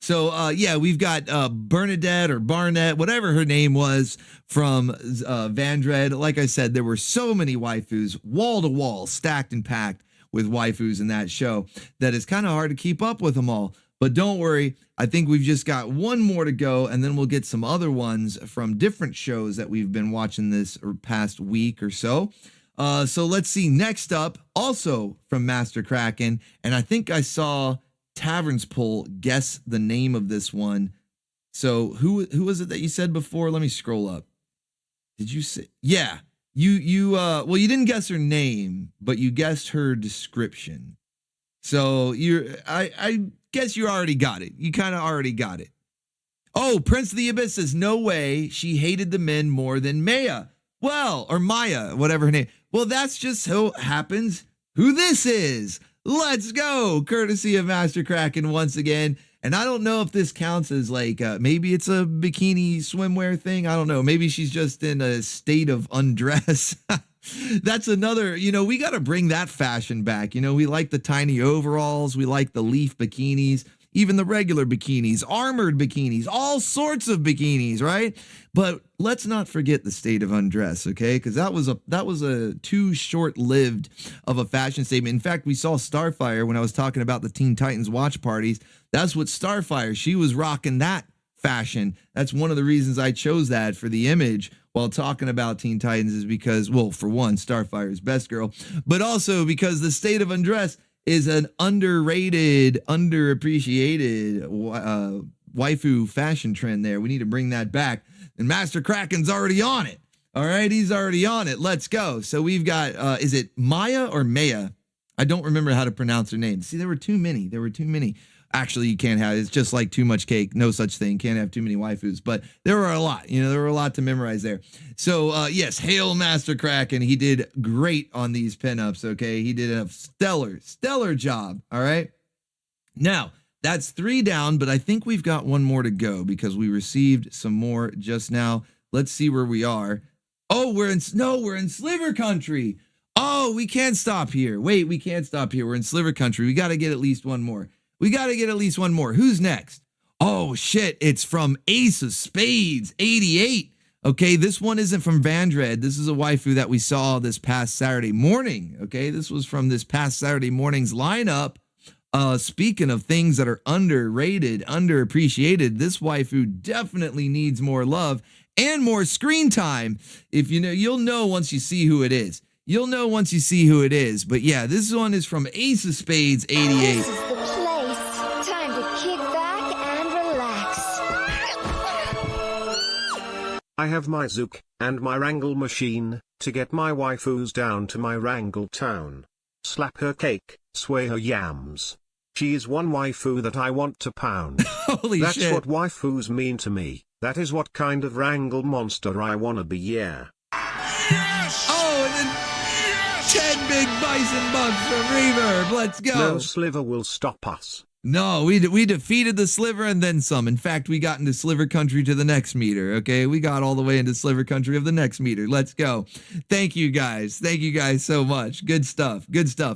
Speaker 3: So, yeah, we've got Bernadette or Barnett, whatever her name was, from Vandread. Like I said, there were so many waifus, wall to wall, stacked and packed with waifus in that show, that it's kind of hard to keep up with them all. But don't worry, I think we've just got one more to go, and then we'll get some other ones from different shows that we've been watching this past week or so. So let's see. Next up, also from Master Krakken, and I think I saw Tavern's Pull guess the name of this one. So who was it that you said before? Let me scroll up. Did you say? Yeah, well, you didn't guess her name, but you guessed her description. So I guess you already got it. You kind of already got it. Oh, Prince of the Abyss says, no way. She hated the men more than Maya. Well, or Maya, whatever her name. Well, that's just so happens who this is. Let's go. Courtesy of Master Krakken once again. And I don't know if this counts as like, maybe it's a bikini swimwear thing. I don't know. Maybe she's just in a state of undress. That's another, we got to bring that fashion back. We like the tiny overalls. We like the leaf bikinis, even the regular bikinis, armored bikinis, all sorts of bikinis, right? But let's not forget the state of undress, okay? Because that was a too short-lived of a fashion statement. In fact, we saw Starfire when I was talking about the Teen Titans watch parties. That's what Starfire, she was rocking that fashion. That's one of the reasons I chose that for the image while talking about Teen Titans, is because, well, for one, Starfire is best girl, but also because the state of undress is an underrated, underappreciated waifu fashion trend there. We need to bring that back. And Master Krakken's already on it. All right, he's already on it. Let's go. So we've got, is it Maya or Maya? I don't remember how to pronounce her name. See, there were too many. Actually, you can't have, it's just like too much cake. No such thing. Can't have too many waifus. But there were a lot. There were a lot to memorize there. So, yes, hail Master Krakken. He did great on these pinups, okay? He did a stellar job, all right? Now, that's 3 down, but I think we've got 1 more to go because we received some more just now. Let's see where we are. Oh, we're in Sliver Country. Oh, we can't stop here. Wait, we can't stop here. We're in Sliver Country. We got to get at least 1 more. Who's next? Oh, shit. It's from Ace of Spades, 88. Okay, this one isn't from Vandread. This is a waifu that we saw this past Saturday morning. Okay, this was from this past Saturday morning's lineup. Speaking of things that are underrated, underappreciated, this waifu definitely needs more love and more screen time. If you'll know once you see who it is. But yeah, this one is from Ace of Spades 88.
Speaker 5: This is the place. Time to kick back and relax.
Speaker 4: I have my zook and my wrangle machine to get my waifus down to my wrangle town. Slap her cake, sway her yams. She is one waifu that I want to pound.
Speaker 3: Holy
Speaker 4: That's
Speaker 3: shit.
Speaker 4: what waifus mean to me. That is what kind of wrangle monster I wanna be, yeah.
Speaker 3: Oh, and then 10 big Bison Bucks from Reverb. Let's go.
Speaker 4: No sliver will stop us.
Speaker 3: No, we defeated the Sliver and then some. In fact, we got into Sliver Country to the next meter, okay? We got all the way into Sliver Country of the next meter. Let's go. Thank you guys so much. Good stuff.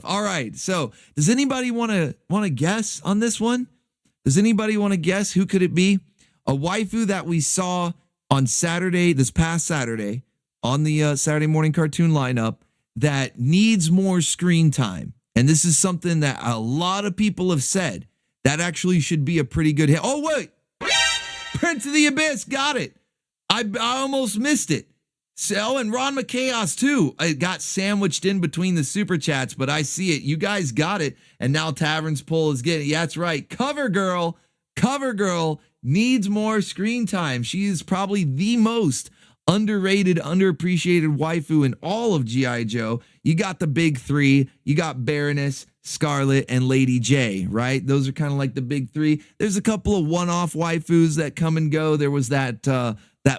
Speaker 3: All right, so does anybody want to guess on this one? Does anybody want to guess who could it be? A waifu that we saw on Saturday, this past Saturday, on the Saturday morning cartoon lineup that needs more screen time. And this is something that a lot of people have said. That actually should be a pretty good hit. Oh, wait. Prince of the Abyss. Got it. I almost missed it. So, and Ron McChaos, too. It got sandwiched in between the super chats, but I see it. You guys got it. And now Tavern's Poll is getting it. Yeah, that's right. Cover Girl needs more screen time. She is probably the most underrated, underappreciated waifu in all of G.I. Joe. You got the big 3. You got Baroness, Scarlet, and Lady J, right? Those are kind of like the big 3. There's a couple of one-off waifus that come and go. There was that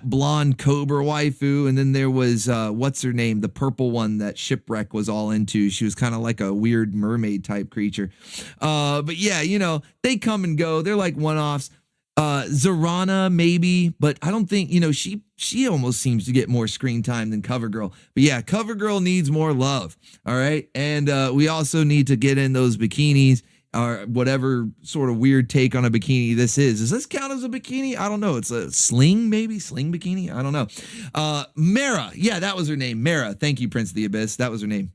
Speaker 3: blonde Cobra waifu, and then there was, what's her name? The purple one that Shipwreck was all into. She was kind of like a weird mermaid type creature. But yeah, they come and go. They're like one-offs. Zorana maybe, but I don't think, she almost seems to get more screen time than CoverGirl. But yeah, CoverGirl needs more love. All right. And we also need to get in those bikinis or whatever sort of weird take on a bikini this is. Does this count as a bikini? I don't know. It's a sling, maybe sling bikini. I don't know. Mara. Yeah, that was her name. Mara. Thank you, Prince of the Abyss. That was her name.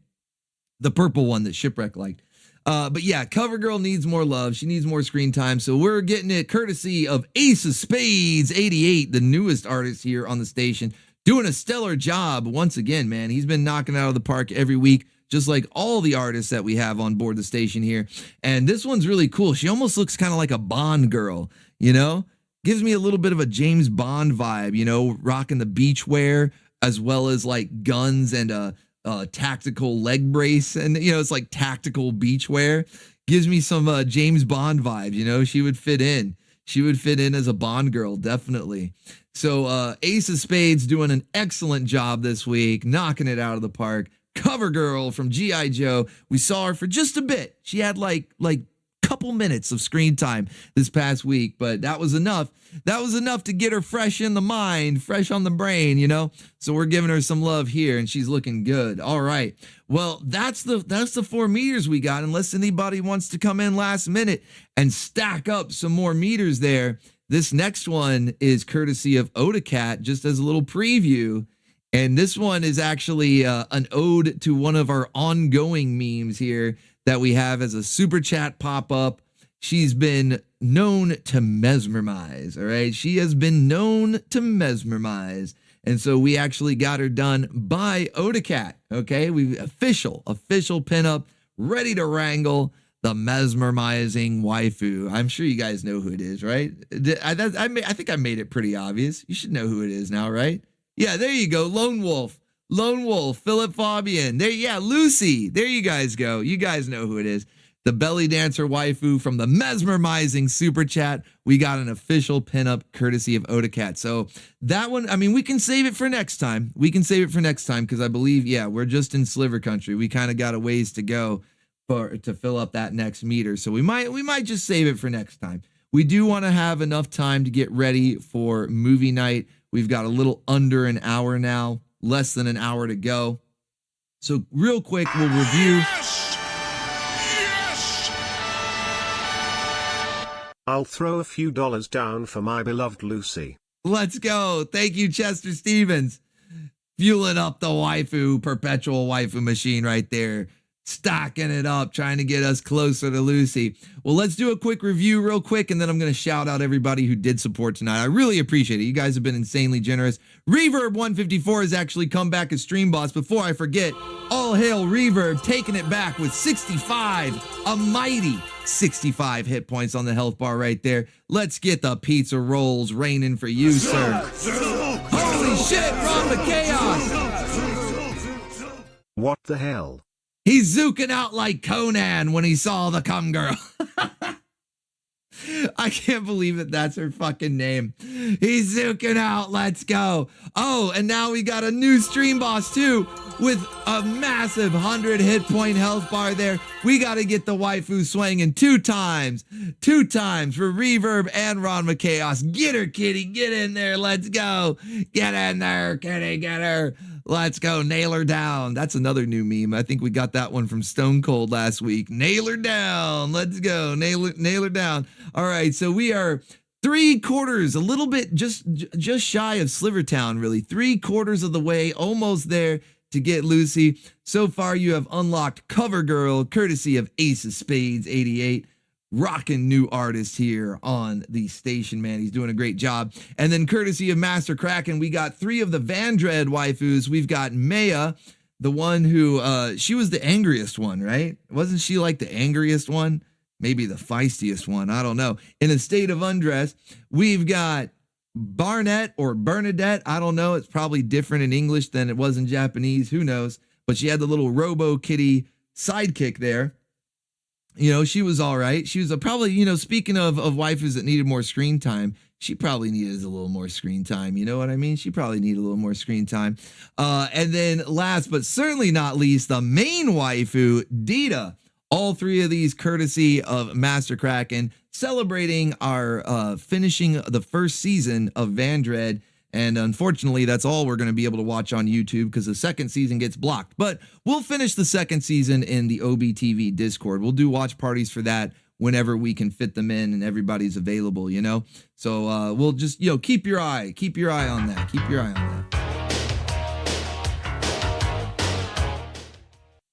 Speaker 3: The purple one that Shipwreck liked. But yeah, CoverGirl needs more love. She needs more screen time. So we're getting it courtesy of Ace of Spades 88, the newest artist here on the station, doing a stellar job once again, man. He's been knocking it out of the park every week, just like all the artists that we have on board the station here. And this one's really cool. She almost looks kind of like a Bond girl, Gives me a little bit of a James Bond vibe, rocking the beach wear as well as like guns and tactical leg brace, and it's like tactical beach wear. Gives me some James Bond vibes. She would fit in as a Bond girl, definitely. So Ace of Spades doing an excellent job this week, knocking it out of the park. CoverGirl from G.I. Joe, we saw her for just a bit. She had like couple minutes of screen time this past week, but that was enough. That was enough to get her fresh in the mind, fresh on the brain, So we're giving her some love here, and she's looking good. All right. Well, that's the 4 meters we got, unless anybody wants to come in last minute and stack up some more meters there. This next one is courtesy of Odacat, just as a little preview. And this one is actually an ode to one of our ongoing memes here that we have as a super chat pop-up. She's been known to mesmerize, all right? She has been known to mesmerize. And so we actually got her done by Odacat, okay? We official pinup, ready to wrangle the mesmermizing waifu. I'm sure you guys know who it is, right? I think I made it pretty obvious. You should know who it is now, right? Yeah, there you go. Lone Wolf, Philip Fabian. There, yeah, Lucy. There you guys go. You guys know who it is. The belly dancer waifu from the mesmerizing super chat. We got an official pinup courtesy of Odacat. So that one, I mean, we can save it for next time. Because I believe, yeah, we're just in Sliver Country. We kind of got a ways to go to fill up that next meter. So we might just save it for next time. We do want to have enough time to get ready for movie night. We've got a little under an hour now, less than an hour to go. So real quick, we'll review.
Speaker 4: I'll throw a few dollars down for my beloved Lucy.
Speaker 3: Let's go. Thank you, Chester Stevens. Fueling up the waifu, perpetual waifu machine right there. Stocking it up, trying to get us closer to Lucy. Well, let's do a quick review real quick, and then I'm going to shout out everybody who did support tonight. I really appreciate it. You guys have been insanely generous. Reverb154 has actually come back as stream boss. Before I forget, all hail Reverb, taking it back with 65, a mighty 65 hit points on the health bar right there. Let's get the pizza rolls raining for you, sir. Holy shit, Ron the Chaos.
Speaker 4: What the hell?
Speaker 3: He's zooking out like Conan when he saw the cum girl. I can't believe that that's her fucking name. He's zooking out. Let's go. Oh, and now we got a new stream boss too with a massive 100 hit point health bar there. We got to get the waifu swinging two times for Reverb and Ron McChaos. Get her, kitty. Get in there. Let's go. Get in there, kitty. Get her. Let's go. Nail her down. That's another new meme. I think we got that one from Stone Cold last week. Nail her down. Let's go. Nail her down. All right. So we are 3/4, a little bit just shy of Slivertown, really. 3/4 of the way, almost there to get Lucy. So far, you have unlocked Cover Girl, courtesy of Ace of Spades 88. Rockin' new artist here on the station, man. He's doing a great job. And then courtesy of Master Krakken, we got 3 of the Vandread waifus. We've got Maya, the one who, she was the angriest one, right? Wasn't she like the angriest one? Maybe the feistiest one. I don't know. In a state of undress, we've got Barnett or Bernadette. I don't know. It's probably different in English than it was in Japanese. Who knows? But she had the little Robo Kitty sidekick there. You know, she was all right. She was probably, you know, speaking of waifus that needed more screen time, she probably needed a little more screen time. You know what I mean? She probably needed a little more screen time. And then last but certainly not least, the main waifu, Dita. All 3 of these courtesy of Master Krakken, celebrating our finishing the first season of Vandread. And unfortunately, that's all we're going to be able to watch on YouTube because the second season gets blocked. But we'll finish the second season in the OBTV Discord. We'll do watch parties for that whenever we can fit them in and everybody's available, you know? So we'll just, you know, keep your eye on that. Keep your eye on that.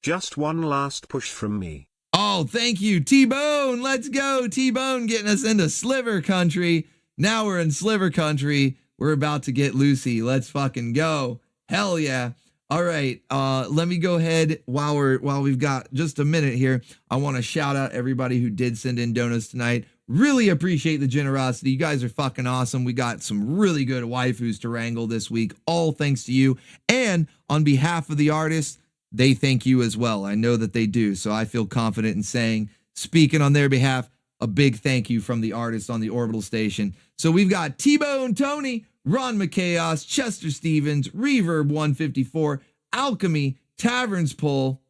Speaker 4: Just one last push from me.
Speaker 3: Oh, thank you, T-Bone. Let's go, T-Bone, getting us into Sliver Country. Now we're in Sliver Country. We're about to get Lucy. Let's fucking go. Hell yeah. All right. Let me go ahead while we've got just a minute here. I want to shout out everybody who did send in donuts tonight. Really appreciate the generosity. You guys are fucking awesome. We got some really good waifus to wrangle this week. All thanks to you. And on behalf of the artists, they thank you as well. I know that they do. So I feel confident in saying, speaking on their behalf, a big thank you from the artists on the Orbital station. So we've got T-Bone Tony, Ron McChaos, Chester Stevens, Reverb154, Alchemy, Taverns Pull.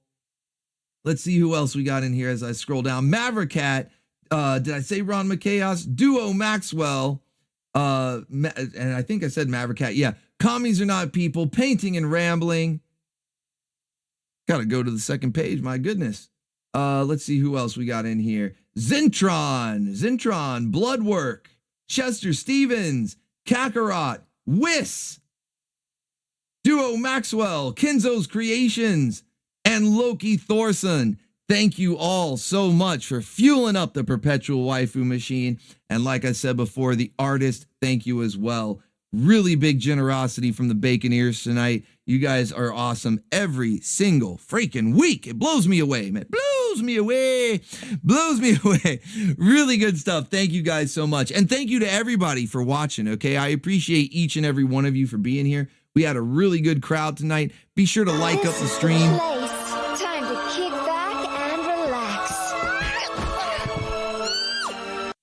Speaker 3: Let's see who else we got in here as I scroll down. Mavericat, did I say Ron McChaos? Duo Maxwell, and I think I said Mavericat. Yeah, Commies Are Not People, Painting and Rambling. Got to go to the second page, my goodness. Let's see who else we got in here. Zentron, Bloodwork, Chester Stevens, Kakarot, Whis, Duo Maxwell, Kenzo's Creations, and Loki Thorson. Thank you all so much for fueling up the perpetual waifu machine. And like I said before, the artist, thank you as well. Really big generosity from the Baconeers tonight. You guys are awesome every single freaking week. It blows me away, man. Blows me away. Really good stuff. Thank you guys so much. And thank you to everybody for watching, okay? I appreciate each and every one of you for being here. We had a really good crowd tonight. Be sure to like up the stream.
Speaker 5: Time to kick back and relax.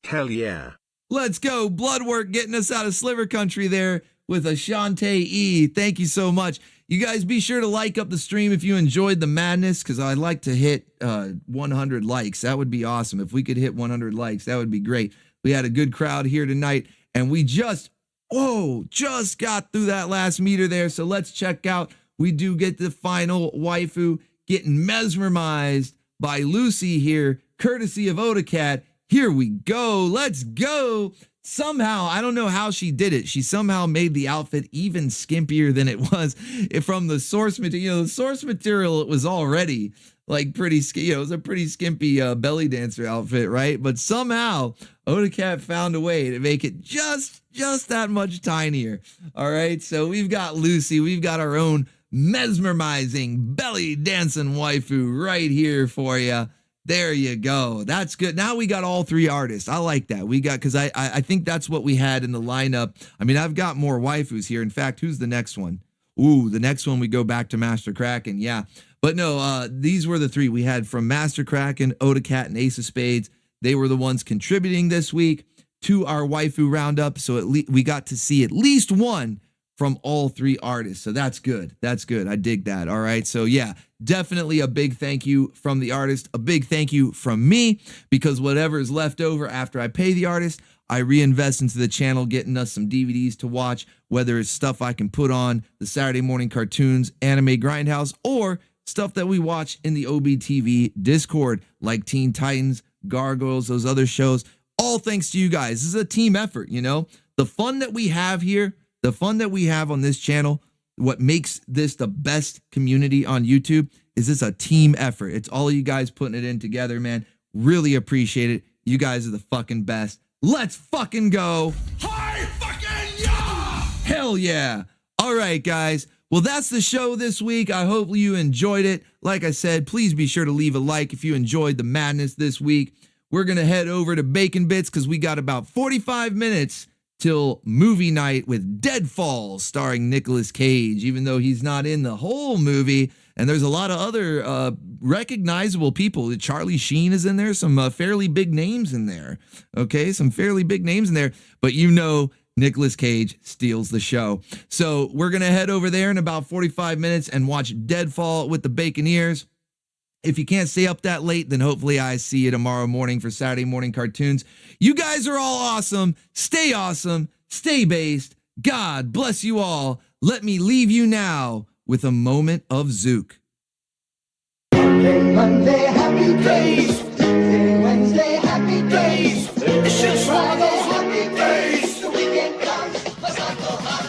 Speaker 4: Hell yeah.
Speaker 3: Let's go. Bloodwork getting us out of Sliver Country there with a Shantae YEEEE. Thank you so much. You guys be sure to like up the stream if you enjoyed the madness, because I'd like to hit 100 likes. That would be awesome. If we could hit 100 likes, that would be great. We had a good crowd here tonight, and we just got through that last meter there. So let's check out. We do get the final waifu getting mesmerized by Lucy here, courtesy of Odacat. Here we go. Let's go. Somehow, I don't know how she did it. She somehow made the outfit even skimpier than it was from the source material. You know, the source material, it was already like pretty, it was a pretty skimpy belly dancer outfit, right? But somehow Odacat found a way to make it just that much tinier. All right, so we've got Lucy. We've got our own mesmerizing belly dancing waifu right here for you. There you go. That's good. Now we got all three artists. I like that. We got, because I think that's what we had in the lineup. I mean, I've got more waifus here. In fact, who's the next one? Ooh, the next one we go back to Master Krakken. Yeah. But no, these were the three we had from Master Krakken, Odacat, and Ace of Spades. They were the ones contributing this week to our waifu roundup. So at least we got to see at least one from all three artists. So that's good. That's good. I dig that. All right. So yeah, definitely a big thank you from the artist. A big thank you from me, because whatever is left over after I pay the artist, I reinvest into the channel, getting us some DVDs to watch, whether it's stuff I can put on the Saturday morning cartoons, Anime Grindhouse, or stuff that we watch in the OBTV Discord, like Teen Titans, Gargoyles, those other shows. All thanks to you guys. This is a team effort, you know? The fun that we have here, the fun that we have on this channel, what makes this the best community on YouTube is this a team effort. It's all of you guys putting it in together, man. Really appreciate it. You guys are the fucking best. Let's fucking go.
Speaker 10: Hi fucking yeah!
Speaker 3: Hell yeah. All right, guys. Well, that's the show this week. I hope you enjoyed it. Like I said, please be sure to leave a like if you enjoyed the madness this week. We're going to head over to Bacon Bits because we got about 45 minutes till movie night with Deadfall starring Nicolas Cage, even though he's not in the whole movie. And there's a lot of other recognizable people. Charlie Sheen is in there, some fairly big names in there. Okay, some fairly big names in there. But you know Nicolas Cage steals the show. So we're going to head over there in about 45 minutes and watch Deadfall with the Baconeers. If you can't stay up that late, then hopefully I see you tomorrow morning for Saturday morning cartoons. You guys are all awesome. Stay based. God bless you all. Let me leave you now with a moment of Zook.
Speaker 1: Monday, happy days. Tuesday, Wednesday, happy days. It's just one of those happy days. The weekend comes, let's not go home.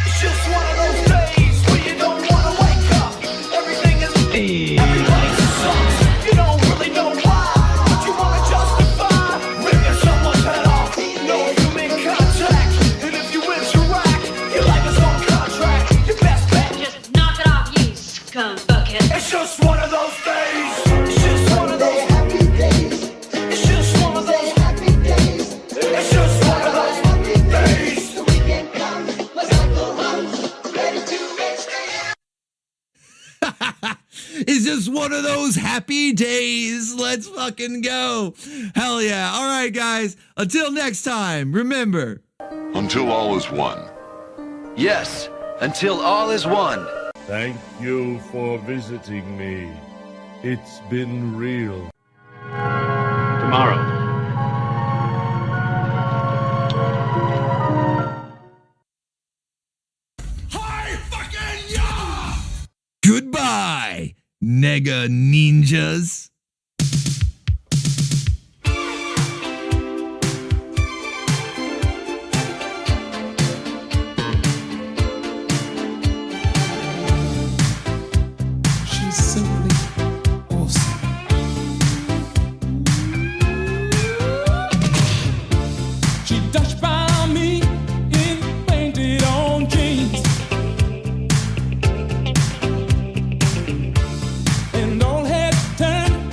Speaker 1: It's just one of those days where you don't want to wake up. Everything is everybody sucks. You don't really know why, but you want to justify ripping someone's head off. No human contact, and if you interact, your life is on contract. Your best bet, just knock it off, you scum bucket. It's just one of those days. It's just one of those happy days. It's just one of those happy days. It's just one of those happy days. The weekend comes, let's not go home. Ready to make space.
Speaker 3: It's just one of those happy days. Let's fucking go. Hell yeah. All right, guys. Until next time, remember.
Speaker 2: Until all is one.
Speaker 21: Yes, until all is one.
Speaker 22: Thank you for visiting me. It's been real.
Speaker 17: Tomorrow.
Speaker 3: Goodbye, Nega Ninjas.
Speaker 1: She's simply awesome. She dashed by me in painted on jeans. And all heads turned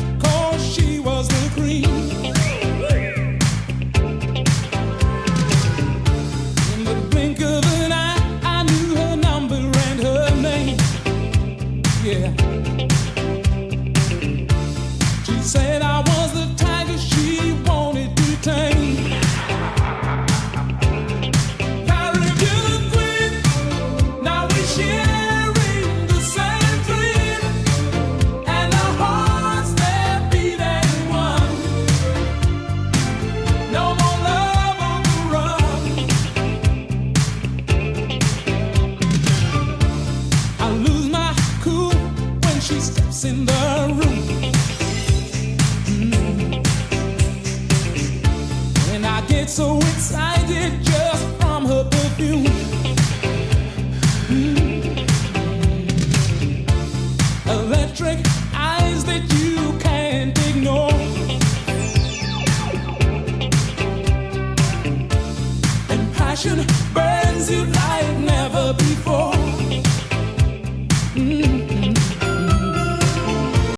Speaker 1: get so excited just from her perfume. Electric eyes that you can't ignore. And passion burns